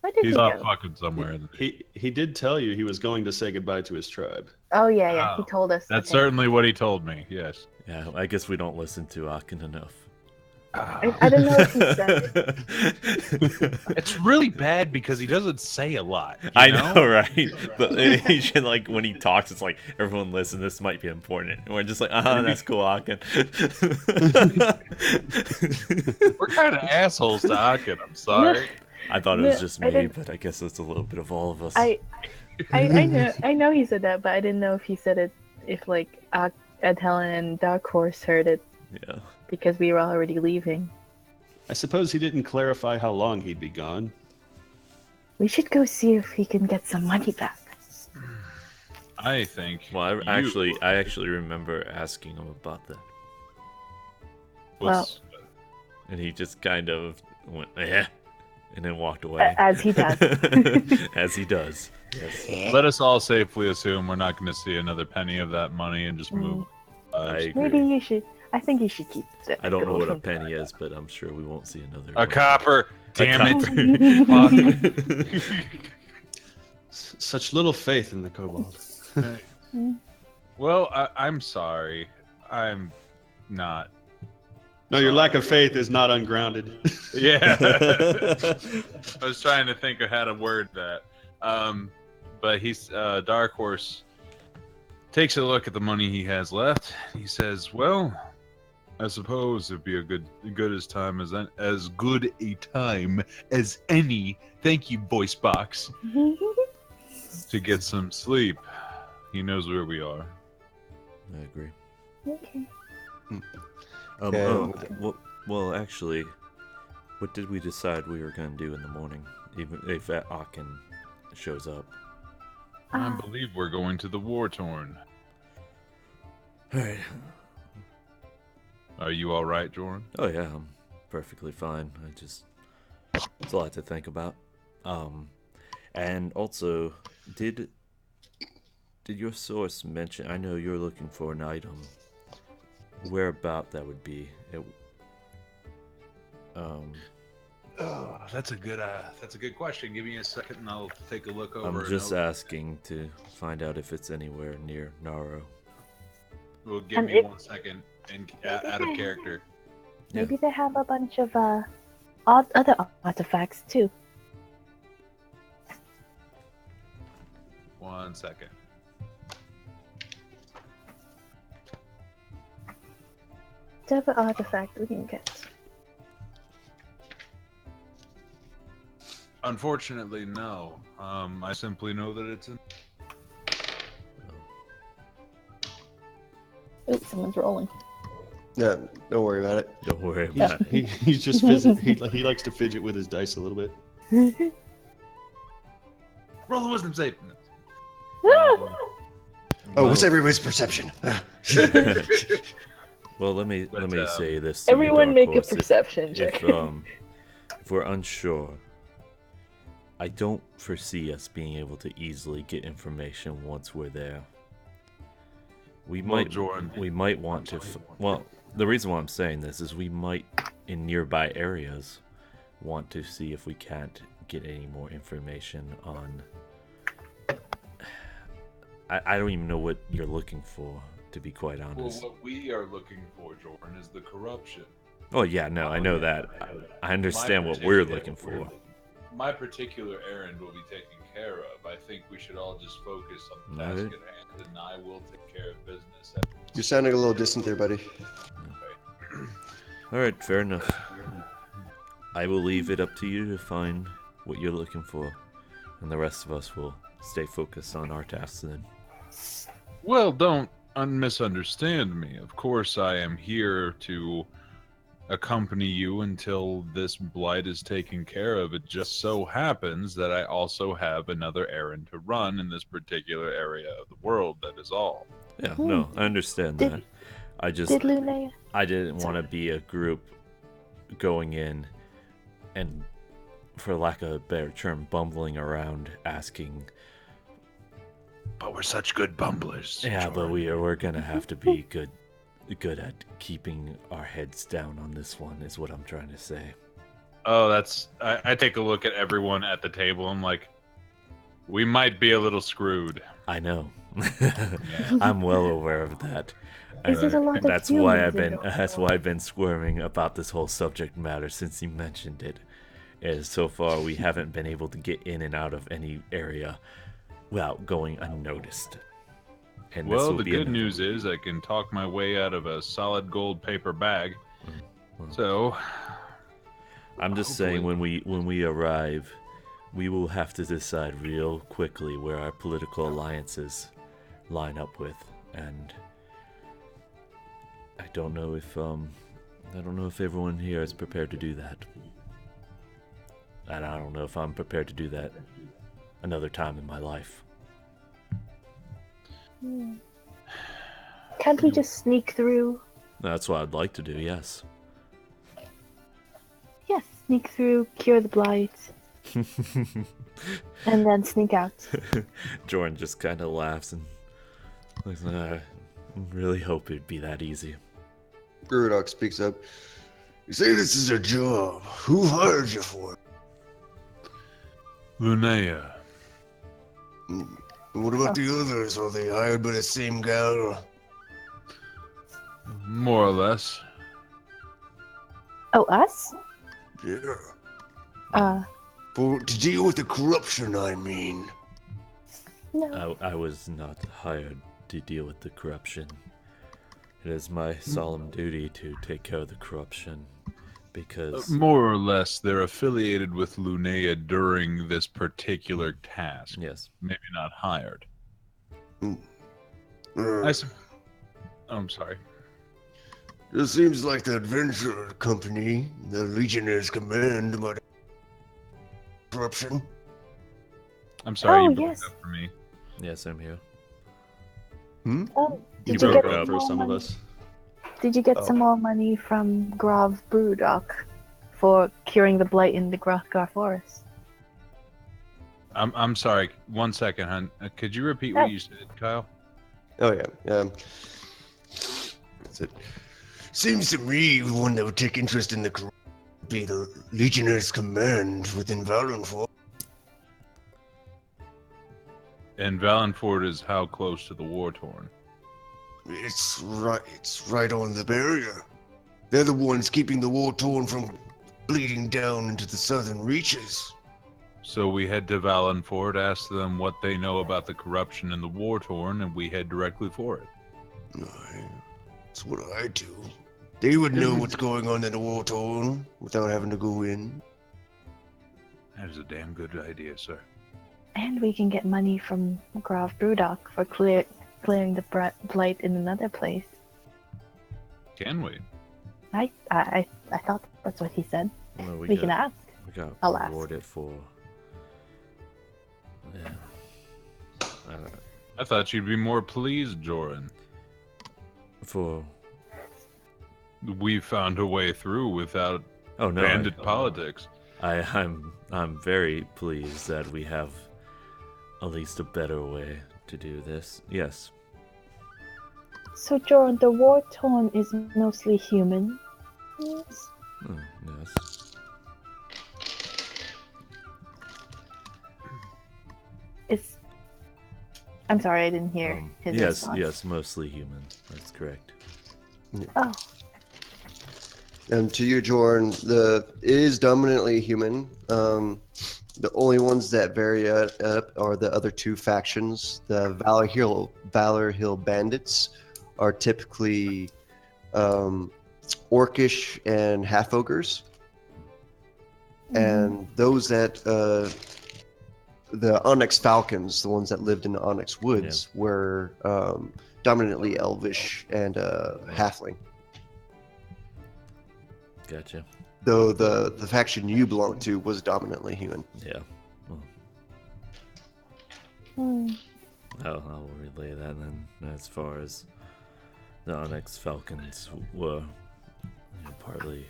Where did He's he off go? fucking somewhere. He did tell you he was going to say goodbye to his tribe. Oh yeah, he Oh, told us. That's okay. certainly what he told me, yes. Yeah, I guess we don't listen to Akin enough. I don't know if he said it. It's really bad because he doesn't say a lot. you I know, right? But he should, like, when he talks, it's like, everyone listen, this might be important. And we're just like, that's cool, Akin. We're kind of assholes to Akin, I'm sorry. I thought it was just I me, didn't- but I guess it's a little bit of all of us. I know he said that, but I didn't know if he said it if like Ed Helen and Dark Horse heard it Yeah. because we were already leaving. I suppose he didn't clarify how long he'd be gone. We should go see if he can get some money back. I think. Well, I you- actually remember asking him about that, was- and he just kind of went, "Yeah," and then walked away. As he does. As he does. Yes. Let us all safely assume we're not going to see another penny of that money and just move. I agree. Maybe you should. I think you should keep it. I don't know what a penny is, but I'm sure we won't see another. A one. copper. Damn copper. it. Such little faith in the kobold. Well, I'm sorry. I'm not. No, your lack of faith is not ungrounded. Yeah. I was trying to think of how to word that. But he's Dark Horse takes a look at the money he has left. He says, "Well, I suppose it'd be as good a time as any. Thank you, voice box, to get some sleep. He knows where we are." I agree. Okay. Well, actually, what did we decide we were going to do in the morning? Even if Aachen shows up. I believe we're going to the War Torn. All right. Are you all right, Jordan? Oh yeah, I'm perfectly fine. It's a lot to think about. And also, did your source mention? I know you're looking for an item. Where about that would be? Oh, that's a good question. Give me a second, and I'll take a look over. I'm just asking to find out if it's anywhere near Naro. Well, give me 1 second, and out of character. Maybe they have a bunch of other artifacts too. 1 second. Whatever artifact we can get. Unfortunately, no. I simply know that it's in. Oops, someone's rolling. No, don't worry about it. Don't worry about it. He's just he likes to fidget with his dice a little bit. Roll a wisdom save. Oh, what's everybody's perception? Well, let me say this. To Everyone you, make Dark a Horse. perception check. If we're unsure, I don't foresee us being able to easily get information once we're there. We might want to. Well, the reason why I'm saying this is we might, in nearby areas, want to see if we can't get any more information on. I don't even know what you're looking for, to be quite honest. Well, what we are looking for, Jordan, is the corruption. Oh yeah, no, I know that. I understand what we're looking for. My particular errand will be taken care of. I think we should all just focus on the task at hand, and I will take care of business. You're sounding a little distant there, buddy. All right, fair enough. I will leave it up to you to find what you're looking for, and the rest of us will stay focused on our tasks then. Well, don't misunderstand me. Of course, I am here to accompany you until this blight is taken care of. It just so happens that I also have another errand to run in this particular area of the world. That is all. Yeah, no, I understand that. I didn't want to be a group going in and, for lack of a better term, bumbling around asking. But we're such good bumblers. Yeah, Jordan. but we're gonna have to be good at keeping our heads down on this one, is what I'm trying to say. Oh, I take a look at everyone at the table. I'm like, we might be a little screwed. I know. I'm well aware of that. That's why I've been squirming about this whole subject matter since you mentioned it. Is so far we haven't been able to get in and out of any area without going unnoticed. And well, the good news is I can talk my way out of a solid gold paper bag. So, I'm just saying, when we arrive, we will have to decide real quickly where our political alliances line up with, and I don't know if everyone here is prepared to do that, and I don't know if I'm prepared to do that another time in my life. Can't we just sneak through? That's what I'd like to do, yes. Yes, sneak through, cure the blight, and then sneak out. Jordan just kind of laughs and looks like, I really hope it'd be that easy. Gurudok speaks up. You say this is a job. Who hired you for it? Linnea. What about the others? Are they hired by the same gal? More or less. Oh, us? Yeah. To deal with the corruption, I mean. No. I was not hired to deal with the corruption. It is my solemn duty to take care of the corruption because More or less, they're affiliated with Lunea during this particular task. yes, Maybe not hired. Uh, I'm sorry. It seems like the adventure company, the Legionnaires command, but corruption. I'm sorry, Oh, you broke yes. up for me. yes, I'm here. Oh, You did you broke get up for more some of money? us. Did you get Oh. some more money from Grov Brewdock for curing the blight in the Grothgar Forest? I'm sorry. 1 second, hon. Could you repeat what you said, Kyle? Oh yeah. That's it. Seems to me the one that would take interest in the corruption would be the Legionnaires command within Valenford. And Valenford is how close to the war torn? It's right on the barrier. They're the ones keeping the war torn from bleeding down into the southern reaches. So we head to Valenford, ask them what they know about the corruption in the war torn, and we head directly for it. That's what I do. They would know what's going on in the war torn without having to go in. That is a damn good idea, sir. And we can get money from Grov Brewdock for clearing the blight in another place. Can we? I thought that's what he said. Well, We can ask. We got I'll ask. rewarded for. Yeah. I thought you'd be more pleased, Joran. For. We found a way through without Oh no. bandit politics. I'm very pleased that we have at least a better way to do this. Yes. So, Jordan, the war torn is mostly human. Yes. Yes. It's. I'm sorry, I didn't hear his yes, response. yes, mostly human. That's correct. Oh, To you, Jorn, it is dominantly human. The only ones that vary up are the other two factions. The Valor Hill Bandits are typically orcish and half ogres, and those that the Onyx Falcons, the ones that lived in the Onyx Woods, were dominantly elvish and halfling. Gotcha. Though the faction you belong to was dominantly human. Yeah. Well, Hmm. I'll relay that then. As far as the Onyx Falcons were partly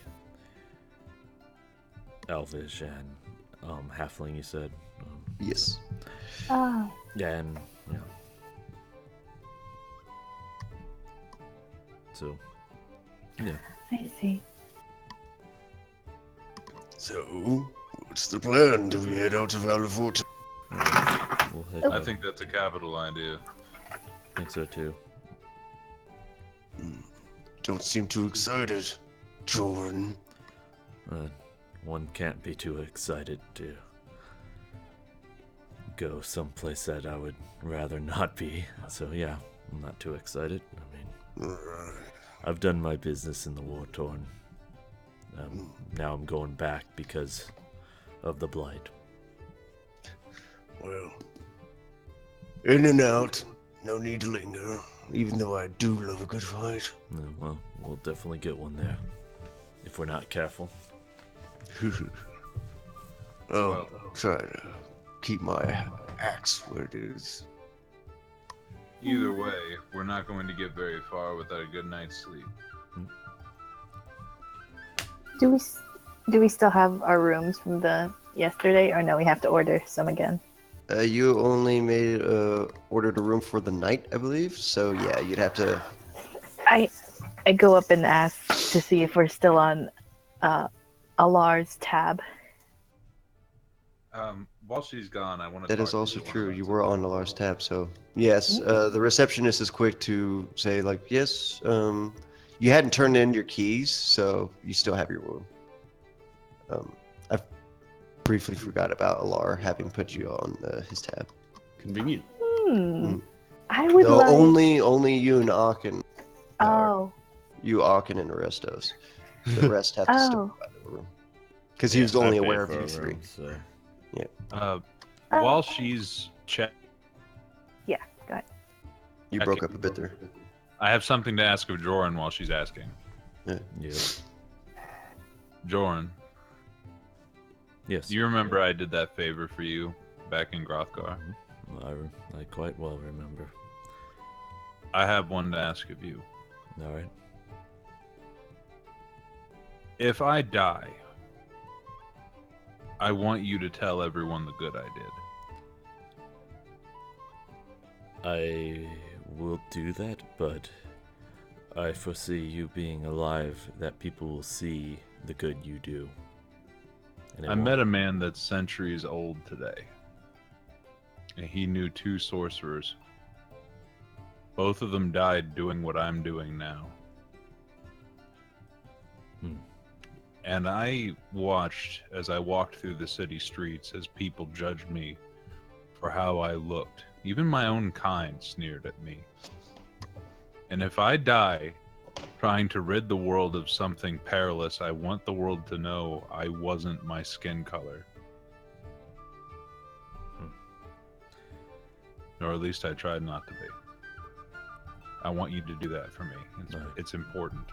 elvish and halfling, you said. Yes. Ah, Yeah, and yeah. So, yeah. I see. So, what's the plan? Do we head out to Valenford? We'll head I out. think that's a capital idea. I think so too. Don't seem too excited, Jordan. One can't be too excited to go someplace that I would rather not be. So yeah, I'm not too excited. I mean, I've done my business in the war torn. Now I'm going back because of the blight. Well, in and out. No need to linger. Even though I do love a good fight. Well, we'll definitely get one there if we're not careful. I'll try to keep my axe where it is. Either way, we're not going to get very far without a good night's sleep. Do we still have our rooms from the yesterday, or no? We have to order some again. You only ordered a room for the night, I believe. So yeah, you'd have to. I go up and ask to see if we're still on Alar's tab. While she's gone, I want to. That is also true. You were on the Lars tab, so yes. The receptionist is quick to say, like, yes. You hadn't turned in your keys, so you still have your room. I briefly forgot about Alar having put you on his tab. Convenient. I would No, like. only you and Aachen. Oh. You, Aachen, and Arestos. The rest have to stay Oh. by the room. Because he was only I paid aware of for you a three. room, so. While she's Yeah. Go ahead. You Okay. broke up a bit there. I have something to ask of Joran while she's asking. Yeah. Joran, Yes. do you remember I did that favor for you back in Grothgar? I quite well remember. I have one to ask of you. All right. If I die, I want you to tell everyone the good I did. I will do that, but I foresee you being alive that people will see the good you do. And I met a man that's centuries old today. And he knew 2 sorcerers. Both of them died doing what I'm doing now. And I watched as I walked through the city streets as people judged me for how I looked. Even my own kind sneered at me. And if I die trying to rid the world of something perilous, I want the world to know I wasn't my skin color. Or at least I tried not to be. I want you to do that for me. It's important.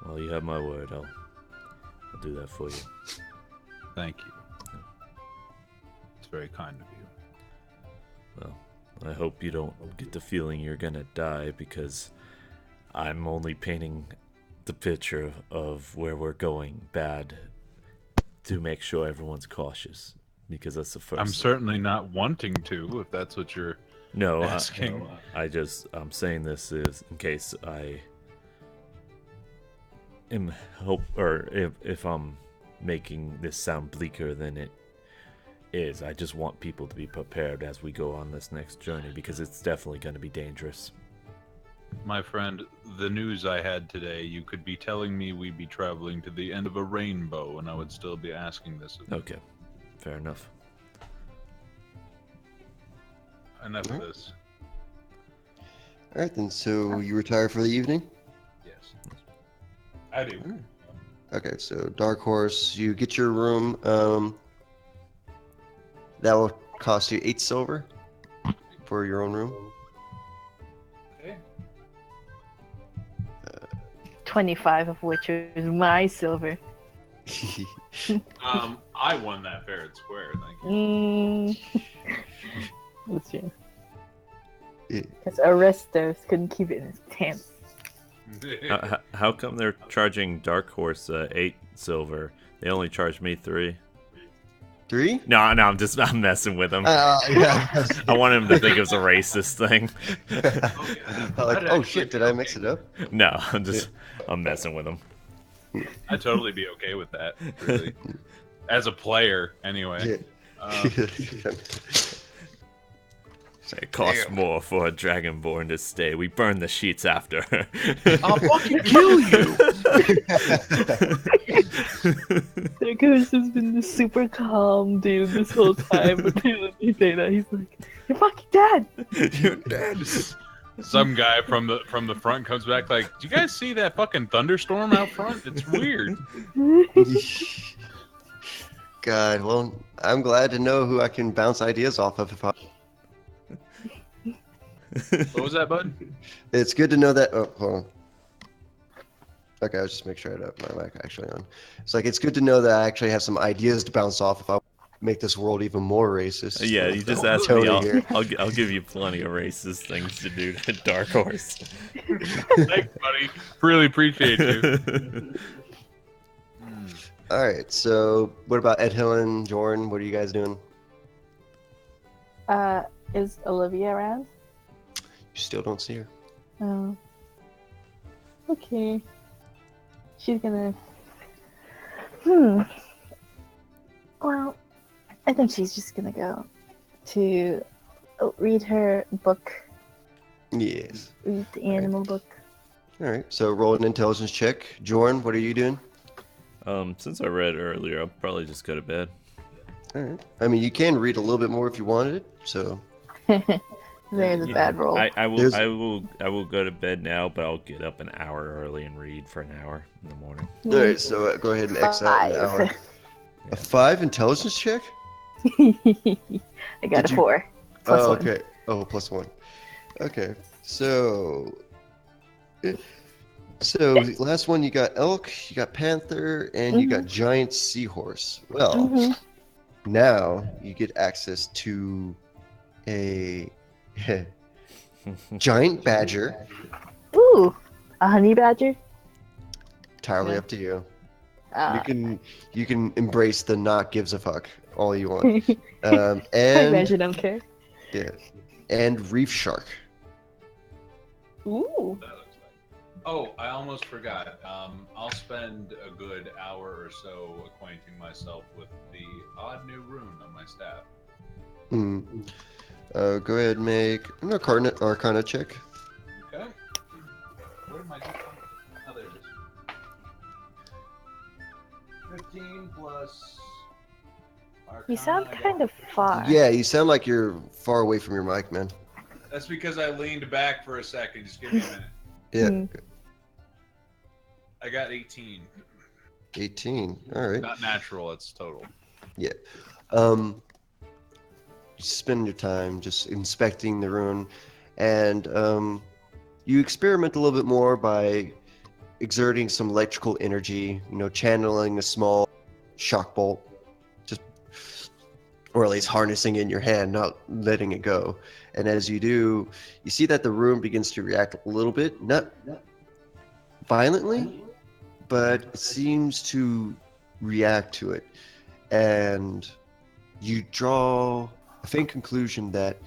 Well, you have my word. I'll do that for you. Thank you. It's very kind of you. Well, I hope you don't get the feeling you're gonna die, because I'm only painting the picture of where we're going bad to make sure everyone's cautious, because that's the first I'm thing. certainly not wanting to, if that's what you're No, asking. I'm saying this is in case I am if I'm making this sound bleaker than it is. I just want people to be prepared as we go on this next journey, because it's definitely going to be dangerous. My friend, the news I had today, you could be telling me we'd be traveling to the end of a rainbow, and I would still be asking this of you. Okay, fair enough. Enough of this. All right, then. So you retire for the evening? Yes. I do. Okay, so Dark Horse, you get your room. That will cost you 8 silver for your own room. Okay. 25 of which is my silver. I won that fair and square, thank you. That's true. Yeah. Because Arestos couldn't keep it in his pants. How come they're charging Dark Horse 8 silver? They only charged me 3. 3? No, I'm messing with him. Yeah. I want him to think it was a racist thing. Like, oh shit, did I mix it up? No, I'm messing with him. I'd totally be okay with that, really. As a player, anyway. Yeah. It costs more for a Dragonborn to stay. We burn the sheets after. I'll fucking kill you! Darkus has been the super calm dude this whole time, but then you say that, he's like, "You're fucking dead." You're dead. Some guy from the front comes back like, "Do you guys see that fucking thunderstorm out front? It's weird." God, well, I'm glad to know who I can bounce ideas off of. What was that, bud? It's good to know that. Oh, hold on. Okay, I'll just make sure I have my mic actually on. It's like, it's good to know that I actually have some ideas to bounce off if I make this world even more racist. Yeah, you just asked me. I'll give you plenty of racist things to do to Dark Horse. Thanks, buddy. Really appreciate you. All right, so what about Ed Hill and Jordan? What are you guys doing? Is Olivia around? You still don't see her. Oh. Okay. She's gonna... Well, I think she's just gonna go to read her book. Yes. Read the animal book. All right, so roll an intelligence check. Jordan, what are you doing? Since I read earlier, I'll probably just go to bed. All right. I mean, you can read a little bit more if you wanted. So There's a bad roll. I will There's- I will go to bed now, but I'll get up an hour early and read for an hour in the morning. all right. So go ahead and X out an hour. A 5 intelligence check? I got Did a you- 4. Plus Oh, 1. okay. Oh, +1. Okay. So last one you got elk, you got panther, and you got giant seahorse. Well, Mhm. now you get access to a giant badger. Ooh, a honey badger. Entirely Yeah. up to you. Uh, You can embrace the not gives a fuck all you want. I And imagine don't care. yeah, and reef shark. Ooh. That looks like. Oh, I almost forgot. I'll spend a good hour or so acquainting myself with the odd new rune on my staff. Go ahead and make an Arcana check. Okay. Where am I doing? Oh, there it is. 15 plus. You sound Arcana, I got kind of 15. far. Yeah, you sound like you're far away from your mic, man. That's because I leaned back for a second. Just give me a minute. Yeah, Hmm. I got 18. 18. All right. Not natural, it's total. You spend your time just inspecting the rune, and you experiment a little bit more by exerting some electrical energy. Channeling a small shock bolt, or at least harnessing it in your hand, not letting it go. And as you do, you see that the rune begins to react a little bit, not violently, but it seems to react to it. And you draw a faint conclusion that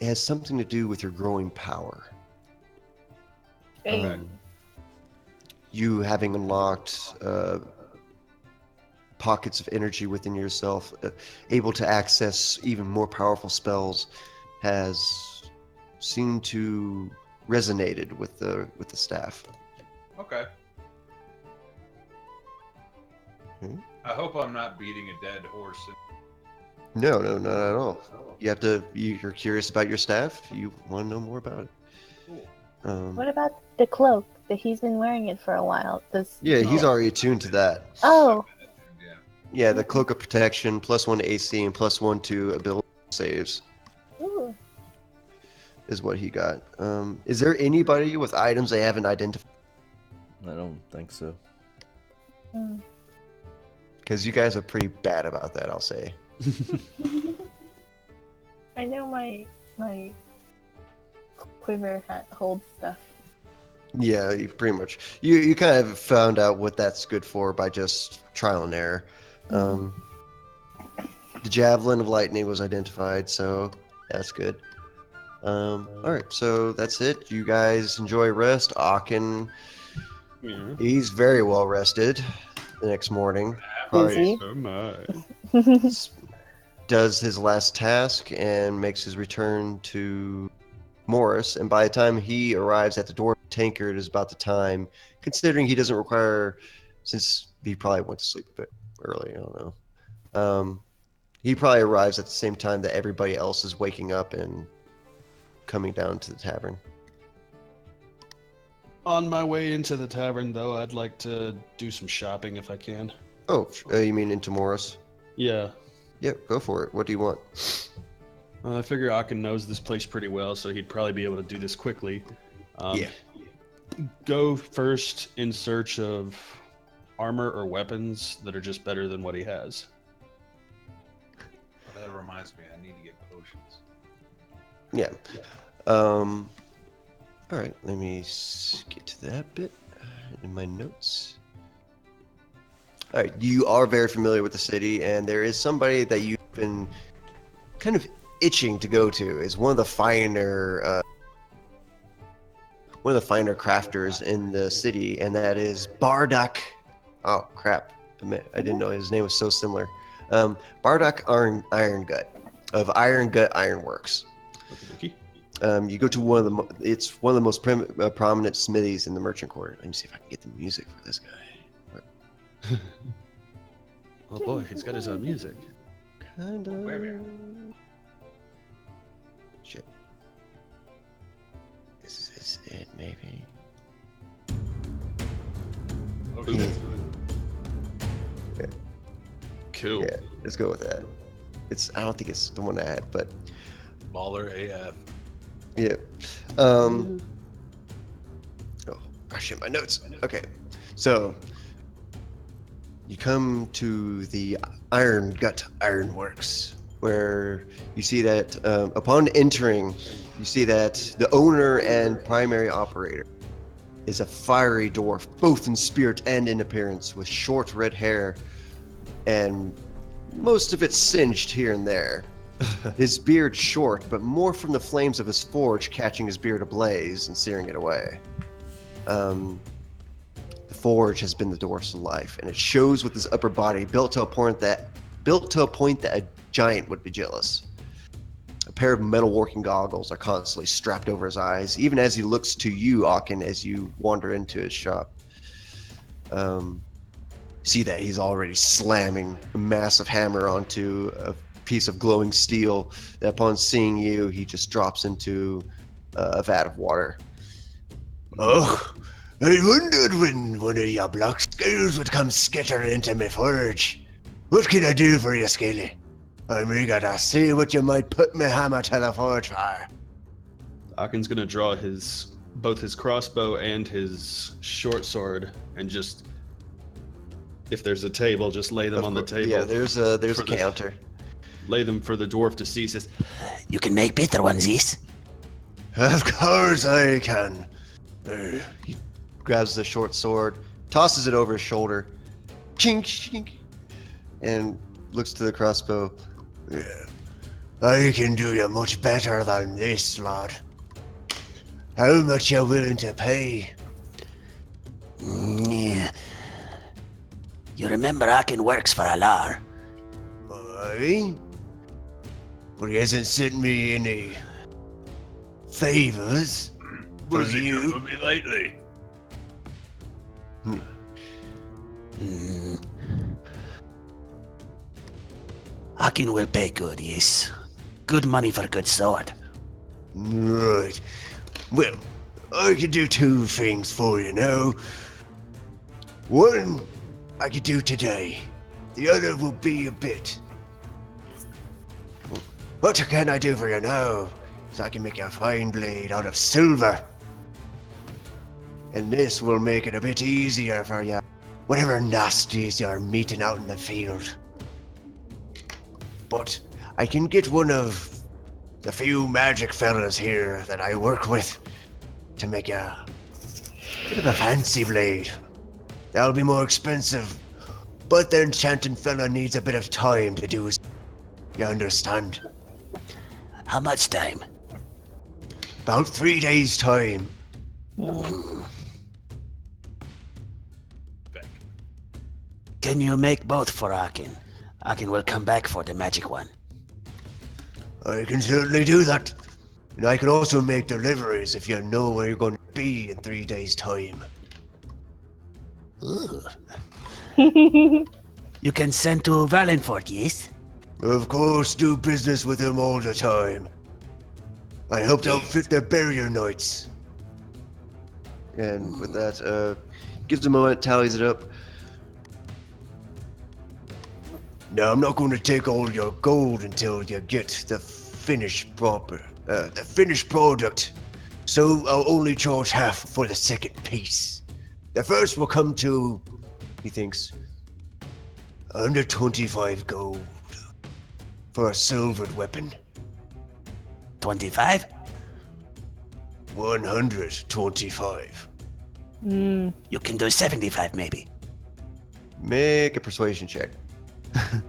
it has something to do with your growing power. Hey. You having unlocked pockets of energy within yourself, able to access even more powerful spells, has seemed to resonated with the staff. Okay. Hmm? I hope I'm not beating a dead horse. No, not at all. You have to. You're curious about your staff. You want to know more about it. Cool. What about the cloak? That he's been wearing it for a while. Yeah, he's already attuned to that. Oh. Yeah. Yeah, the cloak of protection, +1 to AC and +1 to ability saves Ooh. is what he got. Is there anybody with items they haven't identified? I don't think so. Mm. Because you guys are pretty bad about that, I'll say. I know my quiver holds stuff. Yeah, you pretty much. You kind of found out what that's good for by just trial and error. The javelin of lightning was identified, so that's good. All right, so that's it. You guys enjoy rest. Aachen, Yeah. he's very well rested. The next morning, Busy. So my. does his last task and makes his return to Morris. And by the time he arrives at the door, Tankard is about the time, considering he doesn't require, since he probably went to sleep a bit early. I don't know. He probably arrives at the same time that everybody else is waking up and coming down to the tavern. On my way into the tavern, though, I'd like to do some shopping if I can. Oh, you mean into Morris? Yeah. Yep, go for it. What do you want? I figure Aachen knows this place pretty well, so he'd probably be able to do this quickly. Yeah. Go first in search of armor or weapons that are just better than what he has. Well, that reminds me, I need to get potions. Yeah. All right, let me get to that bit in my notes. All right, you are very familiar with the city, and there is somebody that you've been kind of itching to go to. Is one of the finer crafters in the city, and that is Bardock. Oh crap! I didn't know his name was so similar. Bardock Iron Gut of Iron Gut Ironworks. Okay. You go to it's one of the most prominent smithies in the Merchant Quarter. Let me see if I can get the music for this guy. Oh boy, he's got his own music. Kind of. Shit. Is this it, maybe? Okay. Cool. Yeah, let's go with that. I don't think it's the one I had, but Baller AF. yeah. Oh, shit, my notes. Okay, so you come to the Iron Gut Ironworks, where you see that upon entering, you see that the owner and primary operator is a fiery dwarf, both in spirit and in appearance, with short red hair and most of it singed here and there. His beard short, but more from the flames of his forge catching his beard ablaze and searing it away. The forge has been the dwarf's life, and it shows with his upper body built to a point that a giant would be jealous. A pair of metalworking goggles are constantly strapped over his eyes, even as he looks to you, Akin, as you wander into his shop. See that he's already slamming a massive hammer onto a piece of glowing steel that upon seeing you, he just drops into a vat of water. Oh, I wondered when one of your block scales would come skittering into my forge. What can I do for you, Scaly? I'm eager to see what you might put my hammer to the forge for. Akin's gonna draw both his crossbow and his short sword, and just, if there's a table, just lay them on the table. Yeah, there's a for the- counter. Lay them for the dwarf to see. Says, You can make better ones, yes? Of course I can. He grabs the short sword, tosses it over his shoulder, chink, chink, and looks to the crossbow. Yeah, I can do you much better than this, lad. How much you willing to pay? Yeah. You remember Akin works for Alar. Aye? But he hasn't sent me any favors. What's For he you? doing with me lately? Akin will pay good, yes. Good money for good sword. Right. Well, I could do two things for you now. One, I could do today. The other will be a bit. What can I do for you now? So I can make you a fine blade out of silver. And this will make it a bit easier for you. Whatever nasties you're meeting out in the field. But I can get one of the few magic fellas here that I work with to make a bit of a fancy blade. That'll be more expensive, but the enchanting fella needs a bit of time to do his. You understand? How much time? About 3 days' time. Back. Can you make both for Akin? Akin will come back for the magic one. I can certainly do that. And I can also make deliveries if you know where you're going to be in 3 days' time. Ooh. You can send to Valenfort, yes? Of course, do business with him all the time. I helped outfit their barrier knights. And with that, gives a moment, tallies it up. Now, I'm not going to take all your gold until you get the finished product. So I'll only charge half for the second piece. The first will come to, he thinks, under 25 gold for a silvered weapon. 25? 125. You can do 75 maybe. Make a persuasion check. Let's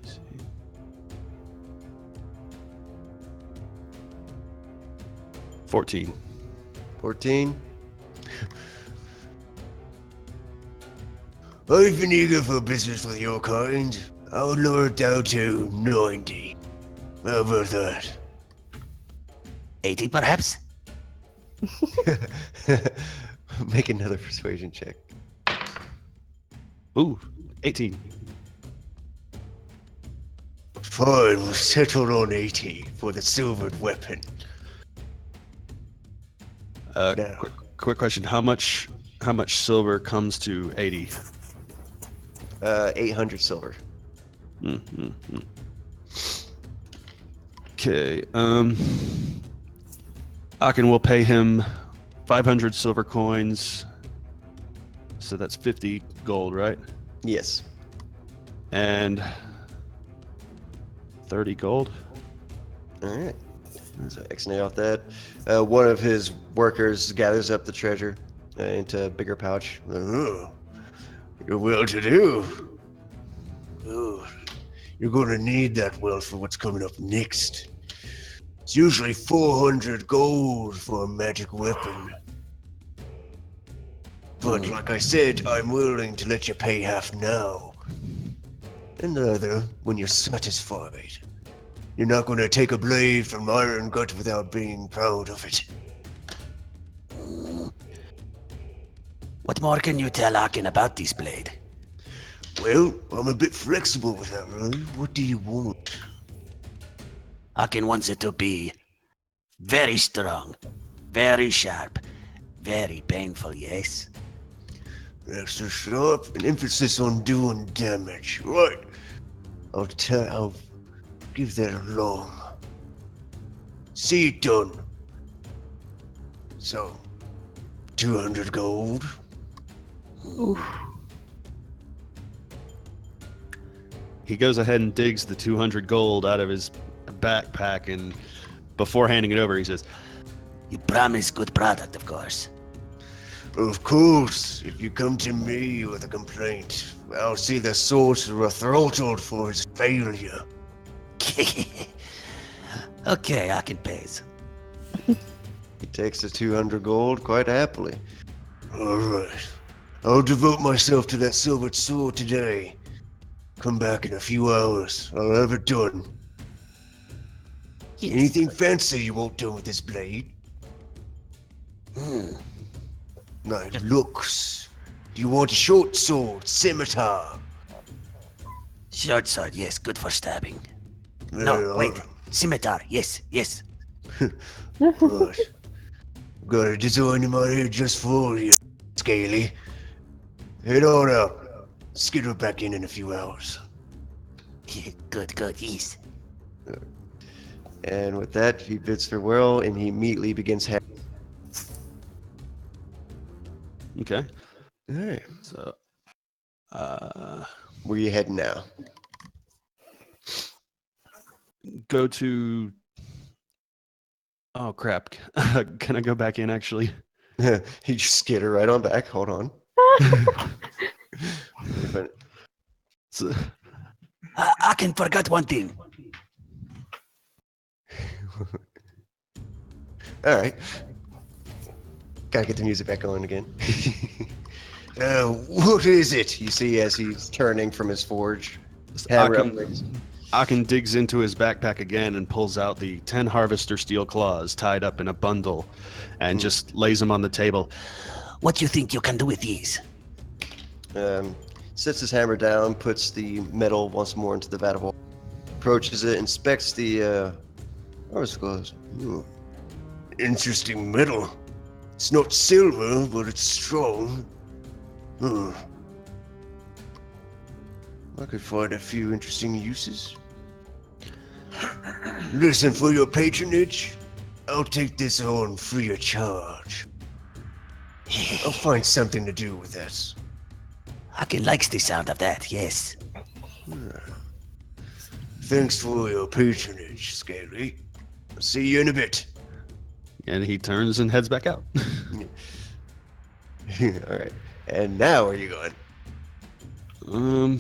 see. 14. 14. I've been eager for business with your kind. I'll lower it down to 90. How about that? 80 perhaps? Make another persuasion check. Ooh, 18. Fine, we've settled on 80 for the silvered weapon. Now. Quick question: How much silver comes to 80? 800 silver. Okay. Akin will pay him 500 silver coins. So that's 50 gold, right? Yes. And 30 gold. All right. So X-nay off that. One of his workers gathers up the treasure into a bigger pouch. Oh, you're well-to-do. Oh, you're going to need that wealth for what's coming up next. It's usually 400 gold for a magic weapon. But like I said, I'm willing to let you pay half now. And the other when you're satisfied. You're not going to take a blade from Iron Gut without being proud of it. What more can you tell Akin about this blade? Well, I'm a bit flexible with that, really. What do you want? Akin wants it to be very strong, very sharp, very painful, yes? Extra sharp, an emphasis on doing damage. Right. I'll give that a long. See it done. So, 200 gold. He goes ahead and digs the 200 gold out of his backpack, and before handing it over, he says, You promise good product, of course. Of course, if you come to me with a complaint, I'll see the sorcerer throttled for his failure. Okay, Akin pays. He takes the 200 gold quite happily. Alright. I'll devote myself to that silvered sword today. Come back in a few hours. I'll have it done. Yes. Anything fancy you won't do with this blade? Like looks. Do you want a short sword, scimitar? Short sword, yes, good for stabbing. No, wait. Scimitar, yes. Right. Got a design in my head just for you, Scaly. Head on out. Skitter back in a few hours. Good, yes. And with that, he bids farewell, and he immediately begins heading. okay. All right. So, Where you heading now? go to. Oh crap! Can I go back in actually? He just skitter right on back. Hold on. So, Akin forgot one thing. All right. Gotta get the music back on again. What is it? You see as he's turning from his forge. Akin digs into his backpack again and pulls out the 10 harvester steel claws tied up in a bundle and just lays them on the table. What do you think you can do with these? Sets his hammer down, puts the metal once more into the vat of oil, approaches it, inspects the harvester claws. Ooh. Interesting metal. It's not silver, but it's strong. I could find a few interesting uses. Listen, for your patronage, I'll take this on free of charge. I'll find something to do with this. Akin likes the sound of that, yes. Thanks for your patronage, Scaly. I'll see you in a bit. And he turns and heads back out. All right. And now where are you going? I'm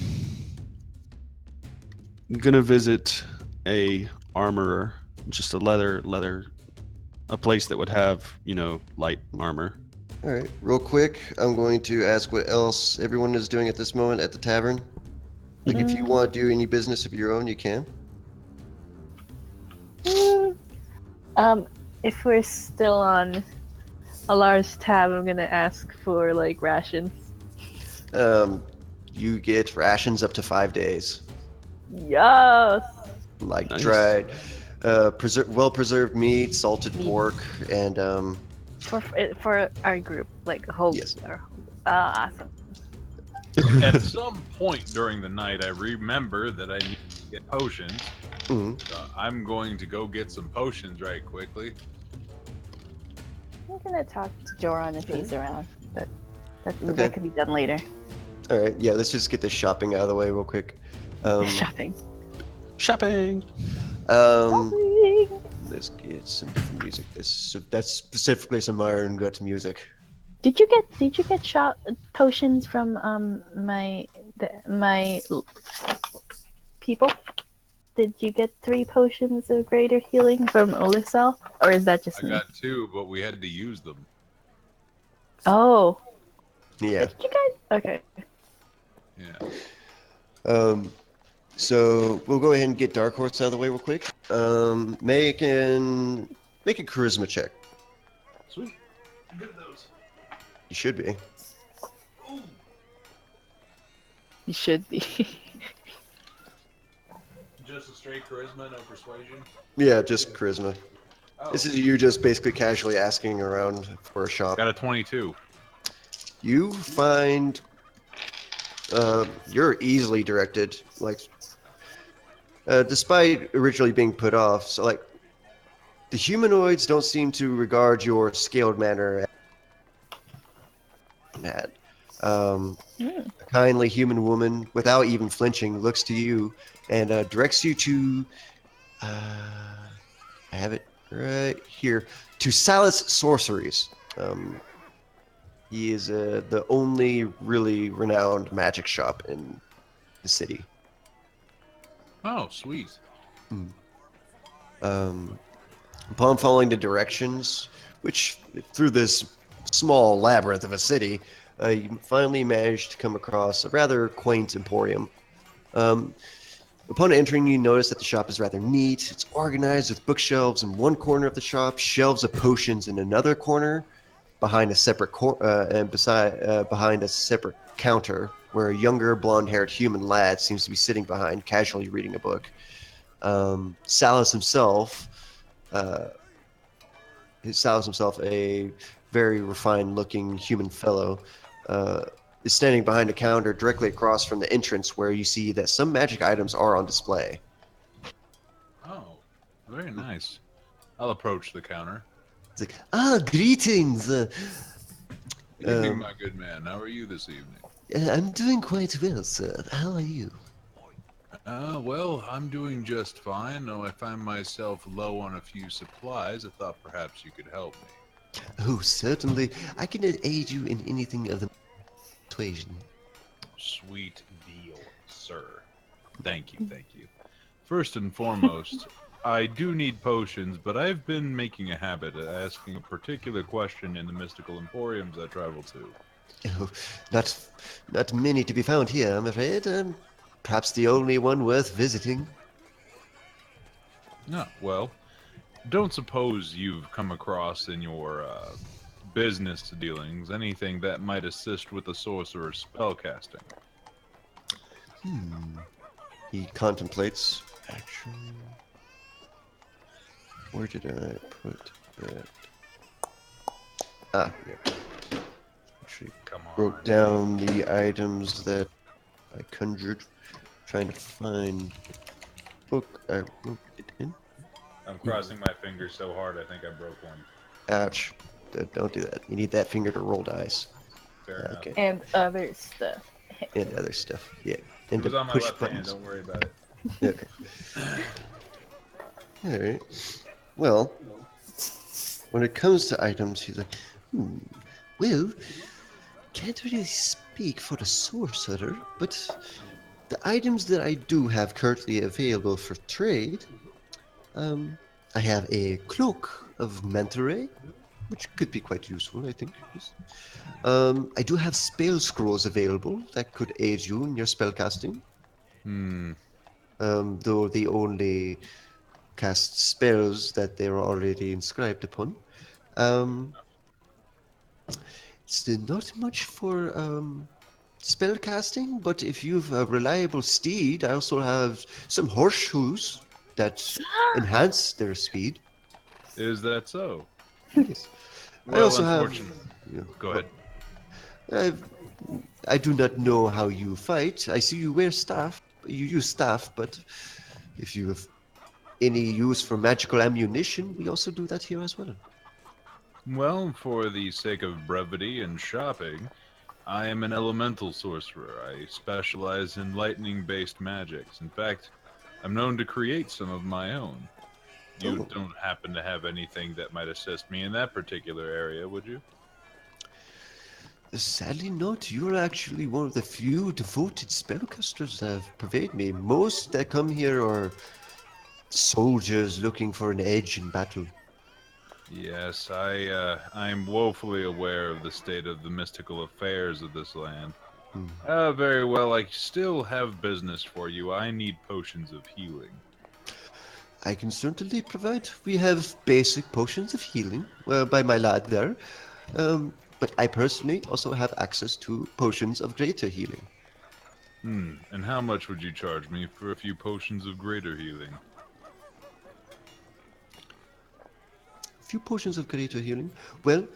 gonna visit a armorer, just a a place that would have, light armor. All right. Real quick, I'm going to ask what else everyone is doing at this moment at the tavern. Like, if you want to do any business of your own, you can. If we're still on Alar's tab, I'm gonna ask for like rations. You get rations up to 5 days, Yes. like Nice. dried, well-preserved meat, salted Meat. pork, and For our group, like whole. Yes. Awesome. At some point during the night, I remember that I need to get potions. mhm. I'm going to go get some potions right quickly. I'm gonna talk to Joran if he's around, but Okay. that could be done later. All right, yeah. Let's just get this shopping out of the way real quick. Shopping. Shopping. Shopping. Let's get some different music. That's specifically some Iron Gut music. Did you get shot potions from my people? Did you get 3 potions of greater healing from Olisel, or is that just I me? got 2, but we had to use them. Oh, Yeah. did you guys? Okay. Yeah. So we'll go ahead and get Dark Horse out of the way real quick. Make a charisma check. Sweet. Good at those. You should be. You should be. Just a straight charisma, no persuasion. Yeah, just charisma. Oh, This is you just basically casually asking around for a shop. got a 22. You find you're easily directed, like despite originally being put off. So like the humanoids don't seem to regard your scaled manner as bad. A kindly human woman, without even flinching, looks to you and directs you to I have it right here, to Salus Sorceries. He is the only really renowned magic shop in the city. Oh, sweet. Upon following the directions, which through this small labyrinth of a city, you finally managed to come across a rather quaint emporium. Upon entering, you notice that the shop is rather neat. It's organized with bookshelves in one corner of the shop, shelves of potions in another corner, behind a separate behind a separate counter, where a younger blonde-haired human lad seems to be sitting behind, casually reading a book. Salus himself, a very refined-looking human fellow, is standing behind a counter directly across from the entrance, where you see that some magic items are on display. Oh, very nice. I'll approach the counter. It's like, greetings. Good evening, my good man. How are you this evening? I'm doing quite well, sir. How are you? Well, I'm doing just fine, though I find myself low on a few supplies. I thought perhaps you could help me. Oh, certainly. I can aid you in anything of the persuasion. Sweet deal, sir. Thank you, thank you. First and foremost, I do need potions, but I've been making a habit of asking a particular question in the mystical emporiums I travel to. Oh, not many to be found here, I'm afraid. Perhaps the only one worth visiting. No, well, don't suppose you've come across in your business dealings anything that might assist with the sorcerer's spellcasting? He contemplates. Actually, where did I put that? Yeah. Actually, Come on. wrote down the items that I conjured. Trying to find the book I wrote it in. I'm crossing my fingers so hard I think I broke one. Ouch. Don't do that. You need that finger to roll dice. Fair enough. Okay. And other stuff. And other stuff. Yeah. It And was to on my push left hand, buttons. don't worry about it. Okay. Alright. Well, when it comes to items, he's like, well, can't really speak for the sorcerer, but the items that I do have currently available for trade, I have a cloak of manta ray, which could be quite useful, I think. I do have spell scrolls available that could aid you in your spellcasting. Though they only cast spells that they are already inscribed upon. It's not much for spell casting, but if you've a reliable steed, I also have some horseshoes that enhance their speed. Is that so? Yes. I Well, also have. unfortunately. Yeah, Go ahead. I've, I do not know how you fight. I see you wear staff. You use staff, but if you have any use for magical ammunition, we also do that here as well. Well, for the sake of brevity and shopping, I am an elemental sorcerer. I specialize in lightning-based magics. In fact, I'm known to create some of my own. You Oh, don't happen to have anything that might assist me in that particular area, would you? sadly not. You're actually one of the few devoted spellcasters that have pervaded me. Most that come here are soldiers looking for an edge in battle. Yes, I'm woefully aware of the state of the mystical affairs of this land. Hmm. Very well, I still have business for you. I need potions of healing. I can certainly provide. We have basic potions of healing by my lad there. But I personally also have access to potions of greater healing. And how much would you charge me for a few potions of greater healing? A few potions of greater healing. Well,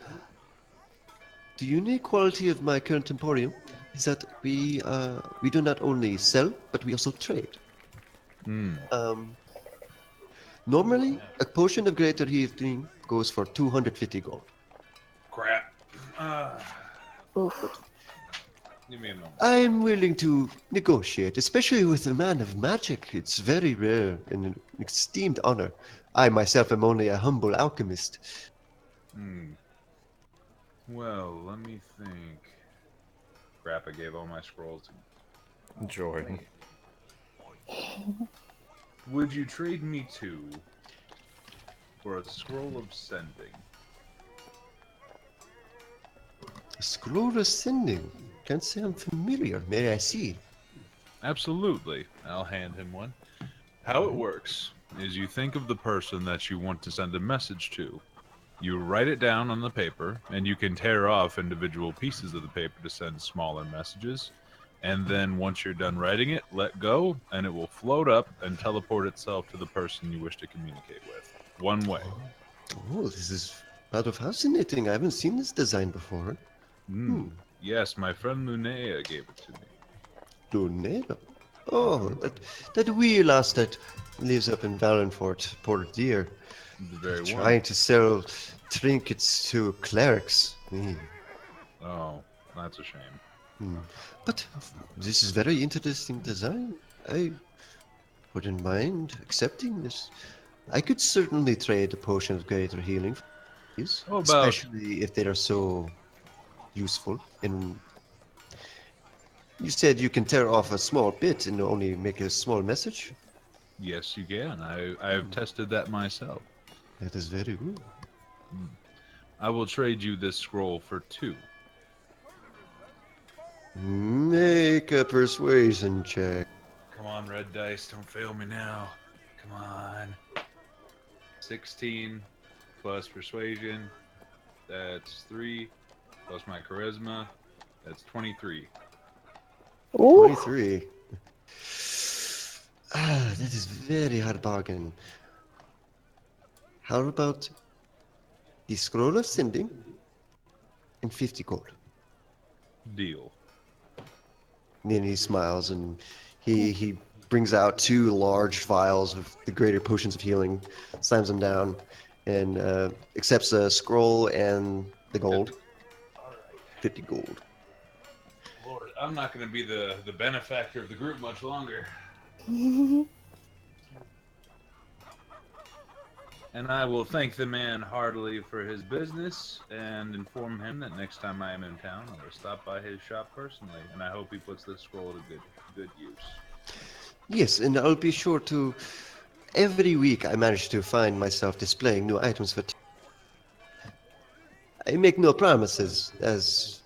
the unique quality of my current emporium is that we do not only sell, but we also trade. Hmm. Normally, a potion of greater healing goes for 250 gold. Crap. Oof. Give me a moment. I'm willing to negotiate, especially with a man of magic. It's very rare and an esteemed honor. I myself am only a humble alchemist. Well, let me think. Crap, I gave all my scrolls to... Jordan. Would you trade me two for a scroll of sending? A scroll ascending. Can't say I'm familiar. May I see? Absolutely. I'll hand him one. How it works is you think of the person that you want to send a message to. You write it down on the paper, and you can tear off individual pieces of the paper to send smaller messages. And then once you're done writing it, let go, and it will float up and teleport itself to the person you wish to communicate with. One way. Oh, this is rather fascinating. I haven't seen this design before. Yes, my friend Lunea gave it to me. Luneda. Oh, that wee lass that lives up in Valenfort, Port Deer, The very one. trying to sell trinkets to clerics. Oh, that's a shame. But this is very interesting design. I wouldn't mind accepting this. I could certainly trade a potion of greater healing for these, How about- especially if they are so useful. And you said you can tear off a small bit and only make a small message. Yes, you can. I have tested that myself. That is very good. I will trade you this scroll for two. Make a persuasion check. Come on, red dice, don't fail me now. Come on. 16 plus persuasion. That's 3 plus my charisma. That's 23. Ooh. 23. That is very hard bargain. How about the scroll of sending and 50 gold? Deal. And then he smiles and he brings out two large vials of the greater potions of healing, slams them down, and accepts a scroll and the gold. 50 gold. Lord, I'm not going to be the benefactor of the group much longer. And I will thank the man heartily for his business and inform him that next time I am in town, I will stop by his shop personally. And I hope he puts this scroll to good use. Yes, and I'll be sure to. Every week I manage to find myself displaying new items for. I make no promises, as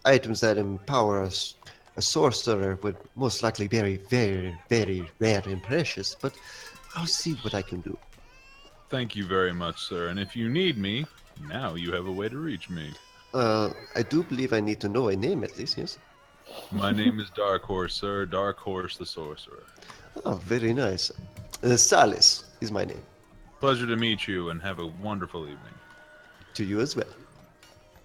items that empower us. A sorcerer would most likely be very, very, very rare and precious, but I'll see what I can do. Thank you very much, sir. And if you need me, now you have a way to reach me. I do believe I need to know a name at least, yes? My name is Dark Horse, sir. Dark Horse the Sorcerer. Oh, very nice. Salis is my name. Pleasure to meet you, and have a wonderful evening. To you as well.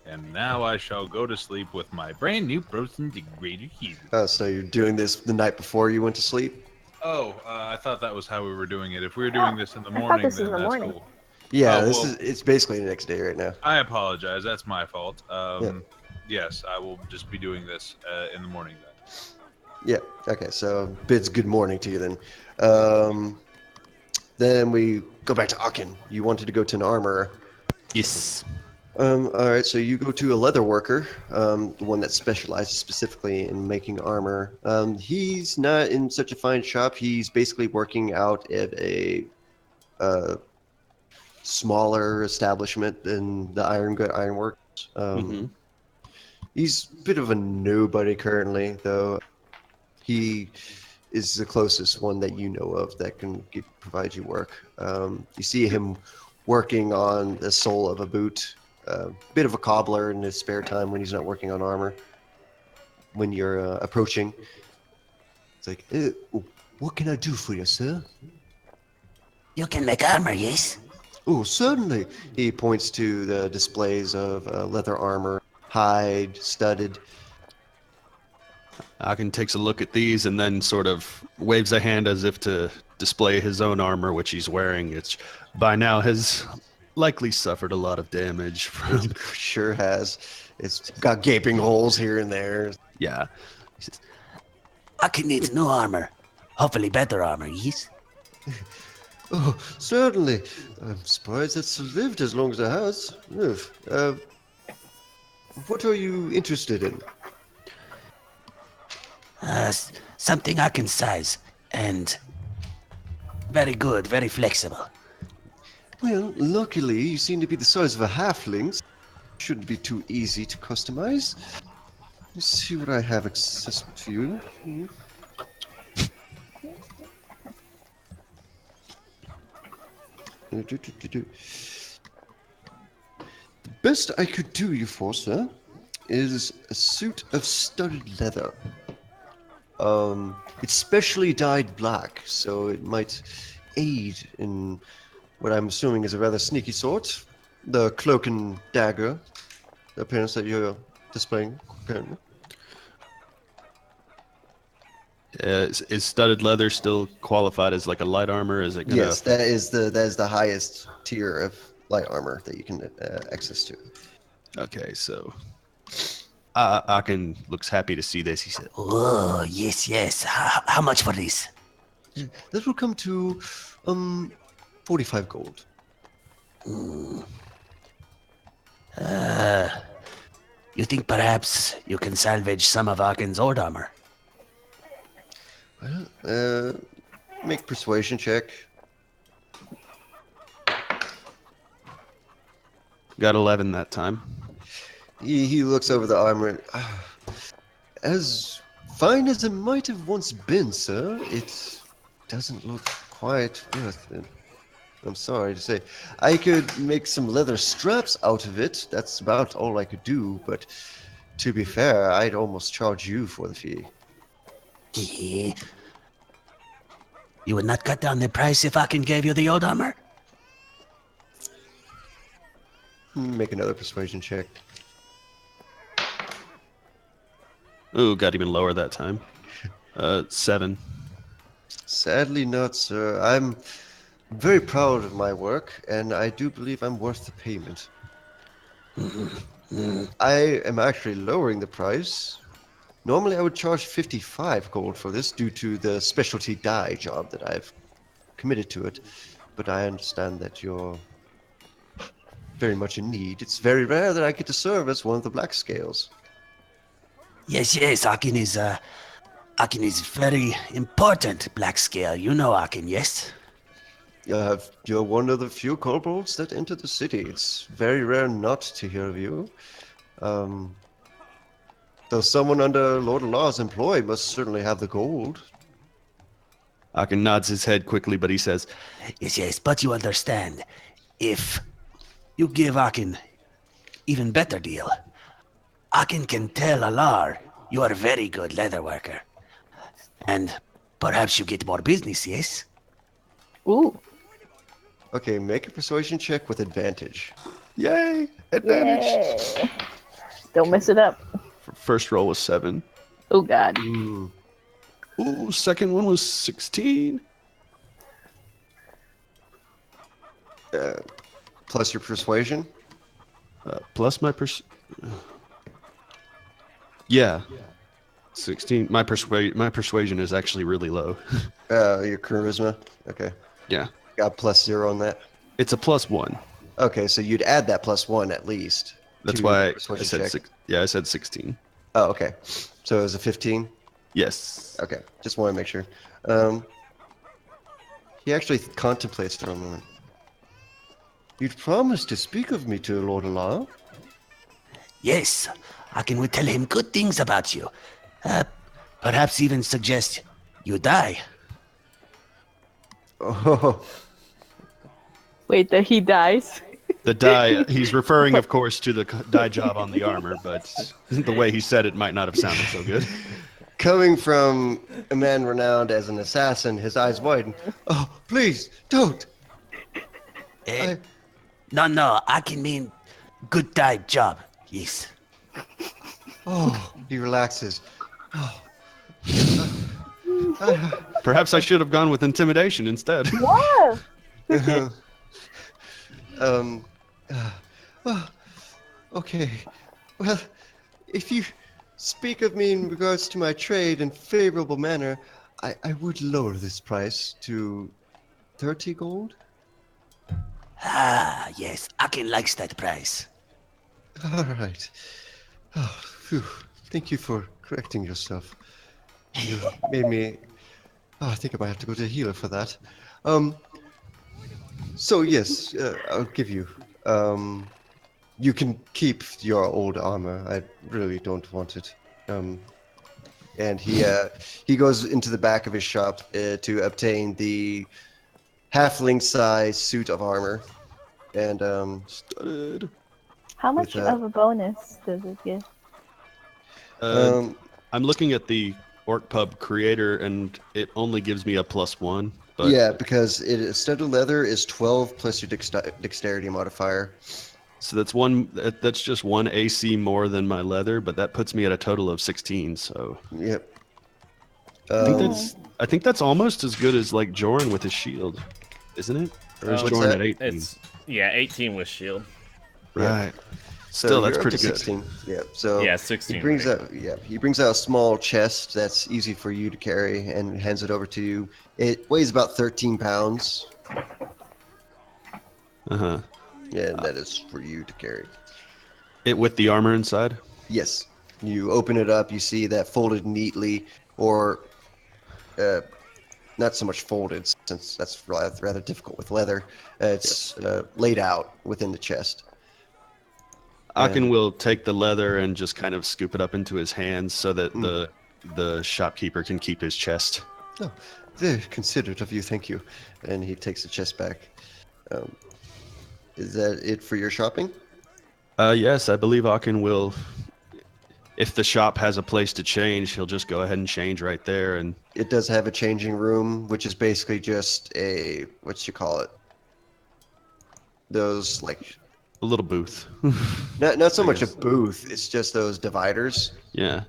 And now I shall go to sleep with my brand new protein degrader cube. So you're doing this the night before you went to sleep? Oh, I thought that was how we were doing it. If we were doing this in the morning, this then is the that's morning. cool. Yeah, Oh, well- it's basically the next day right now. I apologize. That's my fault. Yeah. Yes, I will just be doing this in the morning then. Yeah, okay, so bids good morning to you then. Then we go back to Akin. You wanted to go to an armorer. Yes. Alright, so you go to a leather worker, the one that specializes specifically in making armor. He's not in such a fine shop. He's basically working out at a smaller establishment than the Ironworks. He's a bit of a nobody currently, though. He is the closest one that you know of that can provide you work. You see him working on the sole of a boot. Bit of a cobbler in his spare time when he's not working on armor. When you're approaching, it's like, what can I do for you, sir? You can make armor, yes? Oh, certainly. He points to the displays of leather armor, hide, studded. Akin takes a look at these and then sort of waves a hand as if to display his own armor, which he's wearing. It's by now has likely suffered a lot of damage from. Sure has. It's got gaping holes here and there. Yeah. Akin needs new armor. Hopefully better armor, yes? Oh, certainly. I'm surprised it's lived as long as it has. Ugh. What are you interested in? Something I can size. And very good, very flexible. Well, luckily, you seem to be the size of a halfling. Shouldn't be too easy to customize. Let's see what I have accessible to you. The best I could do you for, sir, is a suit of studded leather. It's specially dyed black, so it might aid in what I'm assuming is a rather sneaky sort. The cloak and dagger, the appearance that you're displaying, apparently. Is studded leather still qualified as like a light armor? Is it gonna... Yes, that is the highest tier of light armor that you can access to. Okay, so Akin looks happy to see this. He said, Oh, yes. How much for this? That will come to 45 gold. You think perhaps you can salvage some of Akin's old armor? Well, make persuasion check. Got 11 that time. He looks over the armor and, as fine as it might have once been, sir, it doesn't look quite worth it. I'm sorry to say. I could make some leather straps out of it. That's about all I could do, but to be fair, I'd almost charge you for the fee. Yeah. You would not cut down the price if Akin gave you the old armor? Make another persuasion check. Ooh, got even lower that time. 7. Sadly not, sir. I'm very proud of my work, and I do believe I'm worth the payment. I am actually lowering the price. Normally I would charge 55 gold for this due to the specialty dye job that I've committed to it, but I understand that you're very much in need. It's very rare that I get to serve as one of the black scales. Yes, Akin is very important black scale. You know Akin, yes? You're one of the few kobolds that enter the city. It's very rare not to hear of you. Though someone under Lord Allah's employ must certainly have the gold. Akin nods his head quickly, but he says, Yes, but you understand. If you give Akin even better deal, Akin can tell Alar you are a very good leather worker. And perhaps you get more business, yes? Ooh. Okay, make a persuasion check with advantage. Yay! Advantage. Yay. Don't mess it up. First roll was 7. Oh God. Ooh. Ooh, second one was 16. Plus your persuasion. Plus my Yeah. 16. My persuasion is actually really low. Your charisma. Okay. Yeah. Got +0 on that. It's a +1. Okay, so you'd add that +1 at least. That's to why the I persuasion said check. 6. Yeah, I said 16. Oh, okay. So it was a 15. Yes. Okay, just want to make sure. He actually contemplates for a moment. You'd promised to speak of me to Lord Alar. Yes, Akin will tell him good things about you. Perhaps even suggest you die. Oh, Wait, that he dies? The dye, he's referring, of course, to the dye job on the armor, but the way he said it might not have sounded so good. coming from a man renowned as an assassin, his eyes widen. Oh, please, don't. No, Akin mean good type job. Yes. Oh, he relaxes. Perhaps I should have gone with intimidation instead. Whoa! um, okay. Well, if you speak of me in regards to my trade in favorable manner, I would lower this price to 30 gold. Ah, yes, Akin likes that price. All right. Oh, phew. Thank you for correcting yourself. You made me. Oh, I think I might have to go to a healer for that. So yes, I'll give you. You can keep your old armor. I really don't want it. And he goes into the back of his shop to obtain the halfling size suit of armor, and Studded. How much With, of a bonus does it give? I'm looking at the Orc Pub creator, and it only gives me a +1. But yeah, because studded leather is 12 plus your dexterity modifier. So that's just one AC more than my leather, but that puts me at a total of 16. So Yep. I think that's almost as good as like Joran with his shield, isn't it? Or is What's Joran that? at 18? It's 18 with shield. Right. So Still, that's you're up pretty to good. 16. Yeah. So Yeah, 16. He brings right? out he brings out a small chest that's easy for you to carry and hands it over to you. It weighs about 13 pounds. Uh-huh. Yeah, and that is for you to carry. It with the armor inside? Yes. You open it up, you see that folded neatly, or not so much folded, since that's rather difficult with leather. It's laid out within the chest. Akin will take the leather and just kind of scoop it up into his hands so that the shopkeeper can keep his chest. Oh, very considerate of you, thank you. And he takes the chest back. Is that it for your shopping? Yes, I believe Akin will. If the shop has a place to change, he'll just go ahead and change right there. And It does have a changing room, which is basically just a, what you call it? Those, like, a little booth. not so much a guess. booth, it's just those dividers. Yeah.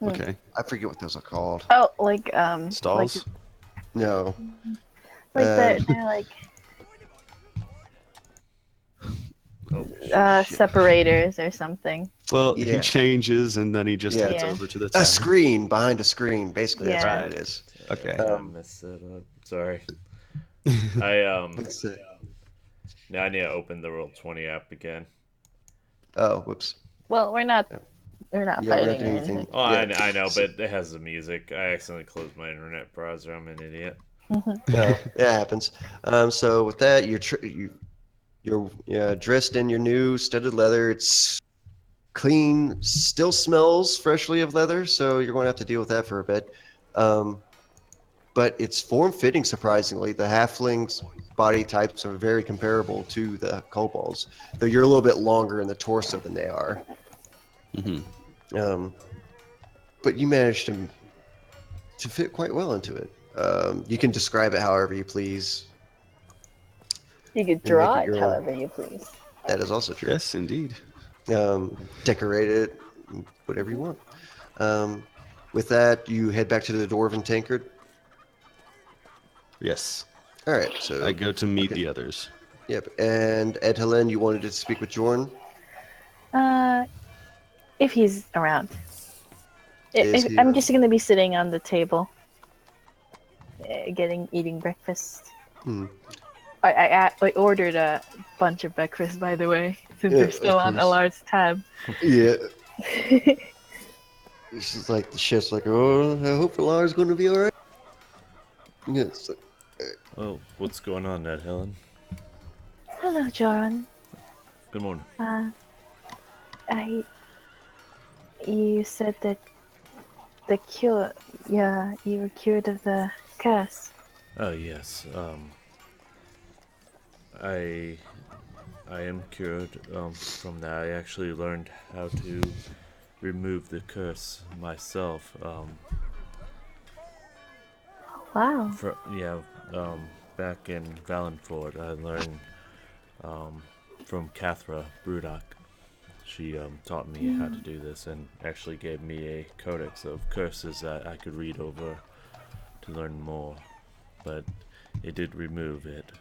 Okay. I forget what those are called. Oh, like Stalls. No. they're like separators or something. Well, Yeah. he changes and then he just Yeah. heads Yeah. over to the A tavern. screen behind a screen, basically. That's Yeah. what it is. Okay. I messed it up. Sorry. I What's it? Now I need to open the Roll20 app again. Oh, whoops. Well, we're not Yeah, fighting we're not or doing anything. anything. Oh, Yeah. I know, but it has the music. I accidentally closed my internet browser. I'm an idiot. No, it happens. So with that, you're dressed in your new studded leather. It's clean, still smells freshly of leather, so you're going to have to deal with that for a bit. But it's form-fitting, surprisingly. The halflings' body types are very comparable to the kobolds, though you're a little bit longer in the torso than they are. hmm But you managed to fit quite well into it. You can describe it however you please You could and make draw it it your own. however you please. That is also true. Yes, indeed. Decorate it, whatever you want. With that, you head back to the Dwarven Tankard. Yes. All right, so I go to meet okay. the others. Yep, and Ed Helen, you wanted to speak with Jorn. If he's around. Is If, he I'm around? just gonna be sitting on the table, eating breakfast. Hmm. I ordered a bunch of breakfast, by the way, since Yeah, they're still of on course. Alar's tab. Yeah, it's just like the chef's like, oh, I hope Lara's going to be all right. Yeah, it's like, Well, what's going on, Ned Helen? Hello, John. Good morning. You said that the cure, yeah, you were cured of the curse. Oh yes. I am cured from that. I actually learned how to remove the curse myself. Wow. Back in Valenford, I learned from Cathra Brudak. She taught me how to do this and actually gave me a codex of curses that I could read over to learn more. But it did remove it,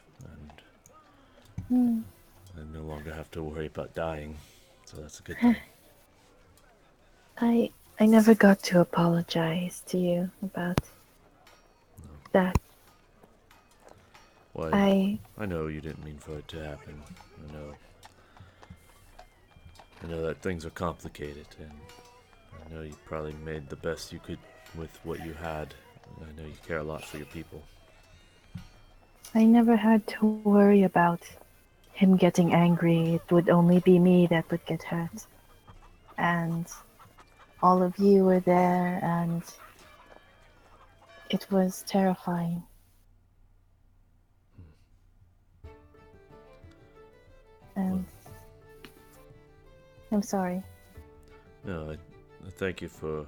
and I no longer have to worry about dying, so that's a good thing. I never got to apologize to you about that. Well, I I know you didn't mean for it to happen. I know that things are complicated, and I know you probably made the best you could with what you had. I know you care a lot for your people. I never had to worry about him getting angry. It would only be me that would get hurt. And all of you were there, and it was terrifying. And I'm sorry. No, I thank you for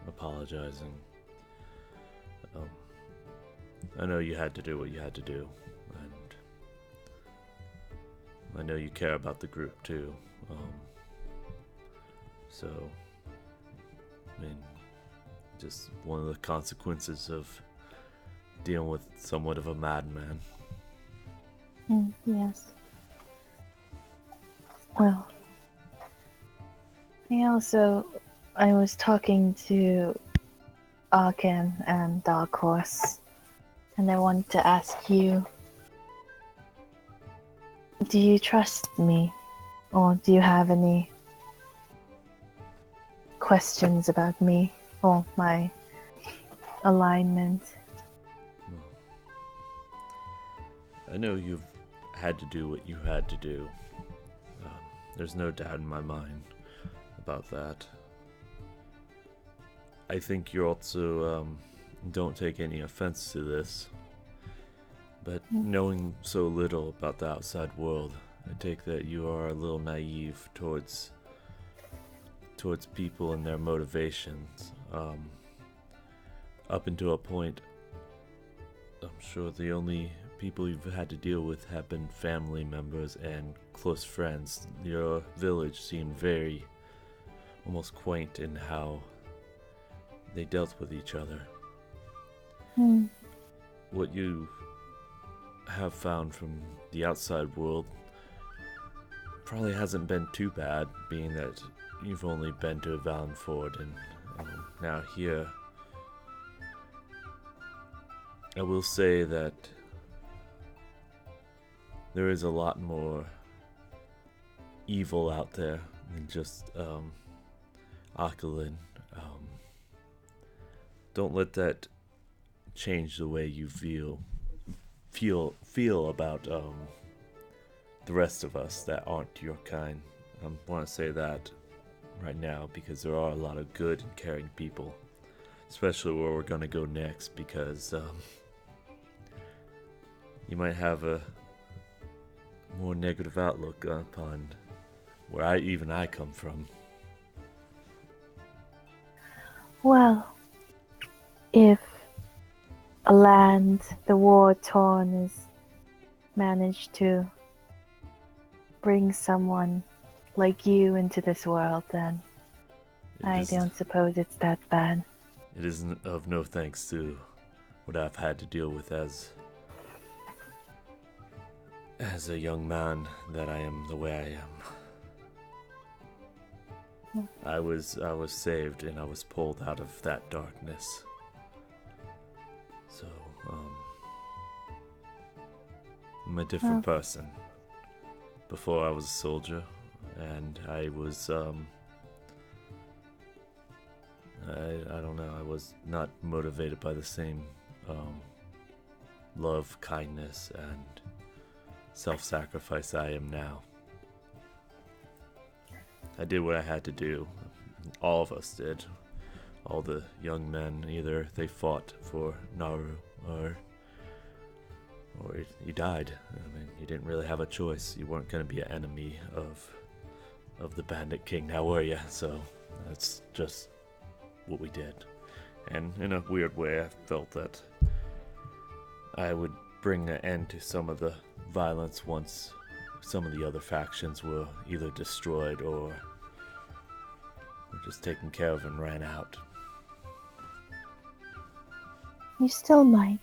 apologizing. I know you had to do what you had to do, and I know you care about the group too. So, I mean, just one of the consequences of dealing with somewhat of a madman. Yes. Well, I was talking to Arkan and Dark Horse, and I wanted to ask you, do you trust me? Or do you have any questions about me or my alignment? I know you've had to do what you had to do. There's no doubt in my mind about that. I think you also don't take any offense to this, but knowing so little about the outside world, I take that you are a little naive towards people and their motivations. Up until a point, I'm sure the only people you've had to deal with have been family members and close friends. Your village seemed very, almost quaint in how they dealt with each other. What you have found from the outside world probably hasn't been too bad, being that you've only been to Valenford and now here. I will say that there is a lot more evil out there than just Akelin. Don't let that change the way you feel about the rest of us that aren't your kind. I want to say that right now because there are a lot of good and caring people, especially where we're going to go next, because you might have a more negative outlook upon where I come from. Well, if a land the war torn has managed to bring someone like you into this world, then I don't suppose it's that bad. It is of no thanks to what I've had to deal with as a young man that I am the way I am. I was saved and I was pulled out of that darkness. So, I'm a different person. Before I was a soldier, and I was, I don't know, I was not motivated by the same, love, kindness, and self-sacrifice I am now. I did what I had to do. All of us did. All the young men, either they fought for Naru or you died. I mean, you didn't really have a choice. You weren't going to be an enemy of the Bandit King, now were you? So that's just what we did. And in a weird way, I felt that I would bring an end to some of the violence once some of the other factions were either destroyed or were just taken care of and ran out. You still might.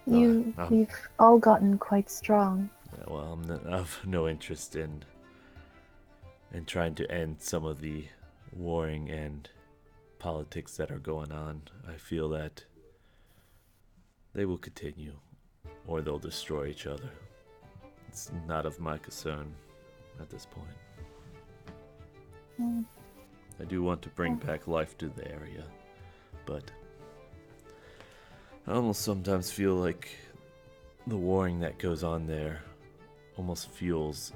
We've all gotten quite strong. Well, I have no interest in trying to end some of the warring and politics that are going on. I feel that they will continue, or they'll destroy each other. It's not of my concern at this point. I do want to bring back life to the area, but I almost sometimes feel like the warring that goes on there almost fuels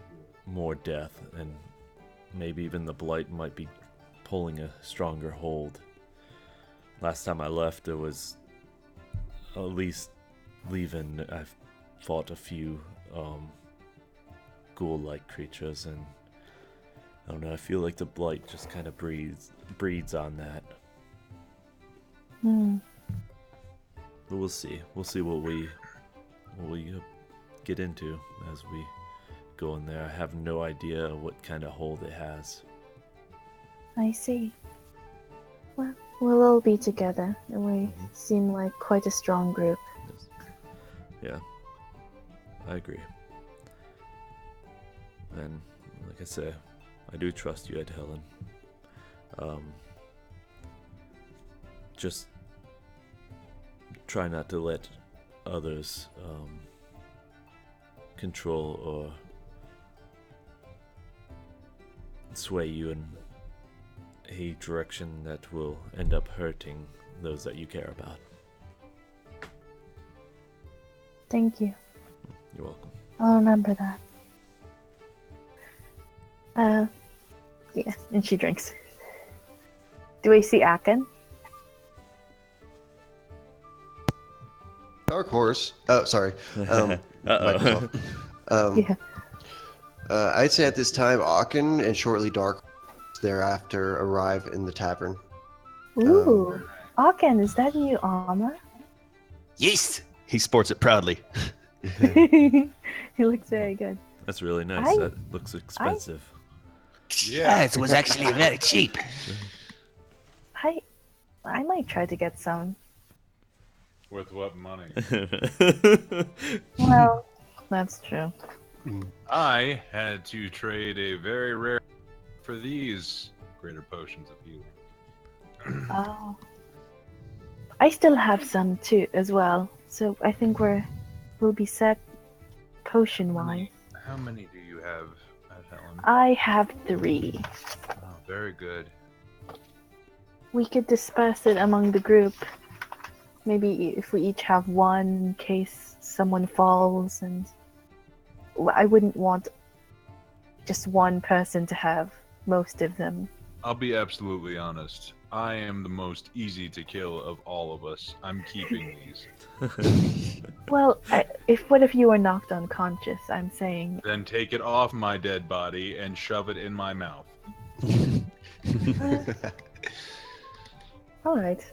more death, and maybe even the Blight might be pulling a stronger hold. Last time I left, there was at least leaving, I've fought a few ghoul-like creatures, and I don't know, I feel like the Blight just kind of breeds on that. But we'll see. We'll see what we get into as we go in there. I have no idea what kind of hold it has. I see. Well, we'll all be together, and we seem like quite a strong group. Yes. Yeah, I agree. And like I say, I do trust you, Ed Helen. Just try not to let others control or sway you in a direction that will end up hurting those that you care about. Thank you. You're welcome. I'll remember that. Yeah, and she drinks. Do we see Akin? Dark Horse. Oh, sorry. Microsoft. Yeah. I'd say at this time, Akin and shortly Dark Horse thereafter arrive in the tavern. Ooh, Akin, is that new armor? Yes. He sports it proudly. He looks very good. That's really nice. That looks expensive. Yeah, it was actually very cheap. I might try to get some. With what money? Well, that's true. I had to trade a very rare for these greater potions of healing. Oh. I still have some too, as well. So I think we'll be set potion-wise. How many do you have, Helen? I have 3. Oh, very good. We could disperse it among the group. Maybe if we each have one in case someone falls, and I wouldn't want just one person to have most of them. I'll be absolutely honest. I am the most easy to kill of all of us. I'm keeping these. Well, what if you were knocked unconscious? I'm saying. Then take it off my dead body and shove it in my mouth. All right.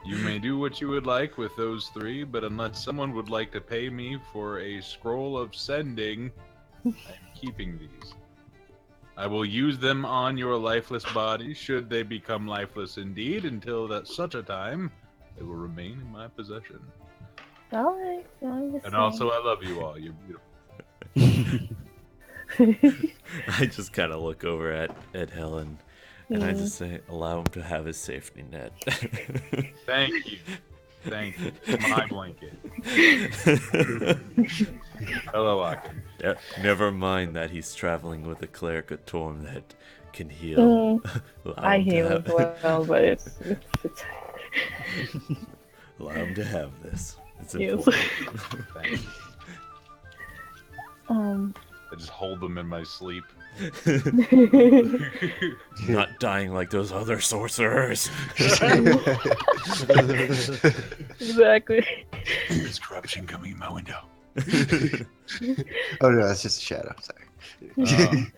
You may do what you would like with those 3, but unless someone would like to pay me for a scroll of sending, I'm keeping these. I will use them on your lifeless body should they become lifeless indeed. Until that such a time, they will remain in my possession. All right. I'm just And saying. also, I love you all. You're beautiful. I just kind of look over at Helen, and I just say, allow him to have his safety net. Thank you. Thank you. My blanket. Hello, Akin. Never mind that he's traveling with a cleric of Torm that can heal. Allow I him to heal as well, but it's allow him to have this. It's Yes. important. Thank you. I just hold them in my sleep. Not dying like those other sorcerers. exactly. There's corruption coming in my window. Oh no, that's just a shadow. Sorry.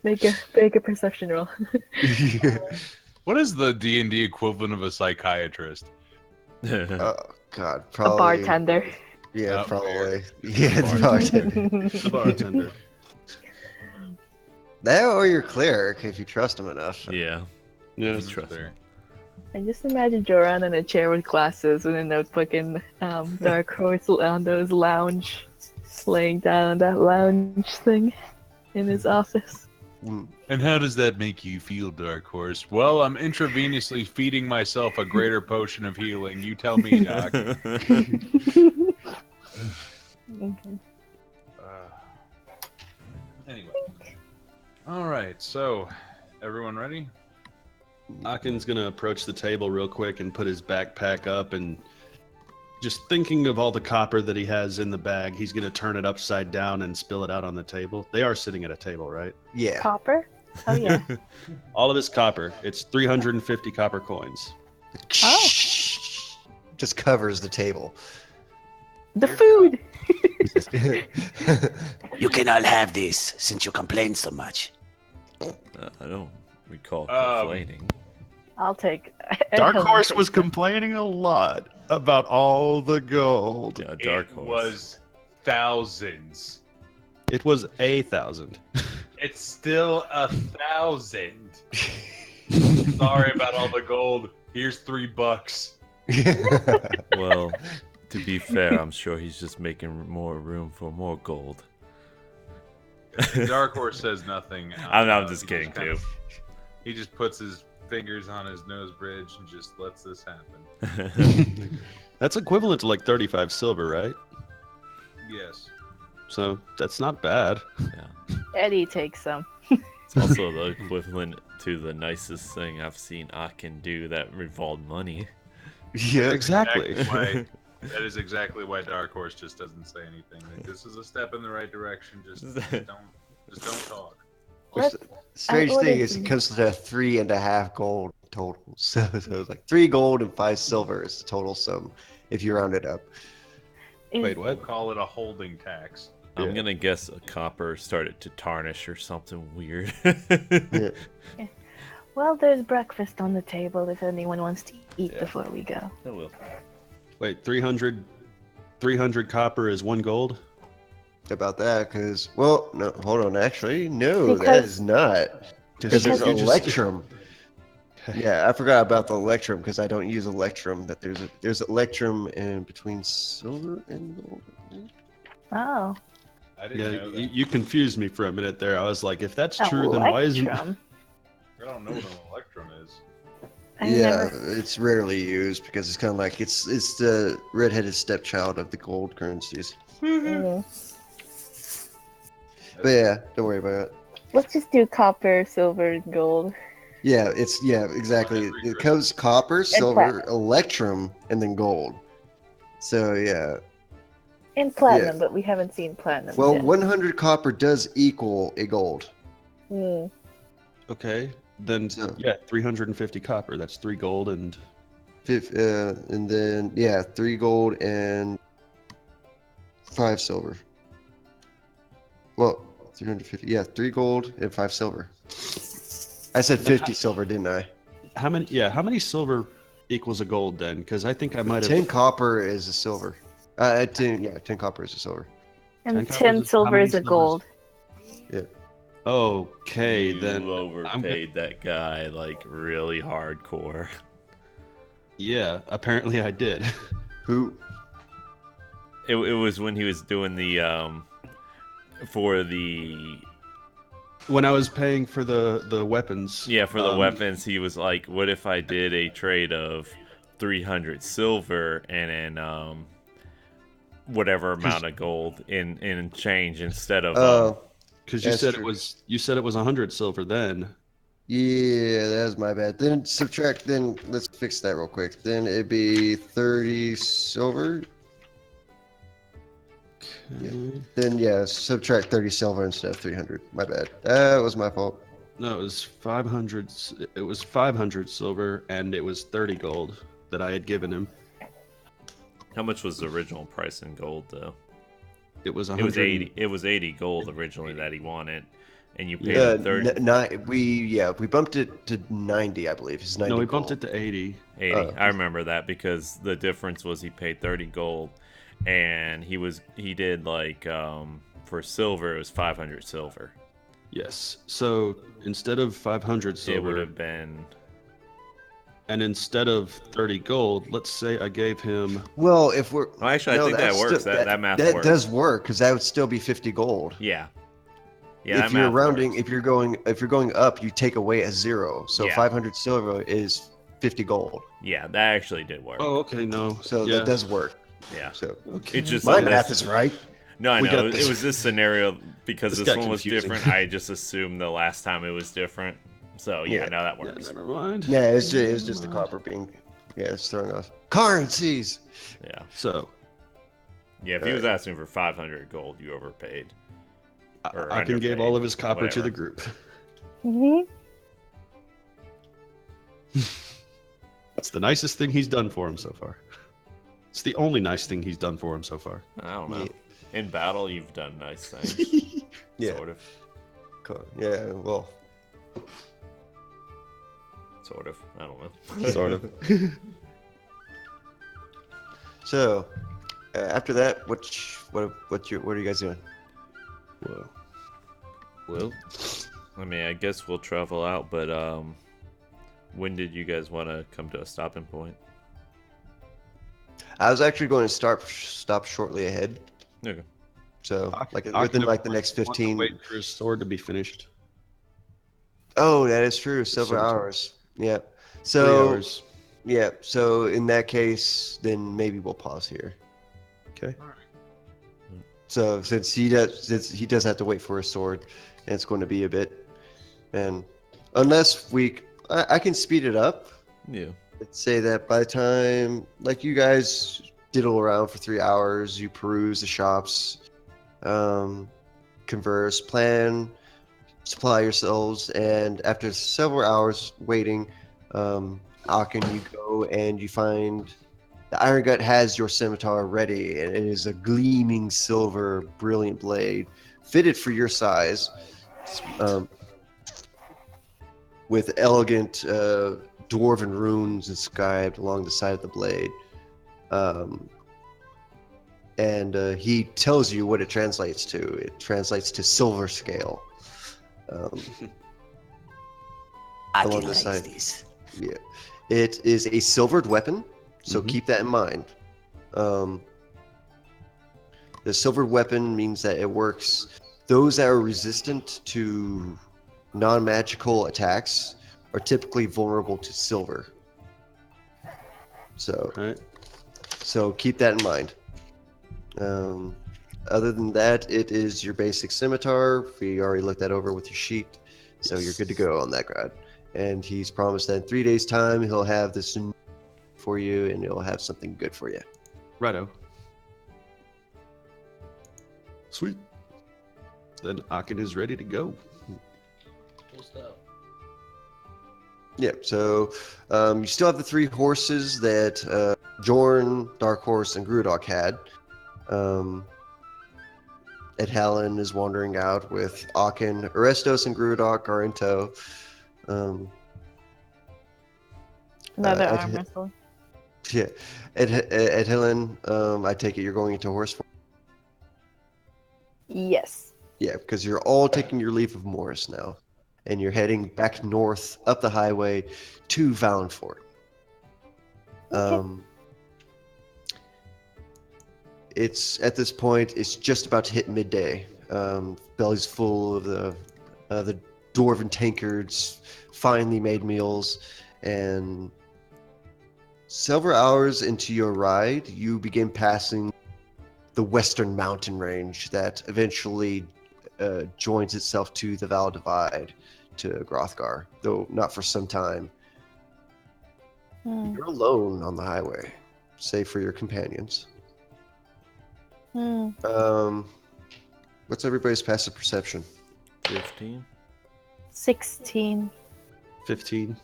Make a perception roll. What is the D&D equivalent of a psychiatrist? Oh God, A probably. bartender. Yeah, Oh, probably. Yeah, the bartender. The bartender. That or your cleric, if you trust him enough. Yeah. Yeah. Just trust There. him. I just imagine Joran in a chair with glasses and a notebook and Dark Horse on those lounge, laying down on that lounge thing in his office. Mm. And how does that make you feel, Dark Horse? Well, I'm intravenously feeding myself a greater potion of healing. You tell me, Doc. Okay. Anyway. All right, so everyone ready? Akin's gonna approach the table real quick and put his backpack up, and just thinking of all the copper that he has in the bag, he's gonna turn it upside down and spill it out on the table. They are sitting at a table, right? Yeah. Copper? Oh yeah. All of his copper. It's 350 copper coins. Oh. Just covers the table. The food. You can all have this since you complain so much. I don't recall Um, complaining. I'll take. Dark Horse was complaining a lot about all the gold. Yeah, Dark It Horse. was thousands. It was 1,000. It's still 1,000. Sorry about all the gold. Here's $3. Well, to be fair, I'm sure he's just making more room for more gold. Dark Horse says nothing. I'm just He kidding, kind too. of- He just puts his fingers on his nose bridge and just lets this happen. That's equivalent to like 35 silver, right? Yes. So that's not bad. Yeah. Eddie takes some. It's also the equivalent to the nicest thing I've seen Akin do that revolved money. Yeah. Exactly. That is exactly why Dark Horse just doesn't say anything. Like, this is a step in the right direction. Just don't talk. Which, the strange ordered thing is, it some- comes to 3.5 gold total. So it's like 3 gold and 5 silver is the total sum if you round it up. Wait, We'll what? call it a holding tax. I'm Yeah. gonna guess a copper started to tarnish or something weird. Yeah. Well, there's breakfast on the table if anyone wants to eat Yeah. before we go. I will. Wait, 300 copper is 1 gold? About that, because, well, no, hold on. Actually, no, that Because- is not. Because there's Because- Electrum. Yeah, I forgot about the Electrum because I don't use Electrum. That there's Electrum in between silver and gold. Oh. I didn't Yeah, know that. you confused me for a minute there. I was like, if that's true, then why isn't... Electrum. I don't know what an electrum is. I Yeah, never- it's rarely used because it's kind of like it's the redheaded stepchild of the gold currencies. Mm. But yeah, don't worry about it. Let's just do copper, silver, and gold. Yeah, exactly. every It comes copper, silver, platinum. electrum, and then gold. So yeah. And platinum, but we haven't seen platinum. Well, yet. 100 copper does equal a gold. Mm. Okay, then, So- yeah, 350 copper. That's 3 gold and... And then 3 gold and 5 silver. Well, 350. Yeah, 3 gold and 5 silver. I said 50 silver, didn't I? How many? Yeah, how many silver equals a gold then? Because I think I might have 10 copper is a silver. 10 copper is a silver. And 10 10 coppers. How silver many is a silvers? gold. Yeah. Okay, You then I'm overpaid that guy like really hardcore. Yeah, apparently I did. Who? It was when he was doing the for the When I was paying for the weapons. for the weapons, he was like, "What if I did a trade of 300 silver and then whatever amount of gold in change instead of Because That's true. you said it was 100 silver then. Yeah, that was my bad. Then subtract, then let's fix that real quick. Then it'd be 30 silver. Then subtract 30 silver instead of 300. My bad. That was my fault. No, it was 500. It was 500 silver, and it was 30 gold that I had given him. how much was the original price in gold though? It was 100. It was 80. It was 80 gold originally that he wanted, and you paid him 30. We bumped it to 90, I believe. It's 90 No, we gold. bumped it to 80. 80. I remember that because the difference was he paid 30 gold, and he did like for silver it was 500 silver. Yes. So instead of 500 silver, It would have been and instead of 30 gold, let's say I gave him. Well, if we're Well, actually, I think that that's works. still- That math that works. does work because that would still be 50 gold. Yeah. Yeah. If that you're math rounding, works. if you're going up, you take away a zero. So Yeah. 500 silver is 50 gold. Yeah, that actually did work. Oh, okay, no. So yeah. that does work. Yeah. So It just my on this- math is right. No, I We know got it this. was this scenario because This this got one was confusing. different. I just assumed the last time it was different. So yeah, Yeah. now that Yeah, works. never mind. Yeah, it's just the copper being, it's throwing off. Currencies. Yeah. So Yeah, if he was asking for 500 gold, you overpaid. Or Akin gave underpaid, all of his copper to whatever. the group. Hmm. It's the nicest thing he's done for him so far. It's the only nice thing he's done for him so far. I don't know. In battle, you've done nice things. Yeah. Sort of. Yeah, well, Sort of. I don't know. Sort of. so after that, what are you guys doing? Whoa. Well, I mean, I guess we'll travel out, but when did you guys want to come to a stopping point? I was actually going to stop shortly ahead. Okay. So Akin within like the wants next to 15. Wait for his sword to be finished. Oh, that is true. Several Several hours. Yeah. 3 So hours. yeah. So in that case, then maybe we'll pause here. Okay. So since he does have to wait for his sword, and it's going to be a bit, and unless I can speed it up. Yeah. Let's say that by the time, like, you guys diddle around for 3 hours, you peruse the shops, converse, plan, supply yourselves, and after several hours waiting, Akin, you go and you find the Iron Gut has your scimitar ready, and it is a gleaming silver, brilliant blade, fitted for your size, with elegant dwarven runes inscribed along the side of the blade. And he tells you what it translates to. It translates to silver scale. I Along can the raise side. this. Yeah. It is a silvered weapon, so Mhm. keep that in mind. The silvered weapon means that it works. Those that are resistant to non-magical attacks are typically vulnerable to silver. So, All right. so keep that in mind. Other than that, it is your basic scimitar. We already looked that over with your sheet, so you're good to go on that grad. And he's promised that in 3 days' time he'll have this for you, and he'll have something good for you. Righto. Sweet. Then Akin is ready to go. Yeah. So you still have the 3 horses that Jorn, Dark Horse, and Grudok had. Ed Hallen is wandering out with Akin. Orestos and Grudok are in tow. Another Ed- armor sword. Yeah, Ed Helen, I take it you're going into horse form. Yes. Yeah, because you're all taking your leave of Morris now, and you're heading back north up the highway to Valenfort. Okay. It's at this point, it's just about to hit midday. Belly's full of the dwarven tankards, finely made meals, and several hours into your ride, you begin passing the western mountain range that eventually joins itself to the Val Divide to Grothgar, though not for some time. Hmm. You're alone on the highway, save for your companions. Hmm. What's everybody's passive perception? 15. 16. 15.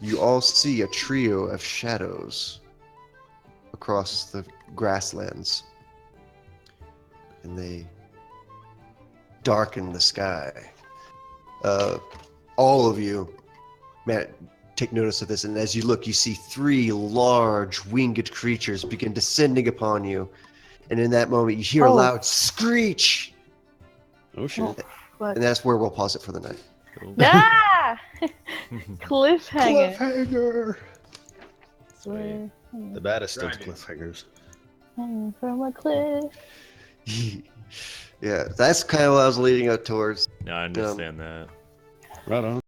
You all see a trio of shadows across the grasslands, and they darken the sky. All of you, Matt, take notice of this, and as you look, you see 3 large winged creatures begin descending upon you, and in that moment, you hear a Oh. loud screech, Oh shit. Oh, fuck. and that's where we'll pause it for the night. Cool. Ah! Cliffhanger. Cliffhanger! Sweet. The baddest of Grinding. cliffhangers. Hanging from a cliff. Yeah, that's kind of what I was leading up towards. No, I understand that. Right on.